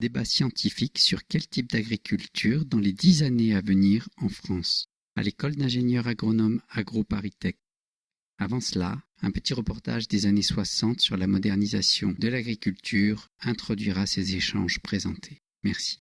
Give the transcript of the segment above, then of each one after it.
Débat scientifique sur quel type d'agriculture dans les 10 années à venir en France, à l'école d'ingénieurs agronomes AgroParisTech. Avant cela, un petit reportage des années 60 sur la modernisation de l'agriculture introduira ces échanges présentés. Merci.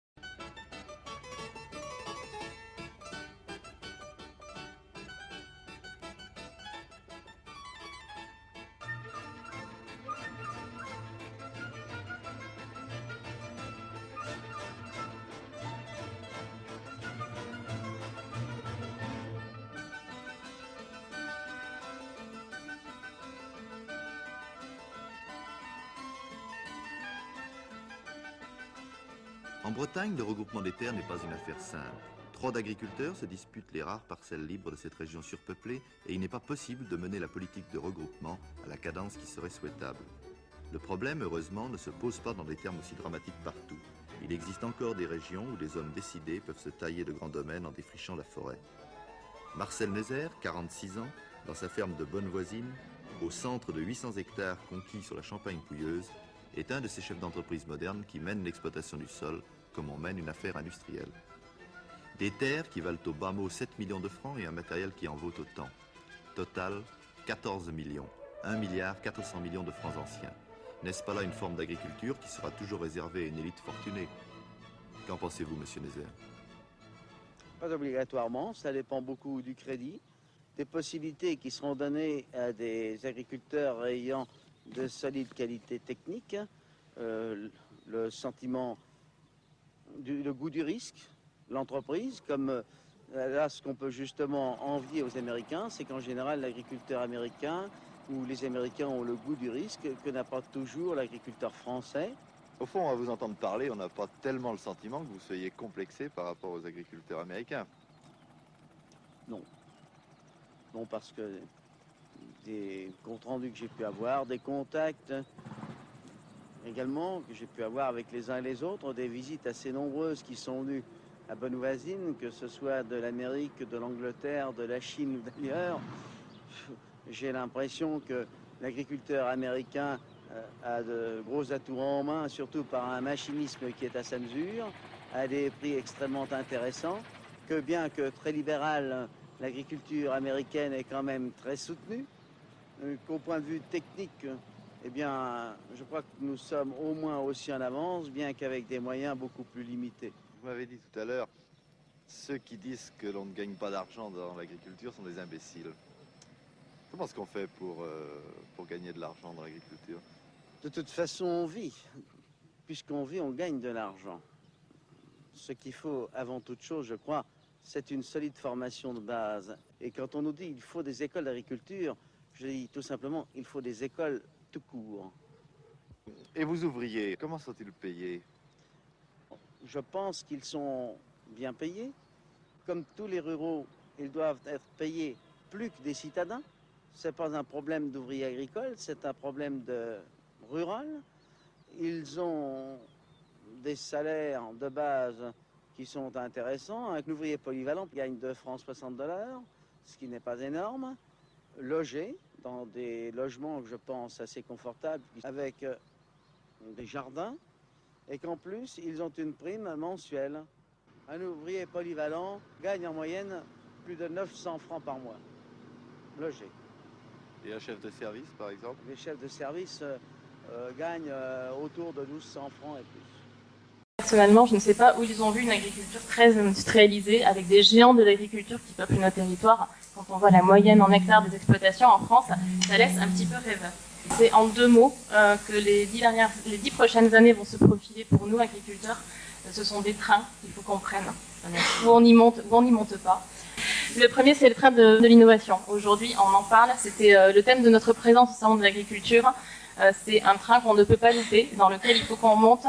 En Bretagne, le regroupement des terres n'est pas une affaire simple. Trop d'agriculteurs se disputent les rares parcelles libres de cette région surpeuplée et il n'est pas possible de mener la politique de regroupement à la cadence qui serait souhaitable. Le problème, heureusement, ne se pose pas dans des termes aussi dramatiques partout. Il existe encore des régions où des hommes décidés peuvent se tailler de grands domaines en défrichant la forêt. Marcel Neuzer, 46 ans, dans sa ferme de Bonnevoisine, au centre de 800 hectares conquis sur la Champagne pouilleuse, est un de ces chefs d'entreprise modernes qui mènent l'exploitation du sol comme on mène une affaire industrielle. Des terres qui valent au bas mot 7 millions de francs et un matériel qui en vaut autant. Total, 14 millions, 1 milliard 400 millions de francs anciens. N'est-ce pas là une forme d'agriculture qui sera toujours réservée à une élite fortunée? Qu'en pensez-vous, monsieur Neuzer? Pas obligatoirement, ça dépend beaucoup du crédit, des possibilités qui seront données à des agriculteurs ayant de solides qualités techniques, le sentiment, le goût du risque, l'entreprise, comme là ce qu'on peut justement envier aux Américains, c'est qu'en général l'agriculteur américain ou les Américains ont le goût du risque que n'a pas toujours l'agriculteur français. Au fond, à vous entendre parler, on n'a pas tellement le sentiment que vous soyez complexé par rapport aux agriculteurs américains. Non. Non, parce que des comptes rendus que j'ai pu avoir, des contacts également que j'ai pu avoir avec les uns et les autres, des visites assez nombreuses qui sont venues à Bonnevoisine, que ce soit de l'Amérique, de l'Angleterre, de la Chine ou d'ailleurs. J'ai l'impression que l'agriculteur américain a de gros atouts en main, surtout par un machinisme qui est à sa mesure, à des prix extrêmement intéressants, que bien que très libéral, l'agriculture américaine est quand même très soutenue, qu'au point de vue technique, eh bien, je crois que nous sommes au moins aussi en avance, bien qu'avec des moyens beaucoup plus limités. Vous m'avez dit tout à l'heure, ceux qui disent que l'on ne gagne pas d'argent dans l'agriculture sont des imbéciles. Comment est-ce qu'on fait pour gagner de l'argent dans l'agriculture? De toute façon, on vit. Puisqu'on vit, on gagne de l'argent. Ce qu'il faut, avant toute chose, je crois, c'est une solide formation de base. Et quand on nous dit qu'il faut des écoles d'agriculture, je dis tout simplement, il faut des écoles tout court. Et vos ouvriers, comment sont-ils payés? Je pense qu'ils sont bien payés. Comme tous les ruraux, ils doivent être payés plus que des citadins. Ce n'est pas un problème d'ouvrier agricole, c'est un problème de rural. Ils ont des salaires de base qui sont intéressants. Un ouvrier polyvalent gagne 2 francs 60 $, ce qui n'est pas énorme. Logé dans des logements, je pense, assez confortables, avec des jardins, et qu'en plus, ils ont une prime mensuelle. Un ouvrier polyvalent gagne en moyenne plus de 900 francs par mois, logé. Et un chef de service, par exemple? Les chefs de service gagnent autour de 1200 francs et plus. Personnellement, je ne sais pas où ils ont vu une agriculture très industrialisée, avec des géants de l'agriculture qui peuplent notre territoire. Quand on voit la moyenne en hectares des exploitations en France, ça laisse un petit peu rêveur. C'est en 2 mots que les 10 prochaines années vont se profiler pour nous, agriculteurs. Ce sont des trains qu'il faut qu'on prenne, où on y monte, où on n'y monte pas. Le premier, c'est le train de l'innovation. Aujourd'hui, on en parle. C'était le thème de notre présence au Salon de l'agriculture. C'est un train qu'on ne peut pas louper, dans lequel il faut qu'on monte.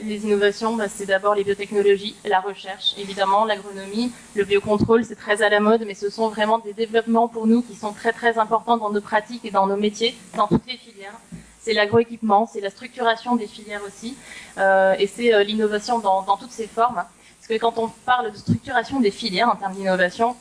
Les innovations, c'est d'abord les biotechnologies, la recherche, évidemment, l'agronomie, le biocontrôle, c'est très à la mode, mais ce sont vraiment des développements pour nous qui sont très très importants dans nos pratiques et dans nos métiers, dans toutes les filières. C'est l'agroéquipement, c'est la structuration des filières aussi, et c'est l'innovation dans toutes ses formes. Parce que quand on parle de structuration des filières en termes d'innovation,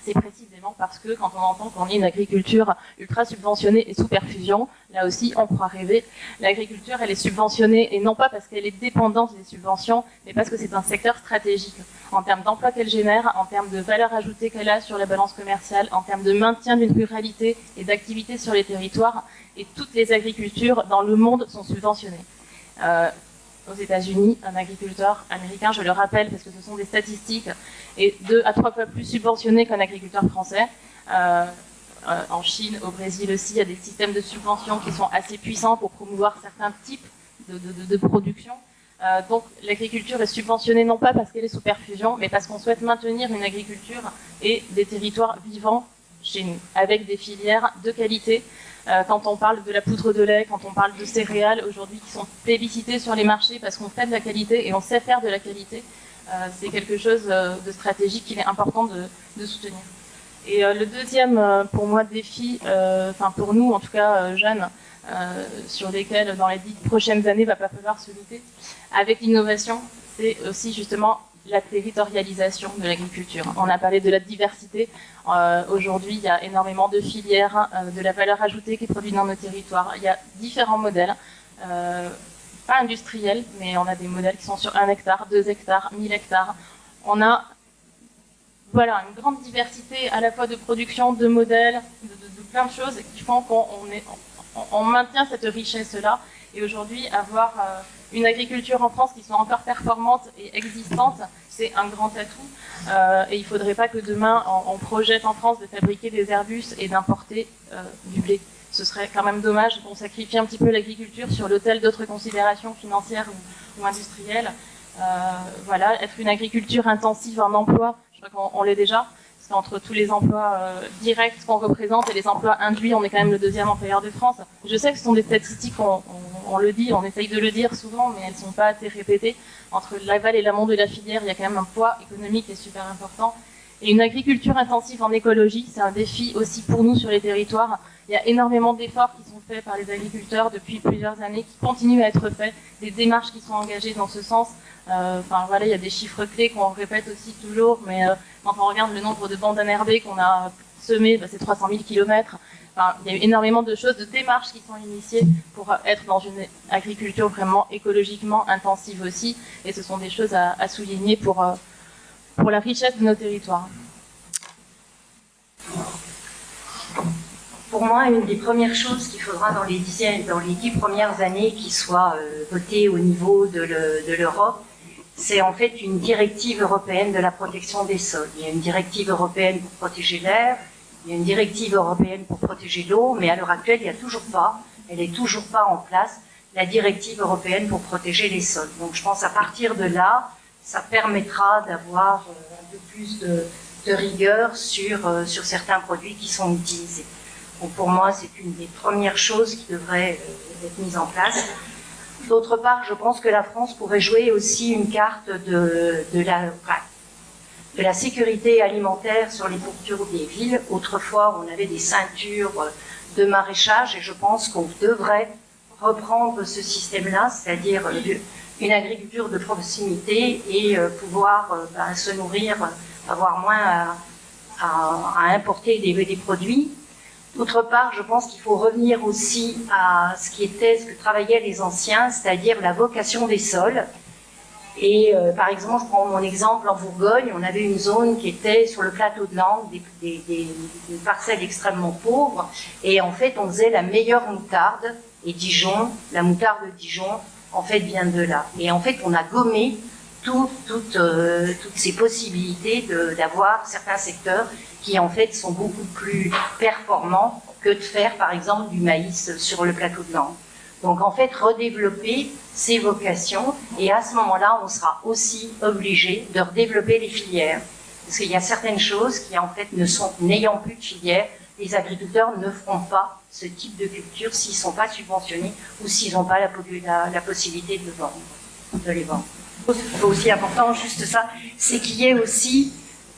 c'est précisément absolument, parce que quand on entend qu'on est une agriculture ultra subventionnée et sous perfusion, là aussi on croit rêver. L'agriculture, elle est subventionnée, et non pas parce qu'elle est dépendante des subventions, mais parce que c'est un secteur stratégique, en termes d'emplois qu'elle génère, en termes de valeur ajoutée qu'elle a sur la balance commerciale, en termes de maintien d'une ruralité et d'activité sur les territoires, et toutes les agricultures dans le monde sont subventionnées. Aux États-Unis, un agriculteur américain, je le rappelle parce que ce sont des statistiques, est 2 à 3 fois plus subventionné qu'un agriculteur français. En Chine, au Brésil aussi, il y a des systèmes de subvention qui sont assez puissants pour promouvoir certains types de production. Donc l'agriculture est subventionnée non pas parce qu'elle est sous perfusion, mais parce qu'on souhaite maintenir une agriculture et des territoires vivants chez nous, avec des filières de qualité. Quand on parle de la poudre de lait, quand on parle de céréales aujourd'hui qui sont plébiscitées sur les marchés parce qu'on fait de la qualité et on sait faire de la qualité, c'est quelque chose de stratégique qu'il est important de soutenir. Et le deuxième, pour moi, défi, enfin pour nous en tout cas jeunes, sur lesquels dans les 10 prochaines années va pas falloir se louper, avec l'innovation, c'est aussi justement la territorialisation de l'agriculture. On a parlé de la diversité. Aujourd'hui, il y a énormément de filières, de la valeur ajoutée qui est produite dans nos territoires. Il y a différents modèles, pas industriels, mais on a des modèles qui sont sur 1 hectare, 2 hectares, 1000 hectares. On a voilà, une grande diversité à la fois de production, de modèles, de plein de choses qui font qu'on maintient cette richesse-là. Et aujourd'hui, avoir une agriculture en France qui soit encore performante et existante, c'est un grand atout. Et il ne faudrait pas que demain, on projette en France de fabriquer des Airbus et d'importer du blé. Ce serait quand même dommage qu'on sacrifie un petit peu l'agriculture sur l'autel d'autres considérations financières ou industrielles. Voilà, être une agriculture intensive en emploi, je crois qu'on l'est déjà. Entre tous les emplois directs qu'on représente et les emplois induits, on est quand même le 2e employeur de France. Je sais que ce sont des statistiques, on le dit, on essaye de le dire souvent, mais elles ne sont pas assez répétées. Entre l'aval et l'amont de la filière, il y a quand même un poids économique qui est super important. Et une agriculture intensive en écologie, c'est un défi aussi pour nous sur les territoires. Il y a énormément d'efforts qui sont faits par les agriculteurs depuis plusieurs années, qui continuent à être faits, des démarches qui sont engagées dans ce sens. Enfin voilà, il y a des chiffres clés qu'on répète aussi toujours, mais quand on regarde le nombre de bandes enherbées qu'on a semées, c'est 300 000 km. Enfin, il y a eu énormément de choses, de démarches qui sont initiées pour être dans une agriculture vraiment écologiquement intensive aussi, et ce sont des choses à souligner pour la richesse de nos territoires. Pour moi, une des premières choses qu'il faudra dans les 10 premières années qui soit votée au niveau de l'Europe, c'est en fait une directive européenne de la protection des sols. Il y a une directive européenne pour protéger l'air, il y a une directive européenne pour protéger l'eau, mais à l'heure actuelle, elle n'est toujours pas en place, la directive européenne pour protéger les sols. Donc je pense à partir de là, ça permettra d'avoir un peu plus de rigueur sur certains produits qui sont utilisés. Donc pour moi, c'est une des premières choses qui devrait être mise en place. D'autre part, je pense que la France pourrait jouer aussi une carte de la sécurité alimentaire sur les pourtours des villes. Autrefois, on avait des ceintures de maraîchage et je pense qu'on devrait reprendre ce système-là, c'est-à-dire une agriculture de proximité et pouvoir se nourrir, avoir moins à importer des produits. D'autre part, je pense qu'il faut revenir aussi à ce que travaillaient les anciens, c'est-à-dire la vocation des sols. Et par exemple, je prends mon exemple en Bourgogne, on avait une zone qui était sur le plateau de Langres, des parcelles extrêmement pauvres, et en fait, on faisait la meilleure moutarde. Et Dijon, la moutarde de Dijon, en fait, vient de là. Et en fait, on a gommé toutes ces possibilités d'avoir certains secteurs qui en fait sont beaucoup plus performants que de faire par exemple du maïs sur le plateau de Langres. Donc en fait redévelopper ces vocations et à ce moment-là on sera aussi obligé de redévelopper les filières. Parce qu'il y a certaines choses qui en fait n'ayant plus de filières, les agriculteurs ne feront pas ce type de culture s'ils ne sont pas subventionnés ou s'ils n'ont pas la possibilité de les vendre. Aussi important, juste ça, c'est qu'il y ait aussi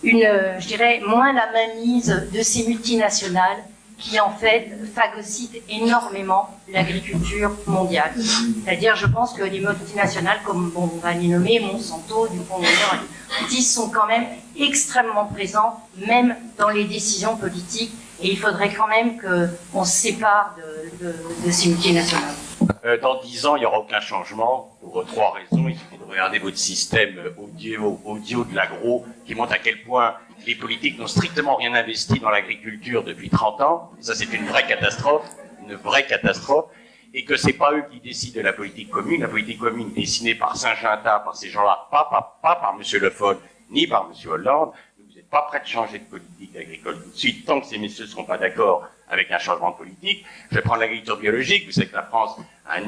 je dirais, moins la mainmise de ces multinationales qui en fait phagocyte énormément l'agriculture mondiale. C'est-à-dire, je pense que les multinationales, comme on va les nommer, Monsanto, DuPont, Otis, sont quand même extrêmement présents, même dans les décisions politiques, et il faudrait quand même qu'on se sépare de ces multinationales. Dans 10 ans, il n'y aura aucun changement, pour 3 raisons. Il suffit de regarder votre système audio de l'agro, qui montre à quel point les politiques n'ont strictement rien investi dans l'agriculture depuis 30 ans. Et ça, c'est une vraie catastrophe, et que c'est pas eux qui décident de la politique commune. La politique commune est dessinée par Saint-Junta, par ces gens-là, pas par M. Le Foll, ni par M. Hollande. Vous n'êtes pas prêts de changer de politique agricole tout de suite, tant que ces messieurs ne seront pas d'accord avec un changement de politique. Je vais prendre l'agriculture biologique. Vous savez que la France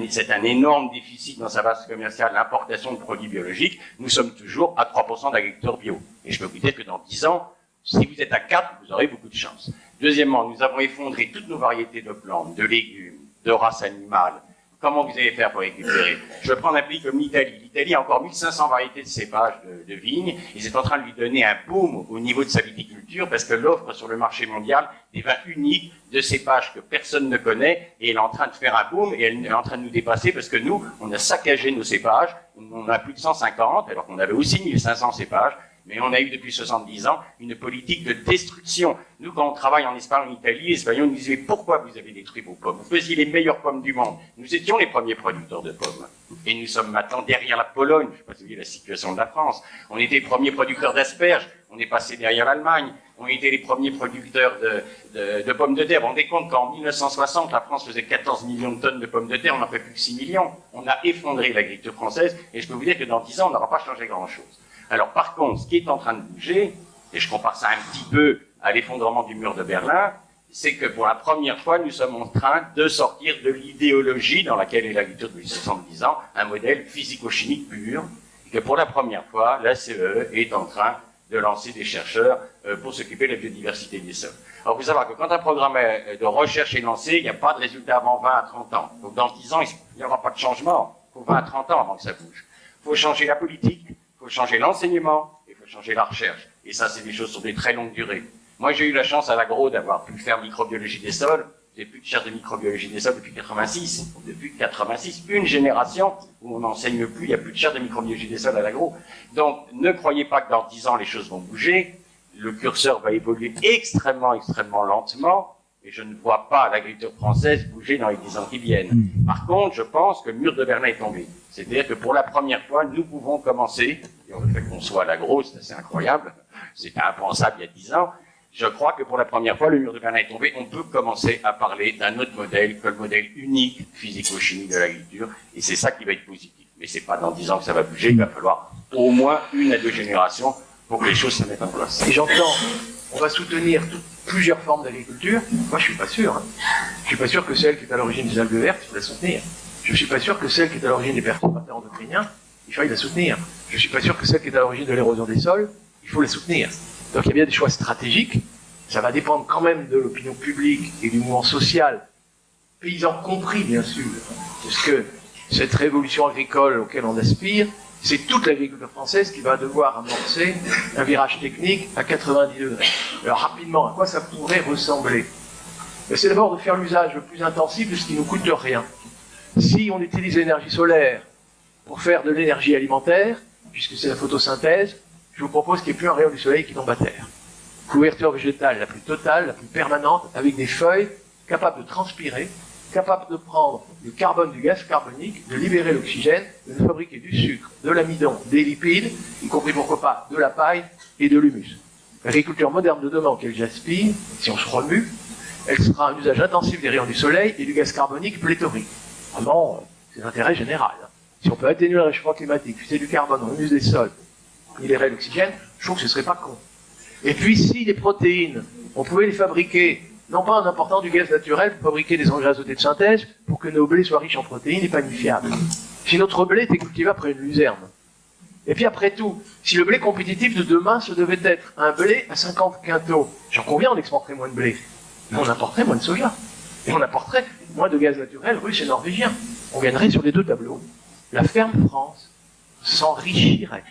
c'est un énorme déficit dans sa base commerciale, l'importation de produits biologiques. Nous sommes toujours à 3% d'agriculteurs bio. Et je peux vous dire que dans 10 ans, si vous êtes à 4, vous aurez beaucoup de chance. Deuxièmement, nous avons effondré toutes nos variétés de plantes, de légumes, de races animales. Comment vous allez faire pour récupérer? Je vais prendre un pays comme l'Italie. L'Italie a encore 1500 variétés de cépages de vignes. Et c'est en train de lui donner un boom au niveau de sa viticulture parce que l'offre sur le marché mondial des vins uniques de cépages que personne ne connaît. Et elle est en train de faire un boom et elle est en train de nous dépasser parce que nous, on a saccagé nos cépages. On a plus de 150 alors qu'on avait aussi 1500 cépages. Mais on a eu depuis 70 ans une politique de destruction. Nous, quand on travaille en Espagne, en Italie, les Espagnols nous disaient « Pourquoi vous avez détruit vos pommes? Vous faisiez les meilleures pommes du monde. » Nous étions les premiers producteurs de pommes. Et nous sommes maintenant derrière la Pologne. Je ne sais pas si vous voyez la situation de la France. On était les premiers producteurs d'asperges. On est passé derrière l'Allemagne. On était les premiers producteurs de pommes de terre. Vous vous rendez compte qu'en 1960, la France faisait 14 millions de tonnes de pommes de terre. On n'en fait plus que 6 millions. On a effondré l'agriculture française. Et je peux vous dire que dans 10 ans, on n'aura pas changé grand-chose. Alors par contre, ce qui est en train de bouger, et je compare ça un petit peu à l'effondrement du mur de Berlin, c'est que pour la première fois, nous sommes en train de sortir de l'idéologie dans laquelle est l'agriculture depuis 70 ans, un modèle physico-chimique pur, et que pour la première fois, la CEE est en train de lancer des chercheurs pour s'occuper de la biodiversité des sols. Alors, il faut savoir que quand un programme de recherche est lancé, il n'y a pas de résultat avant 20 à 30 ans. Donc dans 10 ans, il n'y aura pas de changement. Il faut 20 à 30 ans avant que ça bouge. Il faut changer la politique. Il faut changer l'enseignement, il faut changer la recherche. Et ça, c'est des choses sur des très longues durées. Moi, j'ai eu la chance à l'agro d'avoir pu faire microbiologie des sols. J'ai plus de chaire de microbiologie des sols depuis 86. Depuis 86, une génération où on n'enseigne plus, il n'y a plus de chaire de microbiologie des sols à l'agro. Donc, ne croyez pas que dans 10 ans, les choses vont bouger. Le curseur va évoluer extrêmement lentement. Et je ne vois pas l'agriculture française bouger dans les 10 ans qui viennent. Par contre, je pense que le mur de Berlin est tombé. C'est-à-dire que pour la première fois, nous pouvons commencer, et le fait qu'on soit à l'agro, c'est assez incroyable, c'était impensable il y a 10 ans, je crois que pour la première fois, le mur de Berlin est tombé, on peut commencer à parler d'un autre modèle que le modèle unique physico-chimique de l'agriculture, et c'est ça qui va être positif. Mais c'est pas dans 10 ans que ça va bouger, il va falloir au moins 1 à 2 générations pour que les choses se mettent en place. Et j'entends, on va soutenir plusieurs formes d'agriculture. Moi, je suis pas sûr. Je suis pas sûr que celle qui est à l'origine des algues vertes, il faut la soutenir. Je suis pas sûr que celle qui est à l'origine des perturbateurs endocriniens, il faille la soutenir. Je suis pas sûr que celle qui est à l'origine de l'érosion des sols, il faut la soutenir. Donc il y a bien des choix stratégiques. Ça va dépendre quand même de l'opinion publique et du mouvement social, paysans compris bien sûr, parce que cette révolution agricole auquel on aspire, c'est toute l'agriculture française qui va devoir amorcer un virage technique à 90 degrés. Alors rapidement, à quoi ça pourrait ressembler? C'est d'abord de faire l'usage le plus intensif de ce qui ne nous coûte rien. Si on utilise l'énergie solaire pour faire de l'énergie alimentaire, puisque c'est la photosynthèse, je vous propose qu'il n'y ait plus un rayon du soleil qui tombe à terre. Couverture végétale la plus totale, la plus permanente, avec des feuilles capables de transpirer, capables de prendre du carbone, du gaz carbonique, de libérer l'oxygène, de fabriquer du sucre, de l'amidon, des lipides, y compris pourquoi pas de la paille et de l'humus. L'agriculture moderne de demain auquel j'aspire, si on se remue, elle sera un usage intensif des rayons du soleil et du gaz carbonique pléthorique. Vraiment, c'est l'intérêt général. Si on peut atténuer le réchauffement climatique, puiser du carbone dans l'humus des sols, libérer l'oxygène, je trouve que ce serait pas con. Et puis si les protéines, on pouvait les fabriquer, non pas en important du gaz naturel pour fabriquer des engrais azotés de synthèse, pour que nos blés soient riches en protéines et panifiables. Si notre blé était cultivé après une luzerne. Et puis après tout, si le blé compétitif de demain, ce devait être un blé à 50 quintaux, j'en conviens, on exporterait moins de blé, mais on importerait moins de soja. Et on apporterait moins de gaz naturel russe et norvégien. On gagnerait sur les deux tableaux. La ferme France s'enrichirait.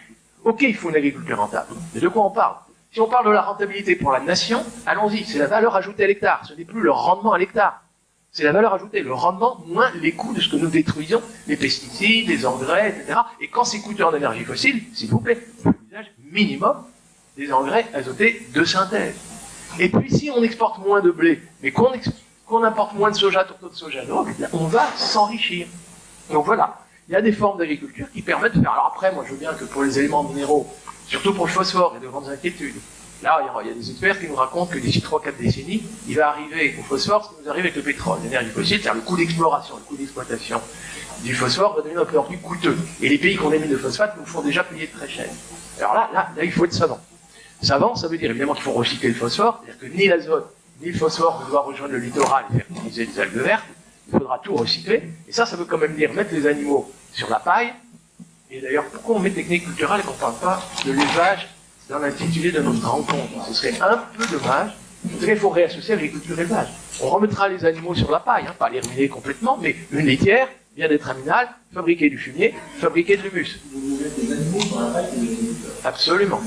Ok, il faut une agriculture rentable. Mais de quoi on parle? Si on parle de la rentabilité pour la nation, allons-y, c'est la valeur ajoutée à l'hectare, ce n'est plus le rendement à l'hectare. C'est la valeur ajoutée, le rendement moins les coûts de ce que nous détruisons, les pesticides, les engrais, etc. Et quand c'est coûteux en énergie fossile, s'il vous plaît, l'usage minimum des engrais azotés de synthèse. Et puis si on exporte moins de blé, mais qu'on importe moins de soja, tourteau de soja, donc on va s'enrichir. Donc voilà, il y a des formes d'agriculture qui permettent de faire. Alors après, moi je veux bien que pour les éléments minéraux, surtout pour le phosphore, il y a de grandes inquiétudes. Là, il y a des experts qui nous racontent que d'ici 3-4 décennies, il va arriver au phosphore ce qui nous arrive avec le pétrole, l'énergie fossile, c'est-à-dire le coût d'exploration, le coût d'exploitation du phosphore va devenir de plus en plus coûteux. Et les pays qui ont émis de phosphate nous font déjà payer très cher. Alors là, il faut être savant. Savant, ça veut dire évidemment qu'il faut recycler le phosphore, c'est-à-dire que ni l'azote, ni le phosphore ne doivent rejoindre le littoral et faire utiliser des algues vertes. Il faudra tout recycler. Et ça veut quand même dire mettre les animaux sur la paille. Et d'ailleurs, pourquoi on met technique culturelle et qu'on ne parle pas de l'élevage dans l'intitulé de notre rencontre? Ce serait un peu dommage. En tout cas, il faut réassocier agriculture et élevage. On remettra les animaux sur la paille, pas les ruiner complètement, mais une laitière, bien-être animal, fabriquer du fumier, fabriquer de l'humus. Vous mettez des animaux sur la paille et des agriculteurs. Absolument.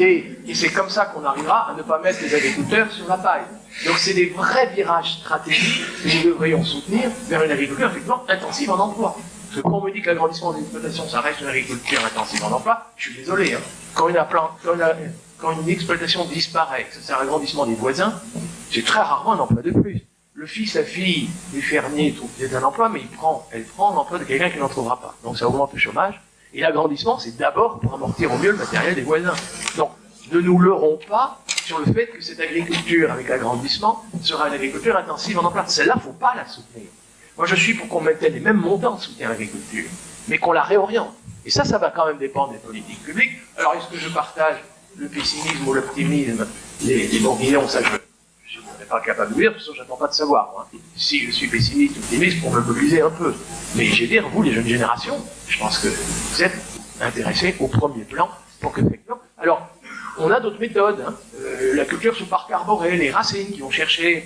Et c'est comme ça qu'on arrivera à ne pas mettre les agriculteurs sur la paille. Donc c'est des vrais virages stratégiques que nous devrions soutenir vers une agriculture effectivement intensive en emploi. Parce que quand on me dit que l'agrandissement des exploitations, ça reste une agriculture intensive en emploi, je suis désolé. Quand une exploitation disparaît, que ça sert à l'agrandissement des voisins, c'est très rarement un emploi de plus. Le fils, la fille du fermier trouve peut-être un emploi, mais elle prend l'emploi de quelqu'un qui n'en trouvera pas. Donc ça augmente le chômage. Et l'agrandissement, c'est d'abord pour amortir au mieux le matériel des voisins. Donc, ne nous leurrons pas sur le fait que cette agriculture, avec l'agrandissement, sera une agriculture intensive en emploi. Celle-là, il ne faut pas la soutenir. Moi, je suis pour qu'on maintienne les mêmes montants de soutien à l'agriculture, mais qu'on la réoriente. Et ça va quand même dépendre des politiques publiques. Alors, est-ce que je partage le pessimisme ou l'optimisme, les bourguignons, ça, je ne serais pas capable de dire, de toute façon, je n'attends pas de savoir. Moi. Si je suis pessimiste ou optimiste, pour me mobiliser un peu. Mais je vais dire, vous, les jeunes générations, je pense que vous êtes intéressés au premier plan pour que effectivement. Alors, on a d'autres méthodes. La culture sous parc arboré, les racines qui vont chercher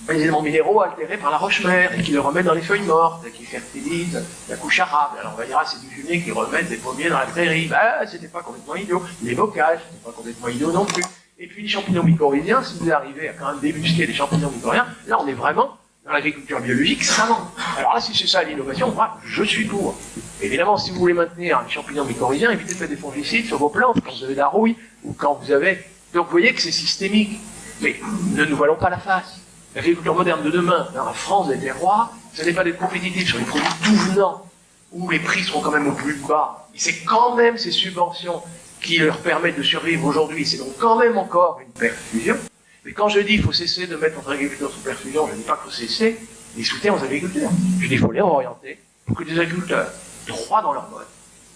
les éléments minéraux altérés par la roche-mère et qui le remettent dans les feuilles mortes, qui fertilisent la couche arable. Alors on va dire, c'est du fumier qui remettent des pommiers dans la prairie. Bah, c'était pas complètement idiot. Les bocages, c'était pas complètement idiot non plus. Et puis les champignons mycorhiziens, si vous arrivez à quand même débusquer les champignons mycorhiziens, là on est vraiment dans l'agriculture biologique savante. Alors là, si c'est ça l'innovation, moi, je suis pour. Évidemment, si vous voulez maintenir les champignons mycorhiziens, évitez de mettre des fongicides sur vos plantes quand vous avez de la rouille ou quand vous avez... Donc vous voyez que c'est systémique. Mais ne nous voilons pas la face. L'agriculture moderne de demain, dans la France des terroirs, ce n'est pas d'être compétitif sur les produits tout venants, où les prix seront quand même au plus bas. Et c'est quand même ces subventions qui leur permettent de survivre aujourd'hui. C'est donc quand même encore une perfusion. Mais quand je dis qu'il faut cesser de mettre notre agriculture sous perfusion, je ne dis pas qu'il faut cesser les soutiens aux agriculteurs. Je dis qu'il faut les réorienter pour que les agriculteurs, droits dans leur mode,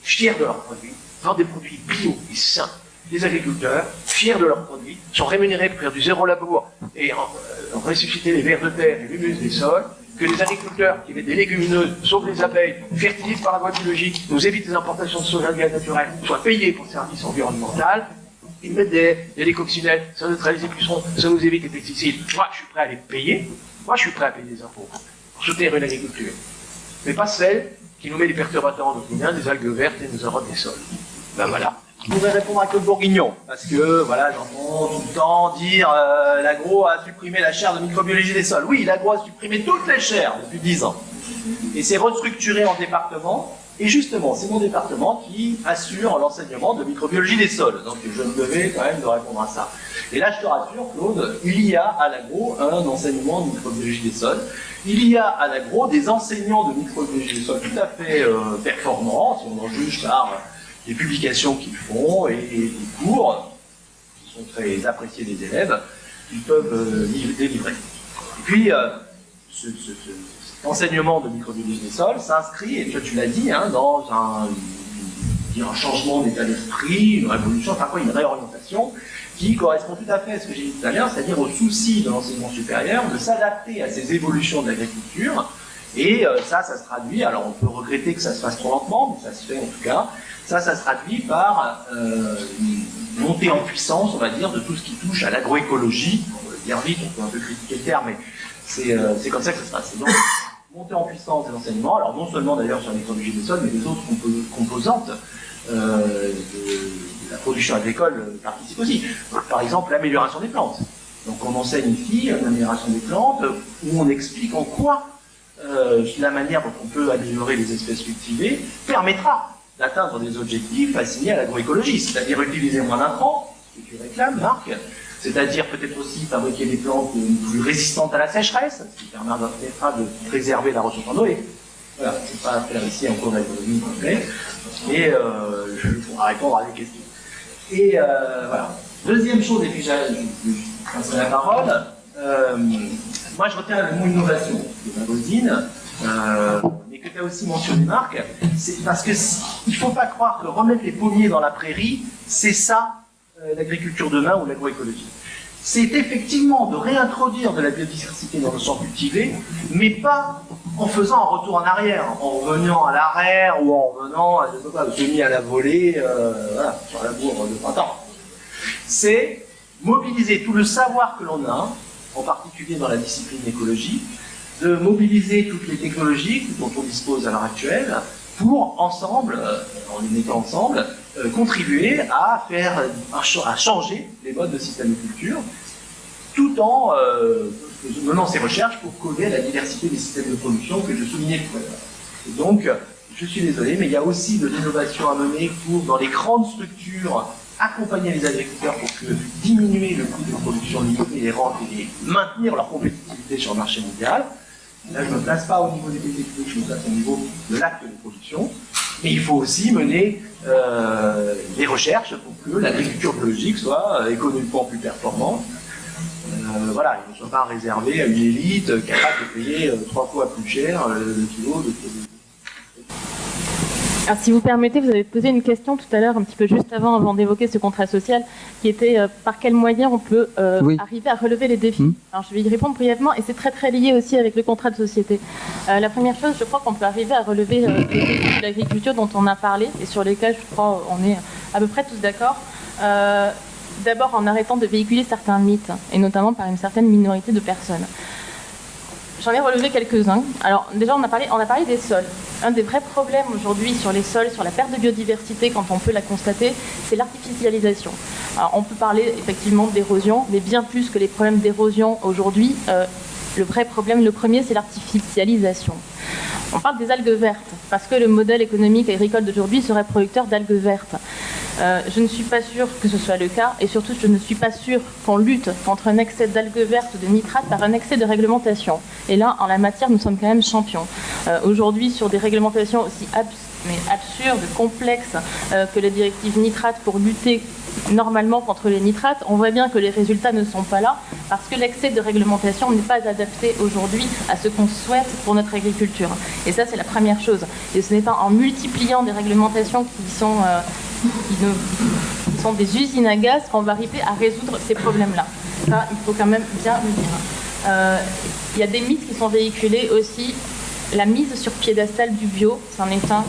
fiers de leurs produits, vendent des produits bio et sains. Les agriculteurs, fiers de leurs produits, sont rémunérés pour faire du zéro labour et ressusciter les vers de terre et l'humus des sols, que les agriculteurs qui mettent des légumineuses, sauf les abeilles, fertilisent par la voie biologique, nous évitent les importations de soja de gaz naturel, soient payés pour le service environnemental, ils mettent des coccinelles, ça neutralise les pucerons, ça nous évite les pesticides. Moi, je suis prêt à les payer, moi, je suis prêt à payer des impôts pour soutenir une agriculture, mais pas celle qui nous met des perturbateurs endocriniens, des algues vertes et nous érode des sols. Ben voilà. Je pourrais répondre à Claude Bourguignon, parce que voilà, j'entends tout le temps dire l'agro a supprimé la chaire de microbiologie des sols. Oui, l'agro a supprimé toutes les chaires depuis 10 ans. Et c'est restructuré en département. Et justement, c'est mon département qui assure l'enseignement de microbiologie des sols. Donc je me devais quand même de répondre à ça. Et là, je te rassure, Claude, il y a à l'agro un enseignement de microbiologie des sols. Il y a à l'agro des enseignants de microbiologie des sols tout à fait performants, si on en juge par les publications qu'ils font et les cours qui sont très appréciés des élèves qu'ils peuvent délivrer. Et puis, cet enseignement de microbiologie des sols s'inscrit, et toi tu l'as dit, dans un changement d'état d'esprit, une révolution, enfin quoi, une réorientation qui correspond tout à fait à ce que j'ai dit tout à l'heure, c'est-à-dire au souci de l'enseignement supérieur de s'adapter à ces évolutions de l'agriculture. Et ça se traduit, alors on peut regretter que ça se fasse trop lentement, mais ça se fait en tout cas, ça se traduit par une montée en puissance, on va dire, de tout ce qui touche à l'agroécologie. On va le dire vite, on peut un peu critiquer le terme, mais c'est comme ça que ça se passe. Donc, montée en puissance des enseignements, alors non seulement d'ailleurs sur la microbiologie des sols, mais des autres composantes de la production agricole participe aussi. Par exemple, l'amélioration des plantes. Donc on enseigne ici l'amélioration des plantes, où on explique en quoi la manière dont on peut améliorer les espèces cultivées permettra d'atteindre des objectifs assignés à l'agroécologie, c'est-à-dire utiliser moins d'intrants, ce que tu réclames, Marc, c'est-à-dire peut-être aussi fabriquer des plantes plus résistantes à la sécheresse, ce qui permettra de préserver la ressource en eau. Voilà, je ne vais pas faire ici un cours d'agronomie complet, et je pourrai répondre à des questions. Et voilà. Deuxième chose, et puis je passerai la parole, moi je retiens le mot innovation de Magosine, mais que tu as aussi mentionné, Marc, c'est parce qu'il ne faut pas croire que remettre les pommiers dans la prairie, c'est ça l'agriculture demain ou l'agroécologie. C'est effectivement de réintroduire de la biodiversité dans le champ cultivé, mais pas en faisant un retour en arrière, en revenant à l'arrière ou en revenant à, je sais pas, semis à la volée, voilà, sur la bourre de printemps. C'est mobiliser tout le savoir que l'on a, en particulier dans la discipline écologie, de mobiliser toutes les technologies dont on dispose à l'heure actuelle pour ensemble, en les mettant ensemble, contribuer à changer les modes de systémiculture, tout en menant ces recherches pour coller à la diversité des systèmes de production que je soulignais tout à l'heure. Et donc, je suis désolé, mais il y a aussi de l'innovation à mener pour, dans les grandes structures, accompagner les agriculteurs pour diminuer le coût de production, limiter les rentes et maintenir leur compétitivité sur le marché mondial. Là, je ne me place pas au niveau des techniques, je me place au niveau de l'acte de production. Mais il faut aussi mener des recherches pour que l'agriculture biologique soit économiquement plus performante. Voilà, il ne soit pas réservé à une élite capable de payer 3 fois plus cher le kilo de produits. Alors, si vous permettez, vous avez posé une question tout à l'heure, un petit peu juste avant d'évoquer ce contrat social, qui était par quels moyens on peut arriver à relever les défis. Alors, je vais y répondre brièvement, et c'est très très lié aussi avec le contrat de société. La première chose, je crois qu'on peut arriver à relever les défis de l'agriculture dont on a parlé, et sur lesquels, je crois, on est à peu près tous d'accord. D'abord en arrêtant de véhiculer certains mythes, et notamment par une certaine minorité de personnes. J'en ai relevé quelques-uns. Alors déjà, on a parlé des sols. Un des vrais problèmes aujourd'hui sur les sols, sur la perte de biodiversité, quand on peut la constater, c'est l'artificialisation. Alors on peut parler effectivement d'érosion, mais bien plus que les problèmes d'érosion aujourd'hui, le vrai problème, le premier, c'est l'artificialisation. On parle des algues vertes, parce que le modèle économique agricole d'aujourd'hui serait producteur d'algues vertes. Je ne suis pas sûre que ce soit le cas, et surtout je ne suis pas sûre qu'on lutte contre un excès d'algues vertes, de nitrates, par un excès de réglementation. Et là, en la matière, nous sommes quand même champions. Aujourd'hui, sur des réglementations aussi absurdes, complexes que les directives nitrates pour lutter normalement contre les nitrates, on voit bien que les résultats ne sont pas là, parce que l'excès de réglementation n'est pas adapté aujourd'hui à ce qu'on souhaite pour notre agriculture. Et ça, c'est la première chose. Et ce n'est pas en multipliant des réglementations qui sont des usines à gaz qu'on va arriver à résoudre ces problèmes-là. Ça, il faut quand même bien le dire. Il y a des mythes qui sont véhiculés aussi. La mise sur piédestal du bio, c'en est un.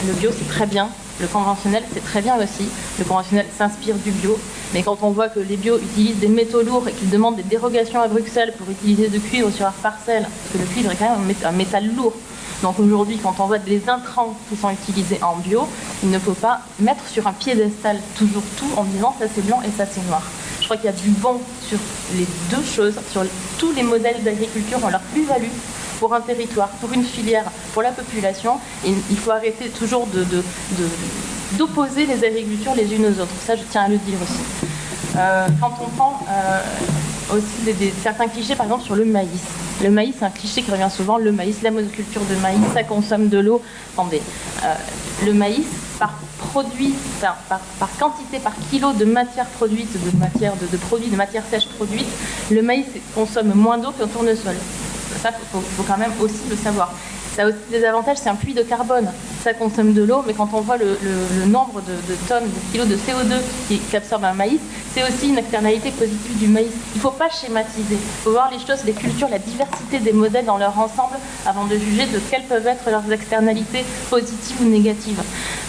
Le bio, c'est très bien. Le conventionnel, c'est très bien aussi. Le conventionnel s'inspire du bio. Mais quand on voit que les bio utilisent des métaux lourds et qu'ils demandent des dérogations à Bruxelles pour utiliser de cuivre sur leur parcelle, parce que le cuivre est quand même un métal lourd. Donc aujourd'hui, quand on voit les intrants qui sont utilisés en bio, il ne faut pas mettre sur un piédestal toujours tout en disant ça c'est blanc et ça c'est noir. Je crois qu'il y a du bon sur les deux choses, sur tous les modèles d'agriculture ont leur plus-value pour un territoire, pour une filière, pour la population. Et il faut arrêter toujours d'opposer les agricultures les unes aux autres. Ça, je tiens à le dire aussi. Quand on prend aussi certains clichés, par exemple sur le maïs. Le maïs, c'est un cliché qui revient souvent. Le maïs, la monoculture de maïs, ça consomme de l'eau. Attendez, le maïs, par produit, par quantité, par kilo de matière produite, de matière sèche produite, le maïs consomme moins d'eau qu'un tournesol. Ça, il faut quand même aussi le savoir. Ça a aussi des avantages, c'est un puits de carbone. Ça consomme de l'eau, mais quand on voit le nombre de tonnes, de kilos de CO2 qu'absorbe un maïs, c'est aussi une externalité positive du maïs. Il ne faut pas schématiser. Il faut voir les choses, les cultures, la diversité des modèles dans leur ensemble avant de juger de quelles peuvent être leurs externalités positives ou négatives.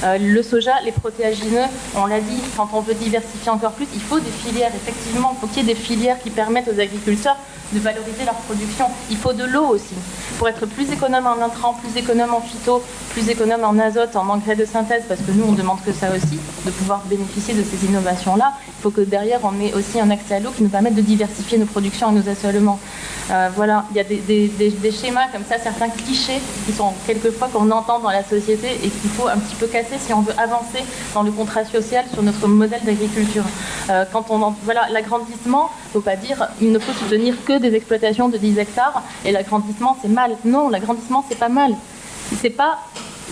Le soja, les protéagineux, on l'a dit, quand on veut diversifier encore plus, il faut des filières. Effectivement, il faut qu'il y ait des filières qui permettent aux agriculteurs de valoriser leur production. Il faut de l'eau aussi. Pour être plus économe en intrants, intrants, plus économes en phyto, plus économes en azote, en engrais de synthèse, parce que nous on demande que ça aussi, de pouvoir bénéficier de ces innovations-là. Il faut que derrière on ait aussi un accès à l'eau qui nous permette de diversifier nos productions et nos assolements. Voilà, il y a des schémas comme ça, certains clichés qui sont quelquefois qu'on entend dans la société et qu'il faut un petit peu casser si on veut avancer dans le contrat social sur notre modèle d'agriculture. Voilà, l'agrandissement, il ne faut pas dire il ne faut soutenir que des exploitations de 10 hectares et l'agrandissement c'est mal. Non, l'agrandissement c'est pas mal. C'est pas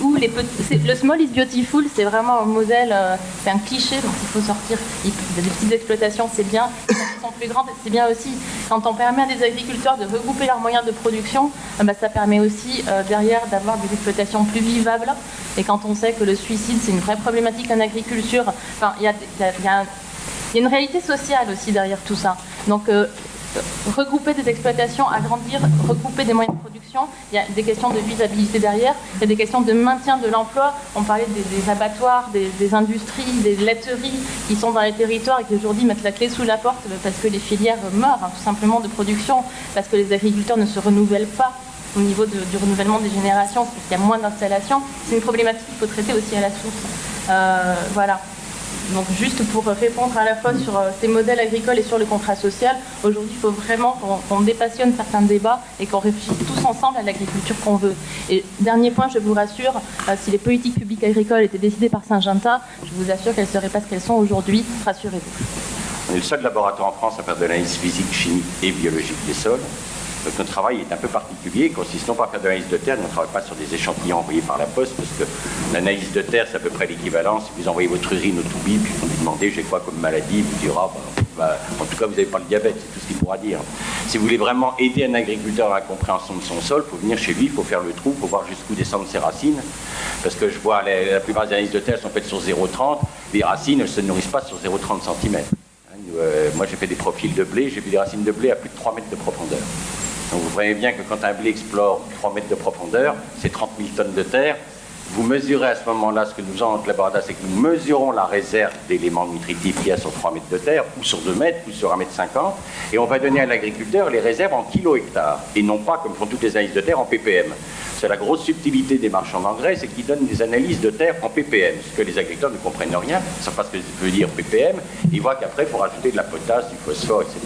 où le small is beautiful, c'est vraiment un modèle, c'est un cliché, donc il faut sortir. Des petites exploitations, c'est bien. Quand elles sont plus grandes, c'est bien aussi. Quand on permet à des agriculteurs de regrouper leurs moyens de production, ça permet aussi derrière d'avoir des exploitations plus vivables. Et quand on sait que le suicide, c'est une vraie problématique en agriculture, enfin, il y a une réalité sociale aussi derrière tout ça. Donc, regrouper des exploitations, agrandir, regrouper des moyens de production, il y a des questions de viabilité derrière, il y a des questions de maintien de l'emploi. On parlait des abattoirs, des industries, des laiteries qui sont dans les territoires et qui aujourd'hui mettent la clé sous la porte parce que les filières meurent tout simplement de production, parce que les agriculteurs ne se renouvellent pas au niveau du renouvellement des générations, parce qu'il y a moins d'installations. C'est une problématique qu'il faut traiter aussi à la source. Voilà. Donc juste pour répondre à la fois sur ces modèles agricoles et sur le contrat social, aujourd'hui il faut vraiment qu'on dépassionne certains débats et qu'on réfléchisse tous ensemble à l'agriculture qu'on veut. Et dernier point, je vous rassure, si les politiques publiques agricoles étaient décidées par Syngenta, je vous assure qu'elles ne seraient pas ce qu'elles sont aujourd'hui, rassurez-vous. On est le seul laboratoire en France à faire de l'analyse physique, chimique et biologique des sols. Donc notre travail est un peu particulier, consiste non pas à faire de l'analyse de terre, on ne travaille pas sur des échantillons envoyés par la poste, parce que l'analyse de terre c'est à peu près l'équivalent, si vous envoyez votre urine au Toubi, puis vous lui demandez j'ai quoi comme maladie, il vous dira en tout cas vous n'avez pas le diabète, c'est tout ce qu'il pourra dire. Si vous voulez vraiment aider un agriculteur à la compréhension de son sol, il faut venir chez lui, il faut faire le trou, il faut voir jusqu'où descendent ses racines, parce que je vois la plupart des analyses de terre sont faites sur 0,30, les racines ne se nourrissent pas sur 0,30 cm. Moi j'ai fait des profils de blé, j'ai vu des racines de blé à plus de 3 mètres de profondeur. Donc vous voyez bien que quand un blé explore 3 mètres de profondeur, c'est 30 000 tonnes de terre. Vous mesurez à ce moment-là, ce que nous faisons dans le laboratoire, c'est que nous mesurons la réserve d'éléments nutritifs qu'il y a sur 3 mètres de terre, ou sur 2 mètres, ou sur 1,50 m, et on va donner à l'agriculteur les réserves en kilo-hectares, et non pas, comme font toutes les analyses de terre, en ppm. C'est la grosse subtilité des marchands d'engrais, c'est qu'ils donnent des analyses de terre en ppm, ce que les agriculteurs ne comprennent rien, ils ne savent pas ce que veut dire ppm, ils voient qu'après, il faut rajouter de la potasse, du phosphore, etc.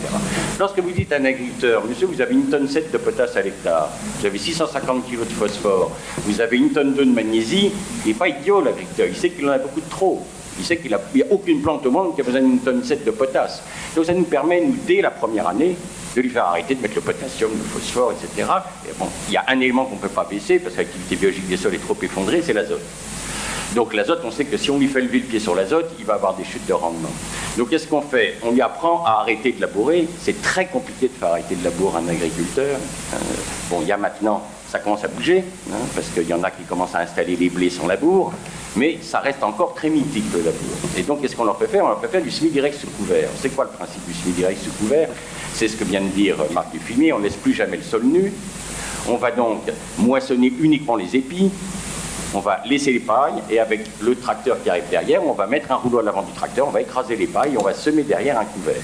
Lorsque vous dites à un agriculteur, monsieur, vous avez 1,7 tonne de potasse à l'hectare, vous avez 650 kg de phosphore, vous avez 1,2 tonne de magnésie, il n'est pas idiot l'agriculteur, il sait qu'il en a beaucoup de trop. Il sait qu'il n'y a aucune plante au monde qui a besoin d'1,7 tonne de potasse. Donc ça nous permet, nous, dès la première année, de lui faire arrêter de mettre le potassium, le phosphore, etc. Et bon, il y a un élément qu'on ne peut pas baisser, parce que l'activité biologique des sols est trop effondrée, c'est l'azote. Donc l'azote, on sait que si on lui fait lever le pied sur l'azote, il va avoir des chutes de rendement. Donc qu'est-ce qu'on fait? On lui apprend à arrêter de labourer. C'est très compliqué de faire arrêter de labourer un agriculteur. Bon, il y a maintenant, ça commence à bouger, parce qu'il y en a qui commencent à installer les blés sans labour, mais ça reste encore très mythique le labour. Et donc qu'est-ce qu'on leur fait faire? On leur fait faire du semi-direct sous couvert. C'est quoi le principe du semi-direct sous couvert? C'est ce que vient de dire Marc Dufumier, on ne laisse plus jamais le sol nu. On va donc moissonner uniquement les épis. On va laisser les pailles et avec le tracteur qui arrive derrière, on va mettre un rouleau à l'avant du tracteur, on va écraser les pailles et on va semer derrière un couvert.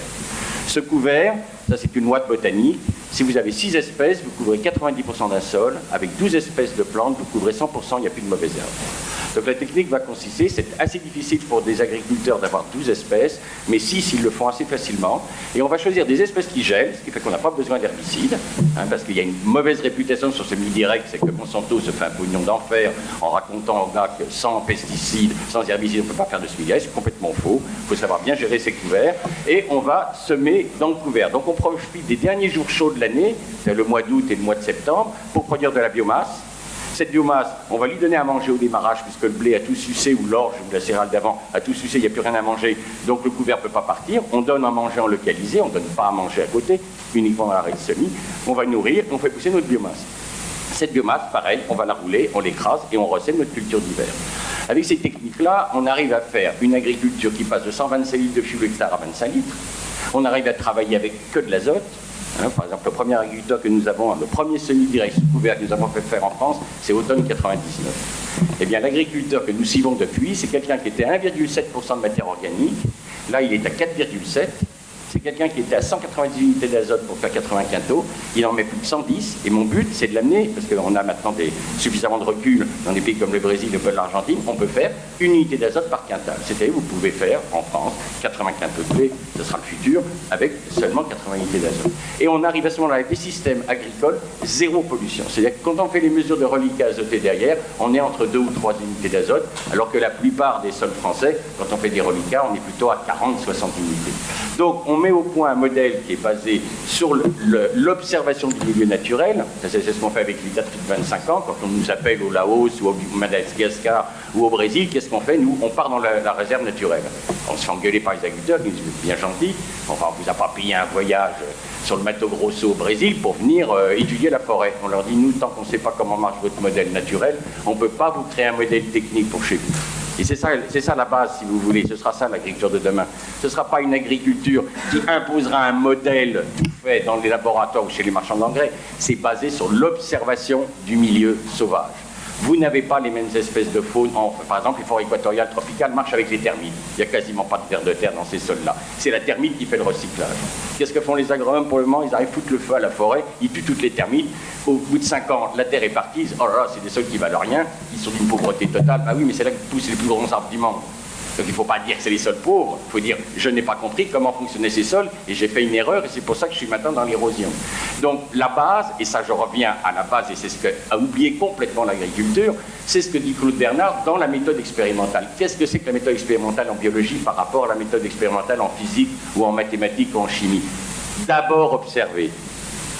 Ce couvert, ça c'est une loi de botanique, si vous avez 6 espèces, vous couvrez 90% d'un sol, avec 12 espèces de plantes, vous couvrez 100%, il n'y a plus de mauvaises herbes. Donc la technique va consister, c'est assez difficile pour des agriculteurs d'avoir 12 espèces, mais 6, ils le font assez facilement. Et on va choisir des espèces qui gèlent, ce qui fait qu'on n'a pas besoin d'herbicides, parce qu'il y a une mauvaise réputation sur ce mi-direct, c'est que Monsanto se fait un pognon d'enfer en racontant aux gars que sans pesticides, sans herbicides, on ne peut pas faire de semi-direct, c'est complètement faux. Il faut savoir bien gérer ses couverts. Et on va semer dans le couvert. Donc on profite des derniers jours chauds de l'année, c'est le mois d'août et le mois de septembre, pour produire de la biomasse. Cette biomasse, on va lui donner à manger au démarrage puisque le blé a tout sucé ou l'orge ou la céréale d'avant a tout sucé, il n'y a plus rien à manger, donc le couvert ne peut pas partir. On donne à manger en localisé, on ne donne pas à manger à côté, uniquement à l'arrêt de semis. On va nourrir, on fait pousser notre biomasse. Cette biomasse, pareil, on va la rouler, on l'écrase et on recèle notre culture d'hiver. Avec ces techniques-là, on arrive à faire une agriculture qui passe de 125 litres de fuel hectare à 25 litres. On arrive à travailler avec que de l'azote. Par exemple, le premier agriculteur que nous avons, le premier semi-direct sous couvert que nous avons fait faire en France, c'est automne 99. Eh bien, l'agriculteur que nous suivons depuis, c'est quelqu'un qui était à 1,7% de matière organique. Là, il est à 4,7%. C'est quelqu'un qui était à 190 unités d'azote pour faire 80 quintaux, il en met plus de 110, et mon but, c'est de l'amener, parce qu'on a maintenant suffisamment de recul dans des pays comme le Brésil, le peu l'Argentine, on peut faire une unité d'azote par quintal. C'est-à-dire, vous pouvez faire, en France, 80 quintaux de blé, ce sera le futur, avec seulement 80 unités d'azote. Et on arrive à ce moment-là avec des systèmes agricoles, zéro pollution. C'est-à-dire que quand on fait les mesures de reliquat azoté derrière, on est entre 2 ou 3 unités d'azote, alors que la plupart des sols français, quand on fait des reliquats, on est plutôt à 40-60 unités. Donc, on met au point un modèle qui est basé sur l'observation du milieu naturel. C'est ce qu'on fait avec l'IDA depuis 25 ans. Quand on nous appelle au Laos ou au Madagascar ou au Brésil, qu'est-ce qu'on fait? Nous, on part dans la réserve naturelle. On se fait engueuler par les agriculteurs, qui sont bien gentils. Enfin, on ne vous a pas payé un voyage sur le Mato Grosso au Brésil pour venir étudier la forêt. On leur dit, nous, tant qu'on ne sait pas comment marche votre modèle naturel, on ne peut pas vous créer un modèle technique pour chez vous. Et c'est ça la base, si vous voulez. Ce sera ça l'agriculture de demain. Ce ne sera pas une agriculture qui imposera un modèle tout fait dans les laboratoires ou chez les marchands d'engrais. C'est basé sur l'observation du milieu sauvage. Vous n'avez pas les mêmes espèces de faune. Par exemple, les forêts équatoriales tropicales marchent avec les termites. Il n'y a quasiment pas de vers de terre dans ces sols-là. C'est la termite qui fait le recyclage. Qu'est-ce que font les agronomes pour le moment? Ils arrivent à foutre le feu à la forêt, ils tuent toutes les termites. Au bout de 5 ans, la terre est partie. Ils disent, oh là là, c'est des sols qui valent rien. Ils sont d'une pauvreté totale. Bah oui, mais c'est là que poussent les plus grands arbres du monde. Donc il ne faut pas dire que c'est les sols pauvres, il faut dire je n'ai pas compris comment fonctionnaient ces sols et j'ai fait une erreur et c'est pour ça que je suis maintenant dans l'érosion. Donc la base, et ça je reviens à la base et c'est ce qu'a oublié complètement l'agriculture, c'est ce que dit Claude Bernard dans la méthode expérimentale. Qu'est-ce que c'est que la méthode expérimentale en biologie par rapport à la méthode expérimentale en physique ou en mathématiques ou en chimie? D'abord observer.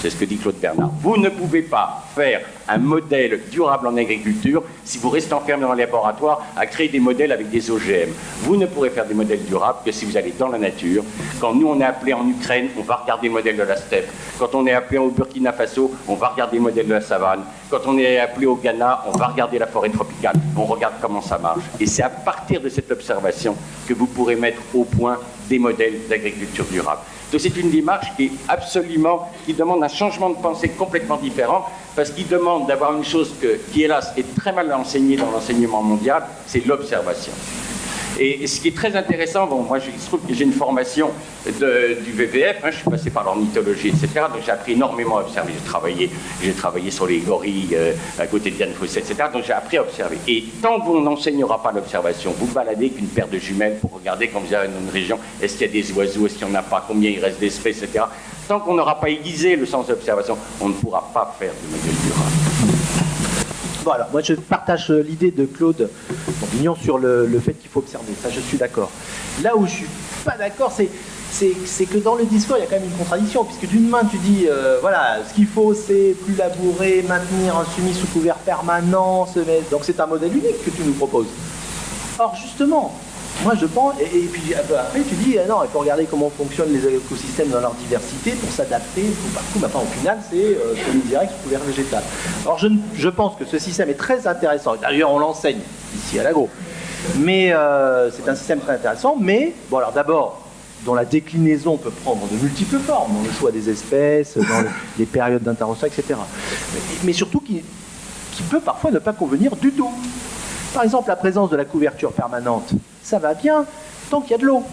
C'est ce que dit Claude Bernard. Vous ne pouvez pas faire un modèle durable en agriculture si vous restez enfermé dans les laboratoires à créer des modèles avec des OGM. Vous ne pourrez faire des modèles durables que si vous allez dans la nature. Quand nous, on est appelé en Ukraine, on va regarder le modèle de la steppe. Quand on est appelé au Burkina Faso, on va regarder le modèle de la savane. Quand on est appelé au Ghana, on va regarder la forêt tropicale. On regarde comment ça marche. Et c'est à partir de cette observation que vous pourrez mettre au point des modèles d'agriculture durable. Donc c'est une démarche qui demande un changement de pensée complètement différent, parce qu'il demande d'avoir une chose qui, hélas, est très mal enseignée dans l'enseignement mondial, c'est l'observation. Et ce qui est très intéressant, bon, moi je trouve que j'ai une formation du VVF, je suis passé par l'ornithologie, etc. Donc j'ai appris énormément à observer. J'ai travaillé sur les gorilles à côté de Diane Fossé, etc. Donc j'ai appris à observer. Et tant qu'on n'enseignera pas l'observation, vous baladez qu'une paire de jumelles pour regarder, comme vous avez dans une région, est-ce qu'il y a des oiseaux, est-ce qu'il n'y en a pas, combien il reste d'espèces, etc. Tant qu'on n'aura pas aiguisé le sens d'observation, on ne pourra pas faire de modèle durable. Voilà, moi je partage l'idée de Claude Bourguignon sur le fait qu'il faut observer, ça je suis d'accord. Là où je suis pas d'accord, c'est que dans le discours il y a quand même une contradiction, puisque d'une main tu dis, voilà, ce qu'il faut c'est plus labourer, maintenir un semis sous couvert permanent, donc c'est un modèle unique que tu nous proposes. Or justement, moi je pense, et puis après tu dis, non, il faut regarder comment fonctionnent les écosystèmes dans leur diversité pour s'adapter partout. Maintenant au final c'est semis direct sous couvert végétal. Alors je pense que ce système est très intéressant, d'ailleurs on l'enseigne ici à l'agro, mais c'est un système très intéressant, mais bon alors d'abord, dont la déclinaison peut prendre de multiples formes, dans le choix des espèces, dans les périodes d'intervention, etc. Mais surtout qui peut parfois ne pas convenir du tout. Par exemple, la présence de la couverture permanente, ça va bien tant qu'il y a de l'eau.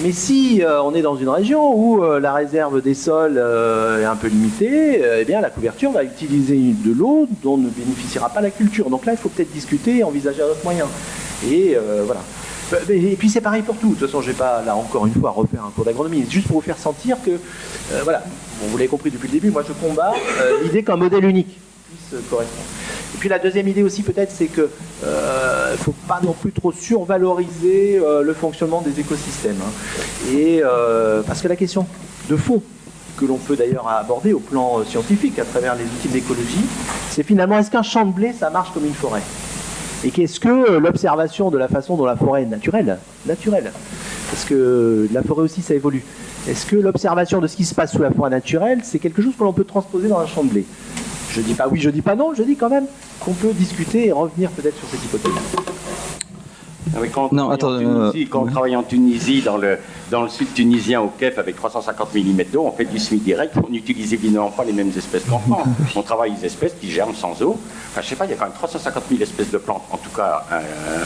Mais si on est dans une région où la réserve des sols est un peu limitée, eh bien la couverture va utiliser de l'eau dont ne bénéficiera pas la culture. Donc là, il faut peut-être discuter et envisager un autre moyen. Et voilà. Et puis c'est pareil pour tout. De toute façon, je ne vais pas, là encore une fois, refaire un cours d'agronomie. Juste pour vous faire sentir que, voilà, bon, vous l'avez compris depuis le début, moi je combats l'idée qu'un modèle unique puisse correspondre. Et puis la deuxième idée aussi peut-être, c'est que ne faut pas non plus trop survaloriser le fonctionnement des écosystèmes. Et parce que la question de fond que l'on peut d'ailleurs aborder au plan scientifique à travers les outils d'écologie, c'est finalement est-ce qu'un champ de blé ça marche comme une forêt? Et qu'est-ce que l'observation de la façon dont la forêt est naturelle, parce que la forêt aussi ça évolue. Est-ce que l'observation de ce qui se passe sous la forêt naturelle, c'est quelque chose que l'on peut transposer dans un champ de blé? Je dis pas oui, je dis pas non, je dis quand même qu'on peut discuter et revenir peut-être sur cette hypothèse. Quand on travaille en Tunisie, dans le sud tunisien au Kef avec 350 mm d'eau, on fait du semis direct, on n'utilise évidemment pas les mêmes espèces qu'en France. On travaille des espèces qui germent sans eau. Enfin, je sais pas, il y a quand même 350 000 espèces de plantes, en tout cas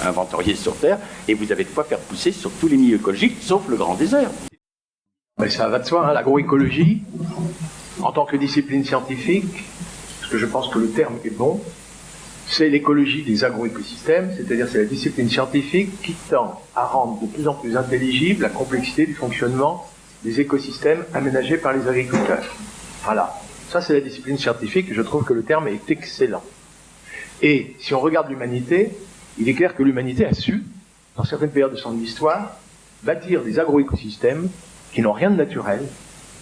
inventoriées sur Terre, et vous avez de quoi faire pousser sur tous les milieux écologiques, sauf le grand désert. Mais ça va de soi, hein, l'agroécologie, en tant que discipline scientifique, parce que je pense que le terme est bon, c'est l'écologie des agroécosystèmes, c'est-à-dire c'est la discipline scientifique qui tend à rendre de plus en plus intelligible la complexité du fonctionnement des écosystèmes aménagés par les agriculteurs. Voilà. Ça, c'est la discipline scientifique, et je trouve que le terme est excellent. Et si on regarde l'humanité, il est clair que l'humanité a su, dans certaines périodes de son histoire, bâtir des agroécosystèmes qui n'ont rien de naturel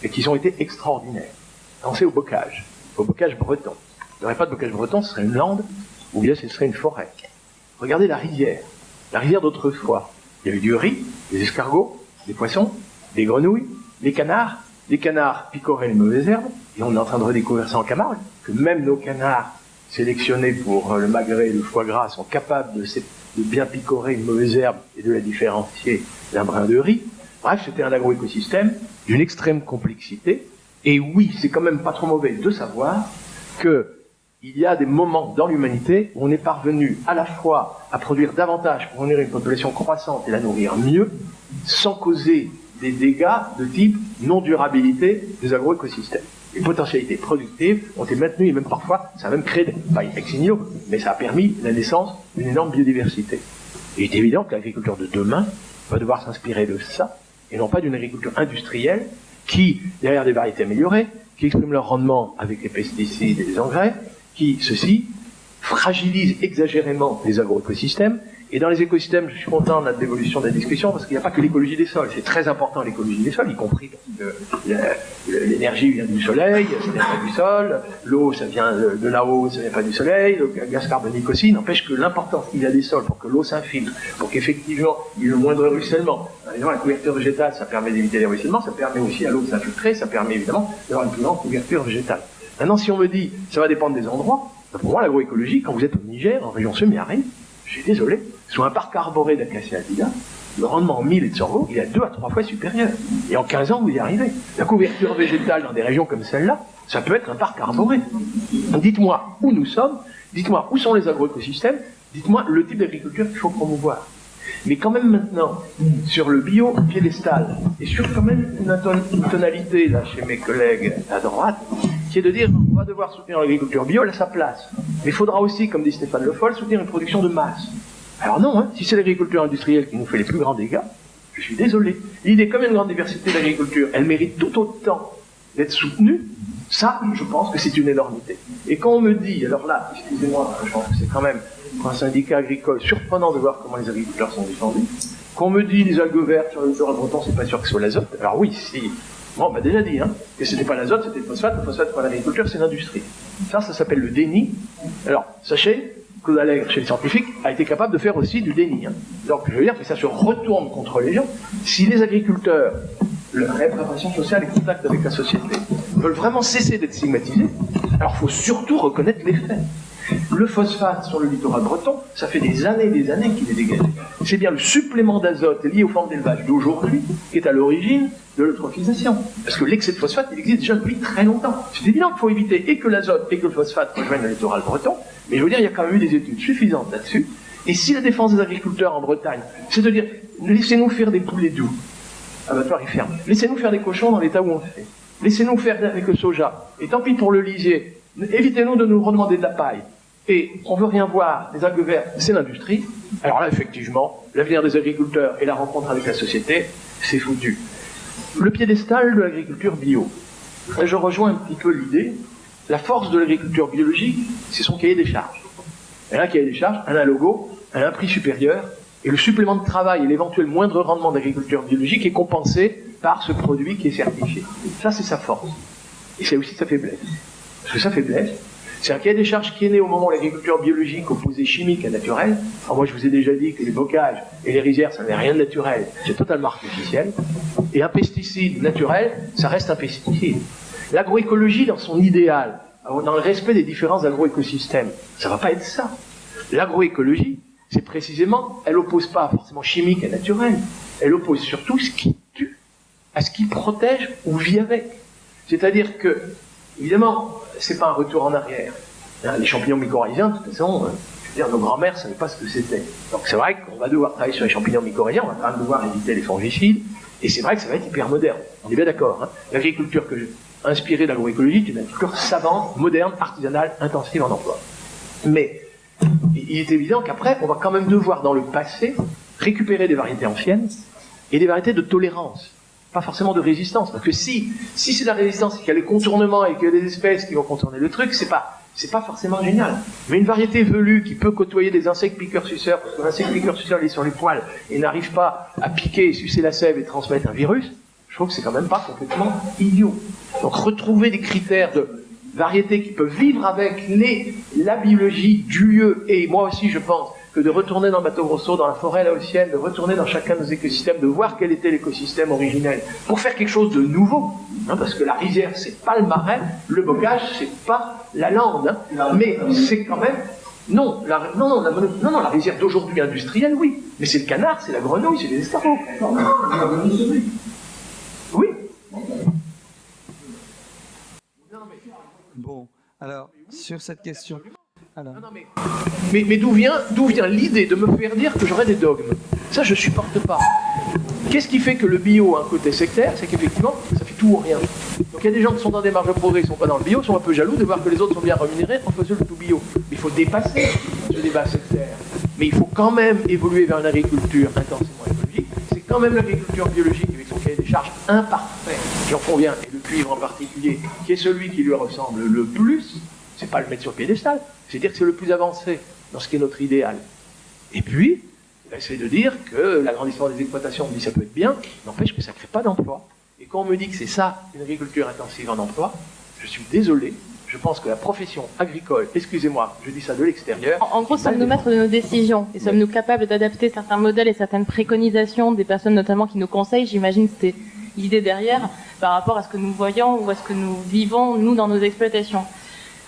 et qui ont été extraordinaires. Pensez au bocage breton. Il n'y aurait pas de bocage breton, ce serait une lande, ou bien ce serait une forêt. Regardez la rivière d'autrefois. Il y avait du riz, des escargots, des poissons, des grenouilles, des canards. Les canards picoraient les mauvaises herbes, et on est en train de redécouvrir ça en Camargue, que même nos canards sélectionnés pour le magret et le foie gras sont capables de bien picorer une mauvaise herbe et de la différencier d'un brin de riz. Bref, c'était un agroécosystème d'une extrême complexité. Et oui, c'est quand même pas trop mauvais de savoir qu'il y a des moments dans l'humanité où on est parvenu à la fois à produire davantage pour nourrir une population croissante et la nourrir mieux, sans causer des dégâts de type non-durabilité des agroécosystèmes. Les potentialités productives ont été maintenues et même parfois, ça a même créé, pas ex nihilo, mais ça a permis la naissance d'une énorme biodiversité. Et il est évident que l'agriculture de demain va devoir s'inspirer de ça, et non pas d'une agriculture industrielle qui, derrière des variétés améliorées, qui expriment leur rendement avec les pesticides et les engrais, qui, ceci, fragilise exagérément les agroécosystèmes. Et dans les écosystèmes, je suis content de l'évolution de la discussion, parce qu'il n'y a pas que l'écologie des sols. C'est très important l'écologie des sols, y compris l'énergie vient du soleil, ça vient pas du sol, l'eau, ça vient de là-haut, ça vient pas du soleil, le gaz carbonique aussi, n'empêche que l'importance qu'il y a des sols pour que l'eau s'infiltre, pour qu'effectivement il y ait le moindre ruissellement. Évidemment, la couverture végétale, ça permet d'éviter les ruissellements, ça permet aussi à l'eau de s'infiltrer, ça permet évidemment d'avoir une plus grande couverture végétale. Maintenant, si on me dit, ça va dépendre des endroits, pour moi, l'agroécologie, quand vous êtes au Niger, en région semi-aride, je suis désolé, sur un parc arboré d'acacia albida, le rendement en mil et de sorgho, il est à 2 à 3 fois supérieur. Et en 15 ans, vous y arrivez. La couverture végétale dans des régions comme celle-là, ça peut être un parc arboré. Donc dites-moi où nous sommes, dites-moi où sont les agroécosystèmes, dites-moi le type d'agriculture qu'il faut promouvoir. Mais quand même maintenant, sur le bio piédestal, et sur quand même une tonalité, là, chez mes collègues à droite, qui est de dire on va devoir soutenir l'agriculture bio, elle a sa place. Mais il faudra aussi, comme dit Stéphane Le Foll, soutenir une production de masse. Alors non, hein, si c'est l'agriculture industrielle qui nous fait les plus grands dégâts, je suis désolé. L'idée, comme il y a une grande diversité d'agriculture, elle mérite tout autant d'être soutenue. Ça, je pense que c'est une énormité. Et quand on me dit, alors là, excusez-moi, je pense que c'est quand même, pour un syndicat agricole, surprenant de voir comment les agriculteurs sont défendus, qu'on me dit les algues vertes sur le littoral breton, c'est pas sûr que ce soit l'azote. Alors oui, si. Bon, on m'a déjà dit, hein, que c'était pas l'azote, c'était le phosphate pour l'agriculture, c'est l'industrie. Ça s'appelle le déni. Alors, sachez, Claude Allègre, chez les scientifiques, a été capable de faire aussi du déni. Hein. Donc, je veux dire que ça se retourne contre les gens. Si les agriculteurs, la réparation sociale et contact avec la société, veulent vraiment cesser d'être stigmatisés, alors il faut surtout reconnaître les faits. Le phosphate sur le littoral breton, ça fait des années qu'il est dégagé. C'est bien le supplément d'azote lié aux formes d'élevage d'aujourd'hui qui est à l'origine de l'eutrophisation. Parce que l'excès de phosphate, il existe déjà depuis très longtemps. C'est évident qu'il faut éviter et que l'azote et que le phosphate rejoignent le littoral breton, mais je veux dire, il y a quand même eu des études suffisantes là-dessus. Et si la défense des agriculteurs en Bretagne, c'est de dire, laissez-nous faire des poulets doux, abattoirs ils ferment, laissez-nous faire des cochons dans l'état où on fait, laissez-nous faire avec le soja, et tant pis pour le lisier, évitez-nous de nous redemander de la paille. Et on veut rien voir, les algues vertes, c'est l'industrie. Alors là, effectivement, l'avenir des agriculteurs et la rencontre avec la société, c'est foutu. Le piédestal de l'agriculture bio. Je rejoins un petit peu l'idée. La force de l'agriculture biologique, c'est son cahier des charges. Elle a un cahier des charges, elle a un logo, elle a un prix supérieur, et le supplément de travail et l'éventuel moindre rendement d'agriculture biologique est compensé par ce produit qui est certifié. Ça, c'est sa force. Et c'est aussi sa faiblesse. Parce que sa faiblesse, c'est un cahier des charges qui est né au moment où l'agriculture biologique opposait chimique à naturel. Alors moi, je vous ai déjà dit que les bocages et les rizières, ça n'est rien de naturel, c'est totalement artificiel. Et un pesticide naturel, ça reste un pesticide. L'agroécologie, dans son idéal, dans le respect des différents agroécosystèmes, ça ne va pas être ça. L'agroécologie, c'est précisément, elle oppose pas forcément chimique à naturel, elle oppose surtout ce qui tue à ce qui protège ou vit avec. C'est-à-dire que, évidemment, c'est pas un retour en arrière. Les champignons mycorrhiziens, de toute façon, C'est-à-dire, nos grands-mères ne savaient pas ce que c'était. Donc c'est vrai qu'on va devoir travailler sur les champignons mycorhiziens, on va quand même devoir éviter les fongicides, et c'est vrai que ça va être hyper moderne. On est bien d'accord. Hein. L'agriculture que j'ai inspirée de l'agroécologie, c'est une agriculture savante, moderne, artisanale, intensive en emploi. Mais il est évident qu'après, on va quand même devoir, dans le passé, récupérer des variétés anciennes et des variétés de tolérance. Pas forcément de résistance. Parce que si c'est de la résistance et qu'il y a les contournements et qu'il y a des espèces qui vont contourner le truc, c'est pas forcément génial. Mais une variété velue qui peut côtoyer des insectes piqueurs-suceurs, parce que l'insecte piqueur-suceur, il est sur les poils et n'arrive pas à piquer, sucer la sève et transmettre un virus, je trouve que c'est quand même pas complètement idiot. Donc retrouver des critères de variétés qui peuvent vivre avec la biologie du lieu, et moi aussi je pense que de retourner dans le bateau Grosso, dans la forêt laotienne, de retourner dans chacun de nos écosystèmes, de voir quel était l'écosystème originel, pour faire quelque chose de nouveau, hein, parce que la rizière c'est pas le marais, le bocage c'est pas la lande, hein, mais c'est quand même... Non, la rizière d'aujourd'hui industrielle, oui, mais c'est le canard, c'est la grenouille, c'est les escargots. Oui. Bon, alors, sur cette question... Alors... Mais d'où vient l'idée de me faire dire que j'aurais des dogmes? Ça, je supporte pas. Qu'est-ce qui fait que le bio a un côté sectaire? C'est qu'effectivement, ça fait tout ou rien. Donc il y a des gens qui sont dans des marges de progrès, qui ne sont pas dans le bio, sont un peu jaloux de voir que les autres sont bien rémunérés en faisant le tout bio. Mais il faut dépasser ce débat sectaire. Mais il faut quand même évoluer vers une agriculture intensément écologique. C'est quand même l'agriculture biologique avec son cahier des charges imparfait, j'en conviens, et le cuivre en particulier, qui est celui qui lui ressemble le plus. C'est pas le mettre sur le piédestal, c'est dire que c'est le plus avancé dans ce qui est notre idéal. Et puis, on va essayer de dire que l'agrandissement des exploitations, on dit ça peut être bien, n'empêche que ça ne crée pas d'emploi. Et quand on me dit que c'est ça, une agriculture intensive en emploi, je suis désolé, je pense que la profession agricole, excusez-moi, je dis ça de l'extérieur... En gros, sommes-nous maîtres de nos décisions et sommes-nous capables d'adapter certains modèles et certaines préconisations des personnes notamment qui nous conseillent? J'imagine que c'était l'idée derrière, par rapport à ce que nous voyons ou à ce que nous vivons, nous, dans nos exploitations.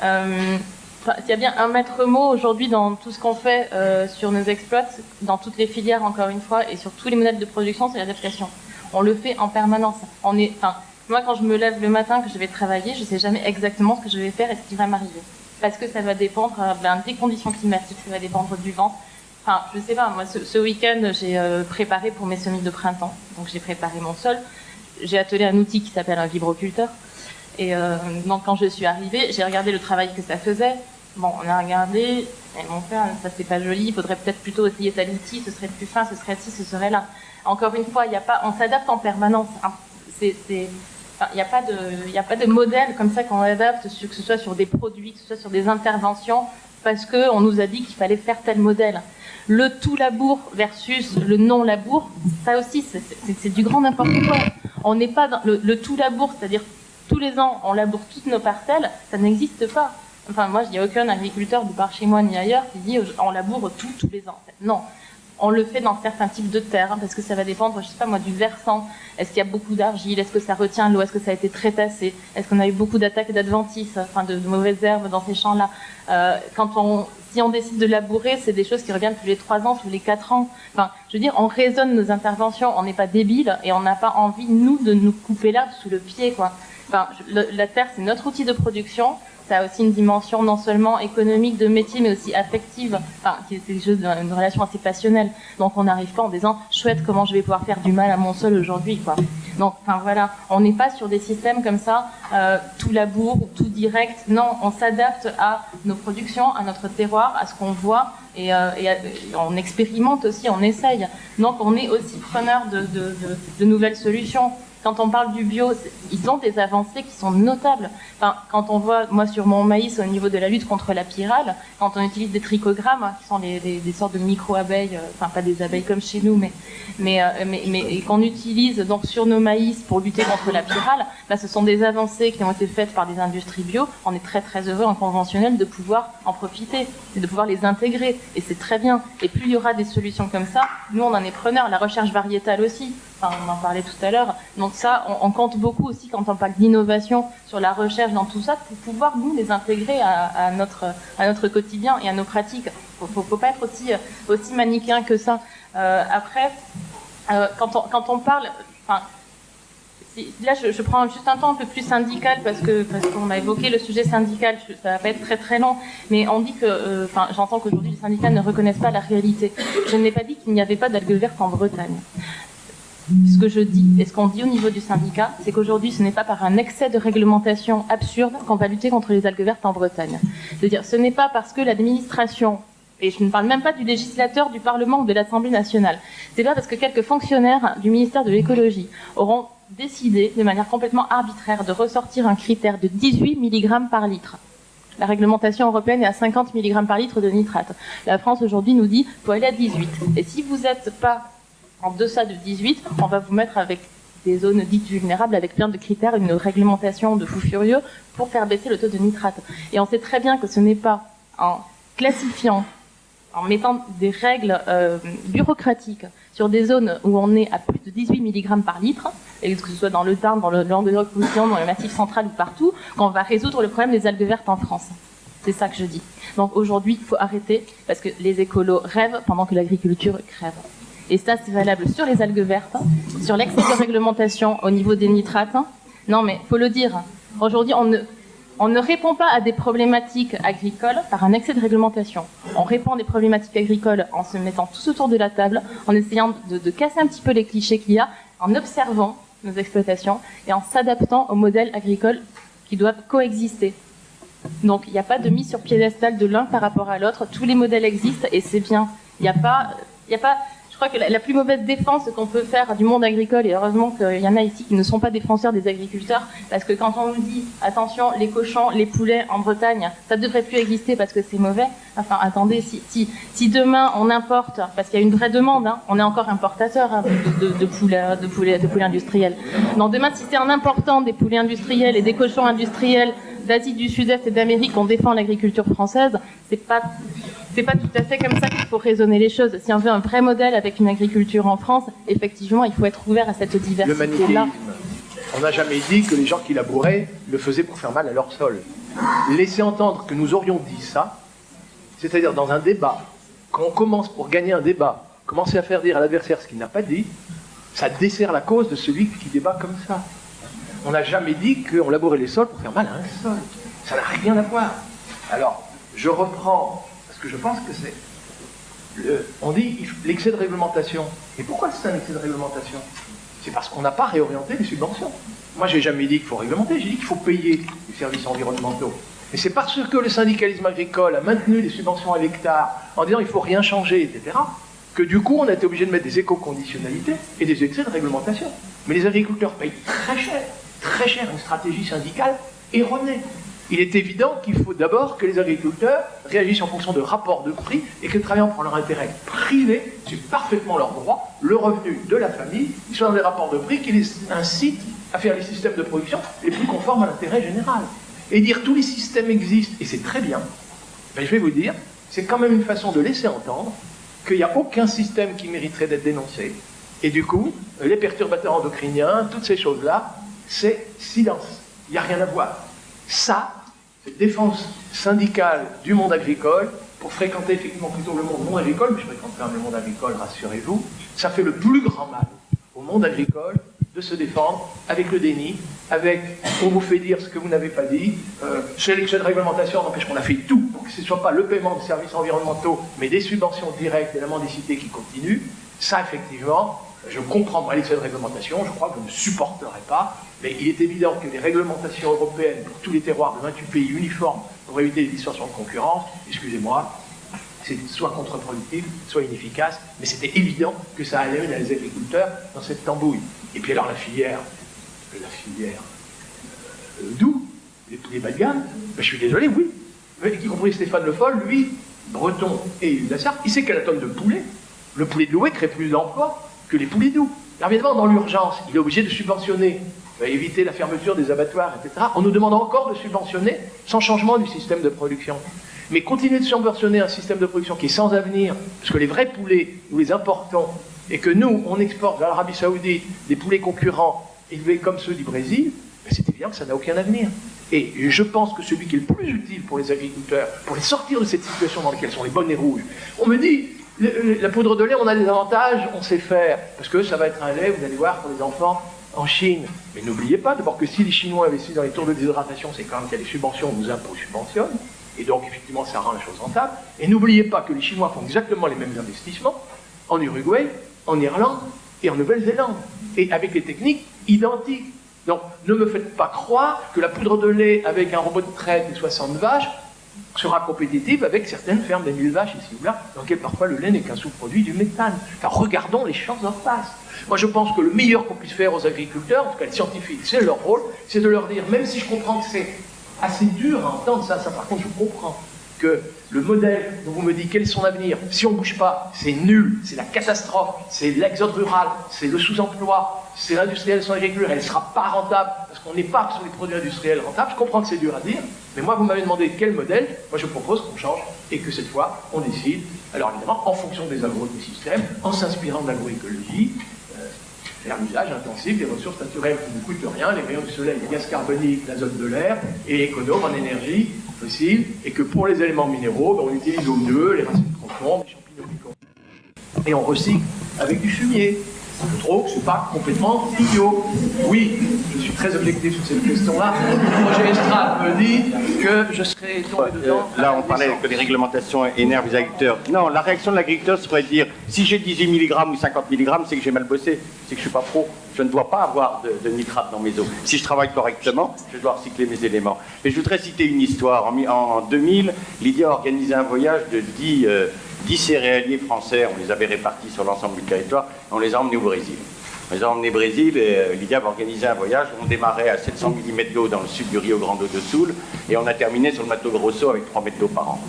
S'il y a bien un maître mot aujourd'hui dans tout ce qu'on fait sur nos exploits, dans toutes les filières encore une fois, et sur tous les modèles de production, c'est l'adaptation. On le fait en permanence. Moi, quand je me lève le matin, que je vais travailler, je ne sais jamais exactement ce que je vais faire et ce qui va m'arriver. Parce que ça va dépendre des conditions climatiques, ça va dépendre du vent. Enfin, je ne sais pas, moi, ce week-end, j'ai préparé pour mes semis de printemps. Donc, j'ai préparé mon sol. J'ai attelé un outil qui s'appelle un vibroculteur. Et donc quand je suis arrivée, j'ai regardé le travail que ça faisait. Bon, on a regardé, et mon frère, ça c'est pas joli, il faudrait peut-être plutôt essayer tel outil, ce serait plus fin, ce serait ci, ce serait là. Encore une fois, on s'adapte en permanence. Hein. Il n'y a pas de modèle comme ça qu'on adapte, que ce soit sur des produits, que ce soit sur des interventions, parce qu'on nous a dit qu'il fallait faire tel modèle. Le tout labour versus le non labour, ça aussi, c'est du grand n'importe quoi. On n'est pas dans le tout labour, c'est-à-dire tous les ans, on laboure toutes nos parcelles, ça n'existe pas. Enfin, moi, je dis aucun agriculteur de par chez moi ni ailleurs qui dit on laboure tout, tous les ans. Non, on le fait dans certains types de terres, parce que ça va dépendre, je sais pas moi, du versant. Est-ce qu'il y a beaucoup d'argile? Est-ce que ça retient l'eau? Est-ce que ça a été très tassé? Est-ce qu'on a eu beaucoup d'attaques d'adventices, enfin de mauvaises herbes dans ces champs-là? Si on décide de labourer, c'est des choses qui reviennent tous les 3 ans, tous les 4 ans. Enfin, je veux dire, on raisonne nos interventions, on n'est pas débiles et on n'a pas envie, nous, de nous couper l'herbe sous le pied, quoi. Enfin, la terre, c'est notre outil de production. Ça a aussi une dimension non seulement économique, de métier, mais aussi affective. Enfin, c'est juste une relation assez passionnelle. Donc, on n'arrive pas en disant « chouette, comment je vais pouvoir faire du mal à mon sol aujourd'hui », quoi. Donc, enfin, voilà. On n'est pas sur des systèmes comme ça, tout labour, tout direct. Non, on s'adapte à nos productions, à notre terroir, à ce qu'on voit. Et on expérimente aussi, on essaye. Donc, on est aussi preneur de nouvelles solutions. Quand on parle du bio, ils ont des avancées qui sont notables. Enfin, quand on voit, moi sur mon maïs, au niveau de la lutte contre la pyrale, quand on utilise des trichogrammes, qui sont des sortes de micro-abeilles, enfin pas des abeilles comme chez nous, mais qu'on utilise donc sur nos maïs pour lutter contre la pyrale, bah, ce sont des avancées qui ont été faites par des industries bio. On est très très heureux en conventionnel de pouvoir en profiter et de pouvoir les intégrer. Et c'est très bien. Et plus il y aura des solutions comme ça, nous on en est preneurs. La recherche variétale aussi. Enfin, on en parlait tout à l'heure. Donc ça, on compte beaucoup aussi quand on parle d'innovation sur la recherche dans tout ça, pour pouvoir nous les intégrer à notre quotidien et à nos pratiques. Faut pas être aussi manichéen que ça. Après, quand on parle, enfin, Là, je prends juste un temps un peu plus syndical parce qu'on a évoqué le sujet syndical. Ça va pas être très très long, mais on dit que, j'entends qu'aujourd'hui les syndicats ne reconnaissent pas la réalité. Je n'ai pas dit qu'il n'y avait pas d'algues vertes en Bretagne. Ce que je dis et ce qu'on dit au niveau du syndicat, c'est qu'aujourd'hui, ce n'est pas par un excès de réglementation absurde qu'on va lutter contre les algues vertes en Bretagne. C'est-à-dire, ce n'est pas parce que l'administration, et je ne parle même pas du législateur, du Parlement ou de l'Assemblée nationale, c'est pas parce que quelques fonctionnaires du ministère de l'écologie auront décidé de manière complètement arbitraire de ressortir un critère de 18 mg par litre. La réglementation européenne est à 50 mg par litre de nitrate. La France aujourd'hui nous dit qu'il faut aller à 18. Et si vous n'êtes pas en deçà de 18, on va vous mettre avec des zones dites vulnérables, avec plein de critères, une réglementation de fou furieux pour faire baisser le taux de nitrate. Et on sait très bien que ce n'est pas en classifiant, en mettant des règles bureaucratiques sur des zones où on est à plus de 18 mg par litre, et que ce soit dans le Tarn, dans le Languedoc-Roussillon, dans le Massif central ou partout, qu'on va résoudre le problème des algues vertes en France. C'est ça que je dis. Donc aujourd'hui, il faut arrêter, parce que les écolos rêvent pendant que l'agriculture crève. Et ça, c'est valable sur les algues vertes, sur l'excès de réglementation au niveau des nitrates. Non, mais faut le dire. Aujourd'hui, on ne répond pas à des problématiques agricoles par un excès de réglementation. On répond à des problématiques agricoles en se mettant tous autour de la table, en essayant de casser un petit peu les clichés qu'il y a, en observant nos exploitations et en s'adaptant aux modèles agricoles qui doivent coexister. Donc, il n'y a pas de mise sur piédestal de l'un par rapport à l'autre. Tous les modèles existent et c'est bien. Il n'y a pas. Je crois que la plus mauvaise défense qu'on peut faire du monde agricole, et heureusement qu'il y en a ici qui ne sont pas défenseurs des agriculteurs, parce que quand on nous dit, attention, les cochons, les poulets en Bretagne, ça ne devrait plus exister parce que c'est mauvais. Enfin, attendez, si demain on importe, parce qu'il y a une vraie demande, hein, on est encore importateur de poulets industriels. Donc demain, si c'est en important des poulets industriels et des cochons industriels d'Asie du Sud-Est et d'Amérique qu'on défend l'agriculture française, c'est pas tout à fait comme ça qu'il faut raisonner les choses. Si on veut un vrai modèle avec une agriculture en France, effectivement, il faut être ouvert à cette diversité-là. Le manichéisme. On n'a jamais dit que les gens qui labouraient le faisaient pour faire mal à leur sol. Laisser entendre que nous aurions dit ça, c'est-à-dire dans un débat, quand on commence pour gagner un débat, commencer à faire dire à l'adversaire ce qu'il n'a pas dit, ça dessert la cause de celui qui débat comme ça. On n'a jamais dit qu'on labourait les sols pour faire mal à un sol. Ça n'a rien à voir. Alors, je reprends, parce que je pense que c'est... on dit l'excès de réglementation. Et pourquoi c'est un excès de réglementation? C'est parce qu'on n'a pas réorienté les subventions. Moi, j'ai jamais dit qu'il faut réglementer, j'ai dit qu'il faut payer les services environnementaux. Mais c'est parce que le syndicalisme agricole a maintenu les subventions à l'hectare en disant qu'il ne faut rien changer, etc., que du coup, on a été obligé de mettre des éco-conditionnalités et des excès de réglementation. Mais les agriculteurs payent très cher une stratégie syndicale erronée. Il est évident qu'il faut d'abord que les agriculteurs réagissent en fonction de rapports de prix et que travaillant pour leur intérêt privé, c'est parfaitement leur droit, le revenu de la famille, ils soient dans des rapports de prix qui les incitent à faire les systèmes de production les plus conformes à l'intérêt général. Et dire tous les systèmes existent, et c'est très bien, ben, je vais vous dire, c'est quand même une façon de laisser entendre qu'il n'y a aucun système qui mériterait d'être dénoncé. Et du coup, les perturbateurs endocriniens, toutes ces choses-là, c'est silence. Il n'y a rien à voir. Ça, c'est défense syndicale du monde agricole, pour fréquenter effectivement plutôt le monde non agricole, mais je fréquente quand même le monde agricole, rassurez-vous, ça fait le plus grand mal au monde agricole de se défendre avec le déni, avec on vous fait dire ce que vous n'avez pas dit, chez l'excès de réglementation, n'empêche qu'on a fait tout pour que ce ne soit pas le paiement des services environnementaux, mais des subventions directes et la mendicité qui continue. Ça, effectivement, je comprends pas l'excès de réglementation, je crois que je ne supporterai pas, mais il est évident que les réglementations européennes pour tous les terroirs de 28 pays uniformes pour éviter les distorsions de concurrence, excusez-moi, c'est soit contre-productif, soit inefficace, mais c'était évident que ça allait amener les agriculteurs dans cette tambouille. Et puis alors la filière d'où les bas de gamme, ben, je suis désolé, oui, mais, y compris Stéphane Le Foll, lui, breton et Hudassar, il sait qu'à la tonne de poulet, le poulet de Loué crée plus d'emplois que les poulets doux. Alors évidemment, dans l'urgence, il est obligé de subventionner, éviter la fermeture des abattoirs, etc. On nous demande encore de subventionner sans changement du système de production. Mais continuer de subventionner un système de production qui est sans avenir, parce que les vrais poulets, nous les importons, et que nous, on exporte vers l'Arabie Saoudite des poulets concurrents élevés comme ceux du Brésil, ben c'est évident que ça n'a aucun avenir. Et je pense que celui qui est le plus utile pour les agriculteurs, pour les sortir de cette situation dans laquelle sont les bonnets rouges, on me dit, La poudre de lait, on a des avantages, on sait faire, parce que ça va être un lait, vous allez voir, pour les enfants en Chine. Mais n'oubliez pas d'abord que si les Chinois investissent dans les tours de déshydratation, c'est quand même qu'il y a des subventions, nos impôts subventionnent, et donc effectivement ça rend la chose rentable. Et n'oubliez pas que les Chinois font exactement les mêmes investissements en Uruguay, en Irlande et en Nouvelle-Zélande, et avec des techniques identiques. Donc ne me faites pas croire que la poudre de lait avec un robot de traite et 60 vaches sera compétitive avec certaines fermes des 1000 vaches ici ou là, dans lesquelles parfois le lait n'est qu'un sous-produit du méthane. Car regardons les choses en face. Moi je pense que le meilleur qu'on puisse faire aux agriculteurs, en tout cas les scientifiques, c'est leur rôle, c'est de leur dire, même si je comprends que c'est assez dur à entendre ça par contre je comprends que le modèle dont vous me dites quel est son avenir, si on ne bouge pas, c'est nul, c'est la catastrophe, c'est l'exode rural, c'est le sous-emploi, c'est l'industriel sans agriculture, elle ne sera pas rentable, parce qu'on n'est pas sur les produits industriels rentables. Je comprends que c'est dur à dire, mais moi vous m'avez demandé quel modèle, moi je propose qu'on change, et que cette fois on décide, alors évidemment en fonction des agroécosystèmes, en s'inspirant de l'agroécologie, faire l'usage intensif des ressources naturelles qui ne coûtent rien, les rayons du soleil, les gaz carboniques, l'azote de l'air, et économe en énergie fossile, et que pour les éléments minéraux, on utilise au mieux les racines de concombre, les champignons piquants. Et on recycle avec du fumier. Je trouve que ce n'est pas complètement idiot. Oui, je suis très objectif sur cette question-là. Le projet Estrade me dit que je serai tombé dedans. Là, on parlait que les réglementations énervent les agriculteurs. Non, la réaction de l'agriculteur serait de dire si j'ai 18 mg ou 50 mg, c'est que j'ai mal bossé, c'est que je ne suis pas pro. Je ne dois pas avoir de nitrate dans mes eaux. Si je travaille correctement, je dois recycler mes éléments. Mais je voudrais citer une histoire. En 2000, Lydia a organisé un voyage de 10 céréaliers français, on les avait répartis sur l'ensemble du territoire, et on les a emmenés au Brésil. On les a emmenés au Brésil et Lydia avait organisé un voyage où on démarrait à 700 mm d'eau dans le sud du Rio Grande do Sul et on a terminé sur le Mato Grosso avec 3 mètres d'eau par an.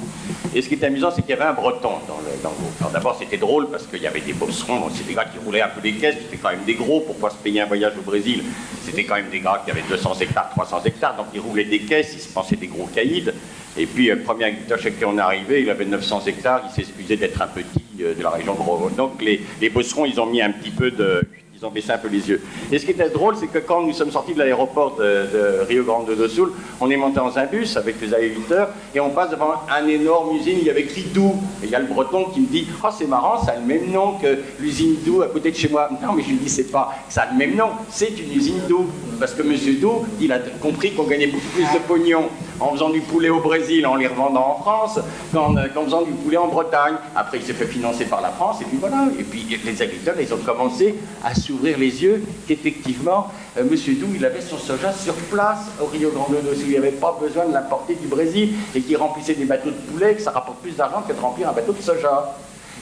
Et ce qui est amusant, c'est qu'il y avait un breton dans l'eau. Alors d'abord, c'était drôle parce qu'il y avait des bosserons, c'est des gars qui roulaient un peu les caisses, c'était quand même des gros pour pouvoir se payer un voyage au Brésil. C'était quand même des gars qui avaient 200 hectares, 300 hectares, donc ils roulaient des caisses, ils se pensaient des gros caïds. Et puis, le premier agriculteur chez qui on est arrivé, il avait 900 hectares, il s'excusait d'être un petit de la région de Gros. Donc, les bosserons, ils ont mis un petit peu de... Ils ont baissé un peu les yeux. Et ce qui était drôle, c'est que quand nous sommes sortis de l'aéroport de Rio Grande do Sul, on est monté dans un bus avec les agriculteurs et on passe devant une énorme usine, il y avait écrit Doux. Et il y a le breton qui me dit « Oh, c'est marrant, ça a le même nom que l'usine Doux à côté de chez moi. » Non, mais je lui dis « C'est pas, ça a le même nom, c'est une usine Doux. » Parce que M. Doux, il a compris qu'on gagnait beaucoup plus de pognon en faisant du poulet au Brésil, en les revendant en France, qu'en faisant du poulet en Bretagne. Après, il s'est fait financer par la France, et puis voilà. Et puis, les agriculteurs, ils ont commencé à s'ouvrir les yeux qu'effectivement, M. Doux, il avait son soja sur place au Rio Grande do Sul. Il n'avait pas besoin de l'importer du Brésil, et qu'il remplissait des bateaux de poulet, que ça rapporte plus d'argent que de remplir un bateau de soja.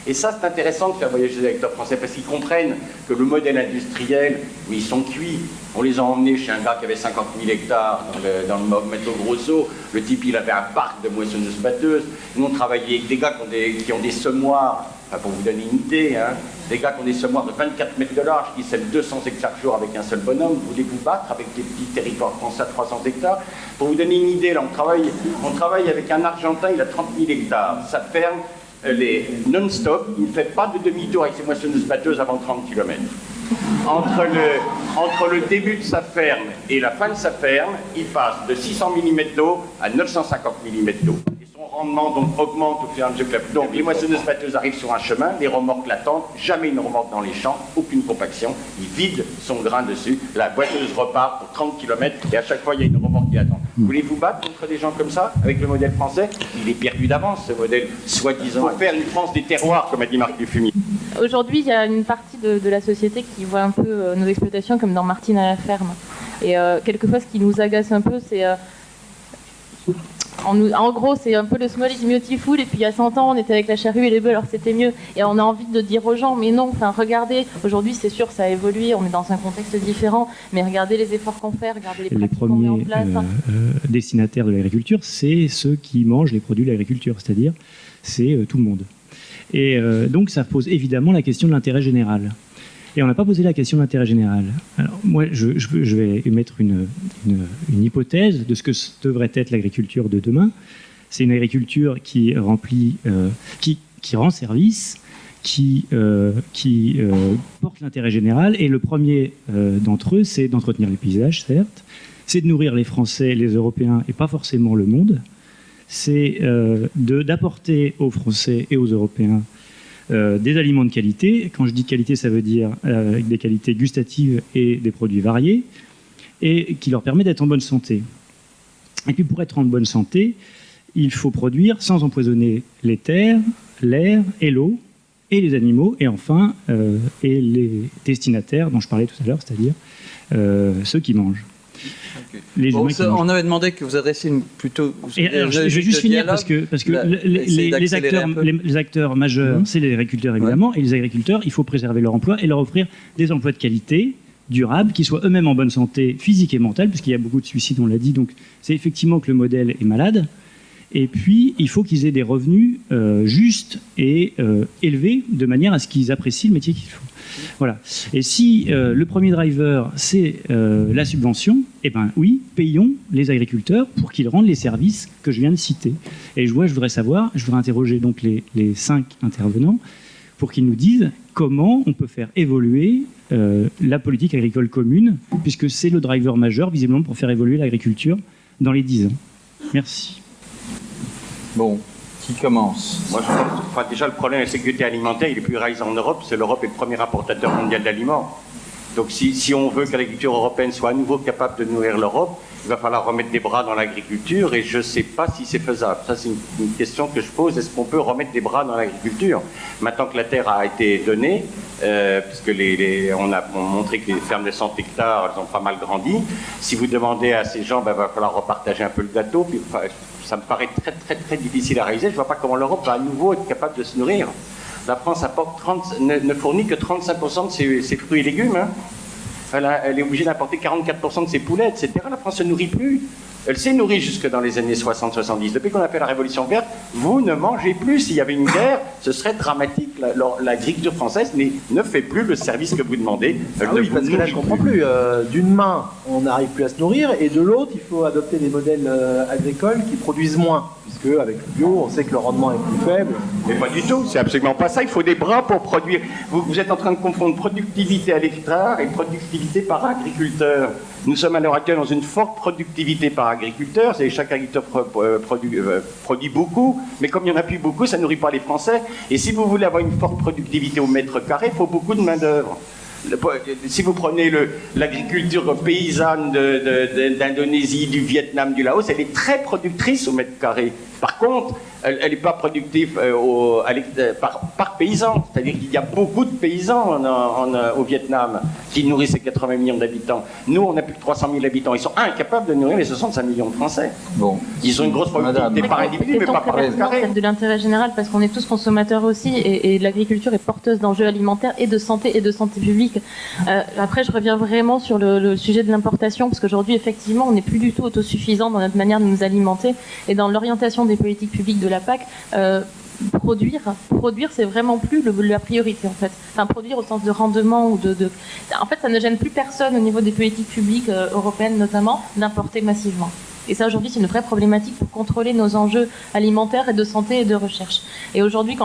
Et ça, c'est intéressant de faire voyager les agriculteurs français parce qu'ils comprennent que le modèle industriel, où ils sont cuits, on les a emmenés chez un gars qui avait 50 000 hectares dans le Mato Grosso. Le type, il avait un parc de moissonneuses-batteuses. Nous, on travaillait avec des gars qui ont des semoirs, enfin, pour vous donner une idée, hein, des gars qui ont des semoirs de 24 mètres de large, qui sèment 200 hectares par jour avec un seul bonhomme. Vous voulez vous battre avec des petits territoires français à 300 hectares. Pour vous donner une idée, là, on travaille avec un Argentin, il a 30 000 hectares. Sa ferme, les non-stop, il ne fait pas de demi-tour avec ses moissonneuses-batteuses avant 30 km. Entre le début de sa ferme et la fin de sa ferme, il passe de 600 mm d'eau à 950 mm d'eau. Et son rendement donc augmente au fur et à mesure que donc les moissonneuses-batteuses arrivent sur un chemin, les remorques l'attendent, jamais une remorque dans les champs, aucune compaction, il vide son grain dessus, la boiteuse repart pour 30 km et à chaque fois il y a une remorque qui attend. Voulez-vous battre contre des gens comme ça, avec le modèle français? Il est perdu d'avance, ce modèle, soi-disant. Pour faire une France des terroirs, comme a dit Marc Dufumier. Aujourd'hui, il y a une partie de la société qui voit un peu nos exploitations comme dans Martine à la ferme. Et quelquefois, ce qui nous agace un peu, c'est... En gros, c'est un peu le small is beautiful, et puis il y a 100 ans, on était avec la charrue et les bœufs, alors c'était mieux. Et on a envie de dire aux gens, mais non, enfin, regardez, aujourd'hui, c'est sûr, ça a évolué, on est dans un contexte différent, mais regardez les efforts qu'on fait, regardez les pratiques qu'on met en place. Les premiers destinataires de l'agriculture, c'est ceux qui mangent les produits de l'agriculture, c'est-à-dire, c'est tout le monde. Et donc, ça pose évidemment la question de l'intérêt général. Et on n'a pas posé la question de l'intérêt général. Alors, moi, je vais émettre une hypothèse de ce que devrait être l'agriculture de demain. C'est une agriculture qui rend service, qui porte l'intérêt général. Et le premier d'entre eux, c'est d'entretenir les paysages, certes. C'est de nourrir les Français, les Européens, et pas forcément le monde. C'est d'apporter aux Français et aux Européens des aliments de qualité. Quand je dis qualité, ça veut dire des qualités gustatives et des produits variés, et qui leur permet d'être en bonne santé. Et puis pour être en bonne santé, il faut produire sans empoisonner les terres, l'air et l'eau, et les animaux, et enfin et les destinataires dont je parlais tout à l'heure, c'est-à-dire ceux qui mangent. Okay. Les bon, humains qui mangent. On avait demandé que vous adressiez plutôt... Alors, je vais juste finir parce que les acteurs majeurs, c'est les agriculteurs évidemment, et les agriculteurs, il faut préserver leur emploi et leur offrir des emplois de qualité, durables, qui soient eux-mêmes en bonne santé physique et mentale, puisqu'il y a beaucoup de suicides, on l'a dit, donc c'est effectivement que le modèle est malade. Et puis, il faut qu'ils aient des revenus justes et élevés, de manière à ce qu'ils apprécient le métier qu'ils font. Voilà. Et si le premier driver, c'est la subvention, eh bien oui, payons les agriculteurs pour qu'ils rendent les services que je viens de citer. Et je voudrais interroger donc les 5 intervenants pour qu'ils nous disent comment on peut faire évoluer la politique agricole commune, puisque c'est le driver majeur, visiblement, pour faire évoluer l'agriculture dans les 10 ans. Merci. Bon, qui commence? Moi, déjà, le problème de la sécurité alimentaire, il est plus réalisé en Europe. L'Europe est le premier importateur mondial d'aliments. Donc, si on veut que l'agriculture européenne soit à nouveau capable de nourrir l'Europe, il va falloir remettre des bras dans l'agriculture, et je ne sais pas si c'est faisable. Ça, c'est une question que je pose. Est-ce qu'on peut remettre des bras dans l'agriculture maintenant que la terre a été donnée, puisque on a montré que les fermes de 100 hectares, elles ont pas mal grandi. Si vous demandez à ces gens, il va falloir repartager un peu le gâteau. Puis, ça me paraît très, très, très difficile à réaliser. Je ne vois pas comment l'Europe va à nouveau être capable de se nourrir. La France ne fournit que 35% de ses fruits et légumes. Hein. Elle est obligée d'importer 44% de ses poulets, etc. La France ne se nourrit plus. Elle s'est nourrie jusque dans les années 60-70. Depuis qu'on a fait la Révolution verte, vous ne mangez plus. S'il y avait une guerre, ce serait dramatique. L'agriculture française ne fait plus le service que vous demandez. Oui, parce que là, je ne comprends plus. D'une main, on n'arrive plus à se nourrir, et de l'autre, il faut adopter des modèles agricoles qui produisent moins. Puisque avec le bio, on sait que le rendement est plus faible. Mais pas du tout, c'est absolument pas ça. Il faut des bras pour produire. Vous êtes en train de confondre productivité à l'hectare et productivité par agriculteur. Nous sommes à l'heure actuelle dans une forte productivité par agriculteur. Chaque agriculteur produit beaucoup, mais comme il n'y en a plus beaucoup, ça ne nourrit pas les Français. Et si vous voulez avoir une forte productivité au mètre carré, il faut beaucoup de main-d'œuvre. Si vous prenez l'agriculture paysanne d'Indonésie, du Vietnam, du Laos, elle est très productrice au mètre carré. Par contre, elle n'est pas productive par paysan. C'est-à-dire qu'il y a beaucoup de paysans au Vietnam qui nourrissent ces 80 millions d'habitants. Nous, on a plus de 300 000 habitants. Ils sont incapables de nourrir les 65 millions de Français. Bon. Ils ont une grosse productivité par individu, mais pas par mètre carré. C'est de l'intérêt général parce qu'on est tous consommateurs aussi et l'agriculture est porteuse d'enjeux alimentaires et de santé publique. Après, je reviens vraiment sur le sujet de l'importation parce qu'aujourd'hui, effectivement, on n'est plus du tout autosuffisant dans notre manière de nous alimenter et dans l'orientation des politiques publiques de la PAC. Produire, c'est vraiment plus la priorité en fait. Enfin, produire au sens de rendement ou en fait, ça ne gêne plus personne au niveau des politiques publiques européennes notamment d'importer massivement. Et ça, aujourd'hui, c'est une vraie problématique pour contrôler nos enjeux alimentaires et de santé et de recherche. Et aujourd'hui,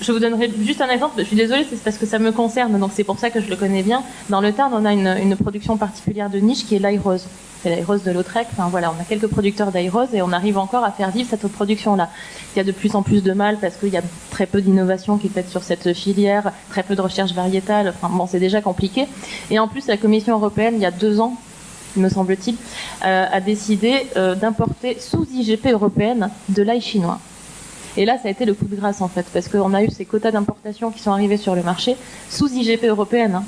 je vous donnerai juste un exemple. Je suis désolée, c'est parce que ça me concerne, donc c'est pour ça que je le connais bien. Dans le Tarn, on a une production particulière de niche qui est l'ail rose. C'est l'ail rose de Lautrec. Enfin voilà, on a quelques producteurs d'ail rose et on arrive encore à faire vivre cette production-là. Il y a de plus en plus de mal parce qu'il y a très peu d'innovation qui est faite sur cette filière, très peu de recherche variétale. Enfin bon, c'est déjà compliqué. Et en plus, la Commission européenne, il y a 2 ans, me semble-t-il, a décidé d'importer sous IGP européenne de l'ail chinois. Et là, ça a été le coup de grâce, en fait, parce qu'on a eu ces quotas d'importation qui sont arrivés sur le marché, sous IGP européenne,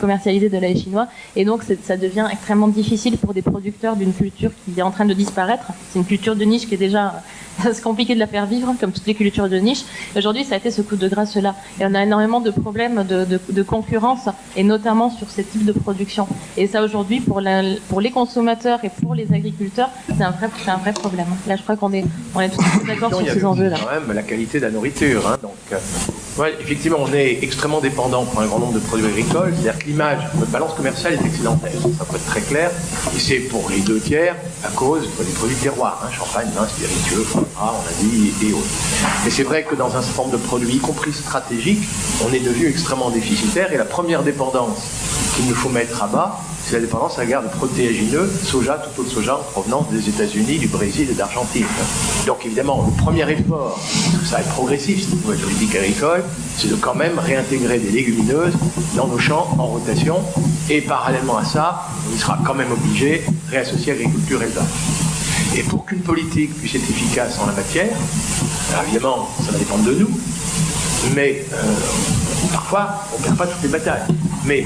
commercialisée de l'ail chinois, et donc ça devient extrêmement difficile pour des producteurs d'une culture qui est en train de disparaître. C'est une culture de niche qui est déjà... C'est compliqué de la faire vivre, comme toutes les cultures de niche. Aujourd'hui, ça a été ce coup de grâce-là. Et on a énormément de problèmes de concurrence, et notamment sur ces types de production. Et ça, aujourd'hui, pour les consommateurs et pour les agriculteurs, c'est un vrai problème. Là, je crois qu'on est tous d'accord sur ces enjeux-là. Quand même la qualité de la nourriture. Hein, donc, ouais, effectivement, on est extrêmement dépendant pour un grand nombre de produits agricoles. C'est-à-dire que notre balance commerciale est excédentaire. Ça peut être très clair. Et c'est pour les 2 tiers à cause des produits terroirs. Hein, champagne, vin, spiritueux, on a dit, et autres. Mais c'est vrai que dans un certain nombre de produits, y compris stratégiques, on est devenu extrêmement déficitaire. Et la première dépendance qu'il nous faut mettre à bas, c'est la dépendance à l'égard de protéagineux, soja, tout autre soja en provenance des États-Unis, du Brésil et d'Argentine. Donc évidemment, le premier effort, parce que ça va être progressif, cette nouvelle politique agricole, c'est de quand même réintégrer des légumineuses dans nos champs en rotation, et parallèlement à ça, on y sera quand même obligé de réassocier agriculture et élevage. Et pour qu'une politique puisse être efficace en la matière, alors évidemment, ça va dépendre de nous, mais parfois, on ne perd pas toutes les batailles. Mais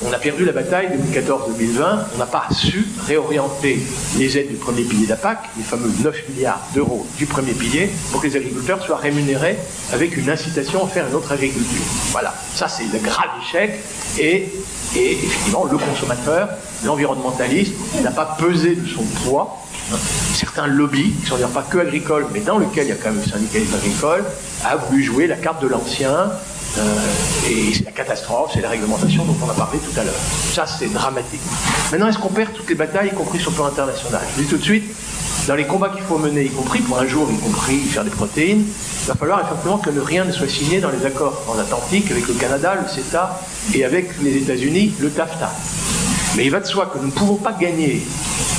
on a perdu la bataille 2014-2020, on n'a pas su réorienter les aides du premier pilier de la PAC, les fameux 9 milliards d'euros du premier pilier, pour que les agriculteurs soient rémunérés avec une incitation à faire une autre agriculture. Voilà, ça c'est le grave échec, et effectivement, le consommateur, l'environnementaliste, n'a pas pesé de son poids. Certains lobbies, qui ne sont d'ailleurs pas que agricoles, mais dans lesquels il y a quand même le syndicalisme agricole, a voulu jouer la carte de l'ancien, et c'est la catastrophe, c'est la réglementation dont on a parlé tout à l'heure. Ça, c'est dramatique. Maintenant, est-ce qu'on perd toutes les batailles, y compris sur le plan international? Je dis tout de suite, dans les combats qu'il faut mener, y compris pour un jour, y compris faire des protéines, il va falloir effectivement que rien ne soit signé dans les accords transatlantiques avec le Canada, le CETA, et avec les États-Unis, le TAFTA. Mais il va de soi que nous ne pouvons pas gagner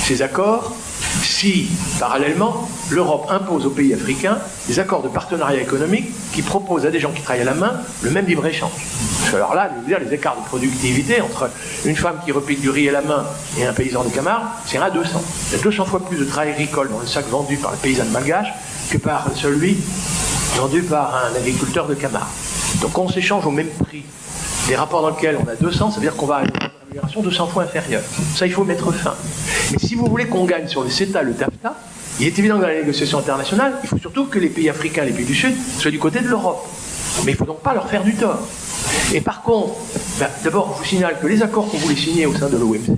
ces accords si, parallèlement, l'Europe impose aux pays africains des accords de partenariat économique qui proposent à des gens qui travaillent à la main le même libre-échange. Parce que alors là, je veux dire, les écarts de productivité entre une femme qui repique du riz à la main et un paysan de Camargue, c'est 1 à 200. Il y a 200 fois plus de travail agricole dans le sac vendu par le paysan malgache que par celui vendu par un agriculteur de Camargue. Donc on s'échange au même prix. Des rapports dans lesquels on a 200, ça veut dire qu'on va à une rémunération 200 fois inférieure. Ça, il faut mettre fin. Mais si vous voulez qu'on gagne sur le CETA, le TAFTA, il est évident que dans la négociation internationale, il faut surtout que les pays africains, les pays du Sud, soient du côté de l'Europe. Mais il ne faut donc pas leur faire du tort. Et par contre, d'abord, je vous signale que les accords qu'on voulait signer au sein de l'OMC,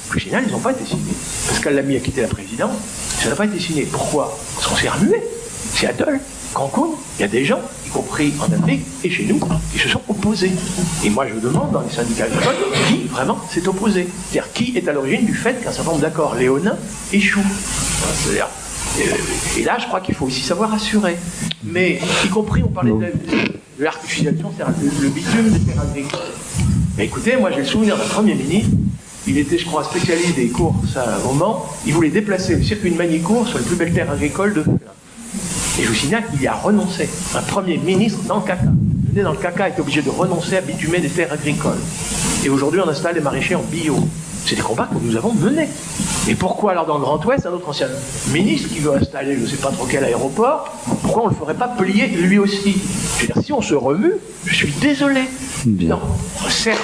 je vous signale, ils n'ont pas été signés. Pascal Lamy a quitté la présidence, ça n'a pas été signé. Pourquoi? Parce qu'on s'est remué. Seattle, Cancun, il y a des gens, y compris en Afrique et chez nous, qui se sont opposés. Et moi, je demande dans les syndicats agricoles, qui vraiment s'est opposé? C'est-à-dire, qui est à l'origine du fait qu'un certain nombre d'accords léonins échouent? C'est-à-dire, et là, je crois qu'il faut aussi savoir assurer. Mais, y compris, on parlait de l'artificialisation, c'est-à-dire le bitume des terres agricoles. Mais écoutez, moi, j'ai le souvenir d'un Premier ministre, il était, je crois, spécialiste des courses à un moment, il voulait déplacer le circuit de Magny-Cours sur les plus belles terres agricoles de France. Et je vous signale qu'il y a renoncé. Un Premier ministre dans le caca. Dans le caca était obligé de renoncer à bitumer des terres agricoles. Et aujourd'hui, on installe des maraîchers en bio. C'est des combats que nous avons menés. Et pourquoi alors dans le Grand Ouest, un autre ancien ministre qui veut installer, je ne sais pas trop quel aéroport, pourquoi on ne le ferait pas plier lui aussi? Je veux dire, si on se remue, je suis désolé. Bien. Non, certes,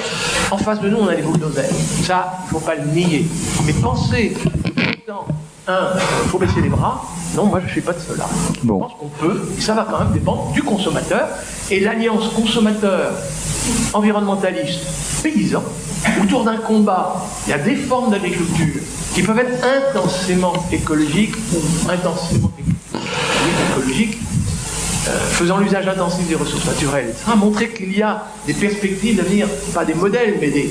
en face de nous, on a des bulldozers. Ça, il ne faut pas le nier. Mais pensez, pourtant, il faut baisser les bras. Non, moi je ne suis pas de cela. Je pense qu'on peut, et ça va quand même dépendre du consommateur. Et l'alliance consommateur-environnementaliste paysan, autour d'un combat, il y a des formes d'agriculture qui peuvent être intensément écologiques ou intensément écologiques, faisant l'usage intensif des ressources naturelles, etc., montrer qu'il y a des perspectives d'avenir, pas des modèles, mais des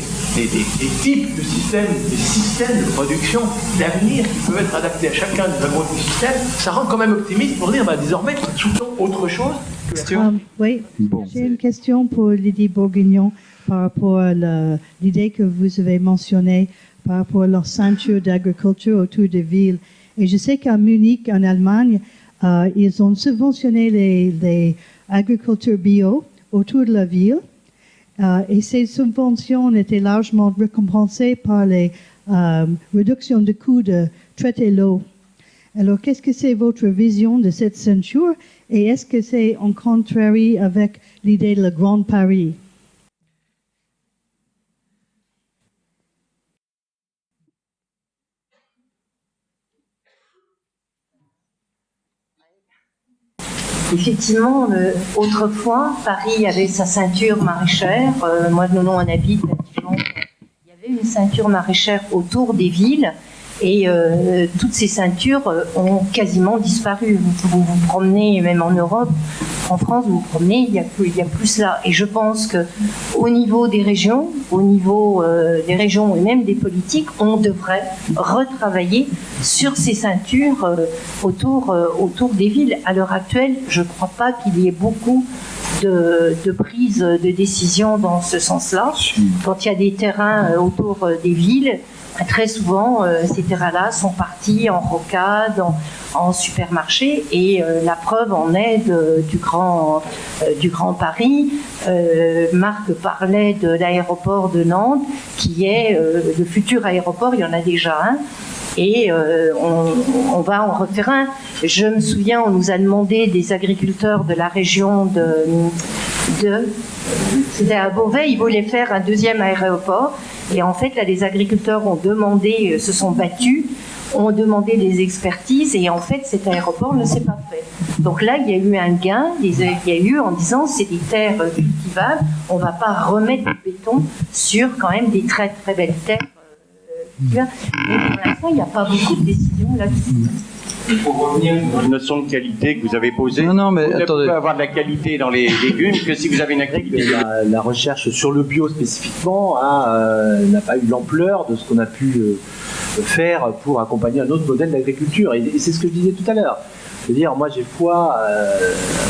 types de systèmes, des systèmes de production d'avenir qui peuvent être adaptés à chacun des agro-écosystèmes, ça rend quand même optimiste pour dire, désormais, soutenons autre chose que la... Oui, j'ai une question pour Lydie Bourguignon par rapport à l'idée que vous avez mentionnée par rapport à leur ceinture d'agriculture autour des villes. Et je sais qu'à Munich, en Allemagne, ils ont subventionné les agricultures bio autour de la ville. Et ces subventions étaient largement récompensées par les réductions de coûts de traiter l'eau. Alors, qu'est-ce que c'est votre vision de cette ceinture? Et est-ce que c'est en contraire avec l'idée de la Grande Paris? Effectivement, autrefois, Paris avait sa ceinture maraîchère. Moi, nous on habite à Dijon. Il y avait une ceinture maraîchère autour des villes et toutes ces ceintures ont quasiment disparu. Vous vous promenez, même en Europe, en France, vous vous promenez, il y a plus cela. Et je pense qu'au niveau des régions, et même des politiques, on devrait retravailler sur ces ceintures autour des villes. À l'heure actuelle, je ne crois pas qu'il y ait beaucoup de prise de décision dans ce sens-là. Quand il y a des terrains autour des villes, très souvent, ces terrains-là sont partis en rocade, en supermarché, et la preuve en est du Grand Paris. Marc parlait de l'aéroport de Nantes, qui est le futur aéroport, il y en a déjà un, et on va en refaire un. Je me souviens, on nous a demandé, des agriculteurs de la région c'était à Beauvais, ils voulaient faire un deuxième aéroport, et en fait là les agriculteurs ont demandé, se sont battus, ont demandé des expertises, et en fait cet aéroport ne s'est pas fait. Donc là il y a eu un gain, il y a eu en disant c'est des terres cultivables, on ne va pas remettre du béton sur quand même des très très belles terres. Mais pour l'instant il n'y a pas beaucoup de décisions là-dessus. Pour revenir sur une notion de qualité que vous avez posée, mais vous ne attendez. pouvez avoir de la qualité dans les légumes que si vous avez une activité. La recherche sur le bio spécifiquement n'a pas eu l'ampleur de ce qu'on a pu faire pour accompagner un autre modèle d'agriculture. Et c'est ce que je disais tout à l'heure. Je veux dire, moi j'ai foi,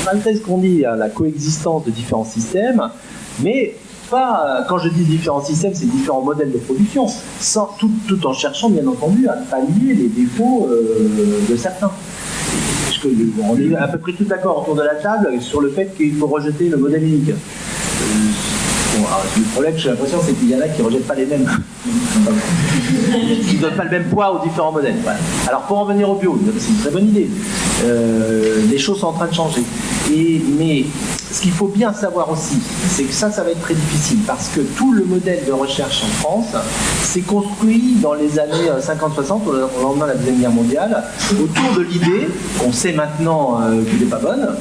malgré ce qu'on dit, la coexistence de différents systèmes, mais pas, quand je dis différents systèmes, c'est différents modèles de production, tout en cherchant bien entendu à pallier les défauts de certains. Parce que on est à peu près tous d'accord autour de la table sur le fait qu'il faut rejeter le modèle unique. Le problème, j'ai l'impression, c'est qu'il y en a qui ne rejettent pas les mêmes. Qui ne donnent pas le même poids aux différents modèles. Voilà. Alors pour en venir au bio, c'est une très bonne idée. Les choses sont en train de changer. Mais ce qu'il faut bien savoir aussi, c'est que ça va être très difficile parce que tout le modèle de recherche en France s'est construit dans les années 50-60, au lendemain de la Deuxième Guerre mondiale, autour de l'idée, qu'on sait maintenant qu'elle n'est pas bonne,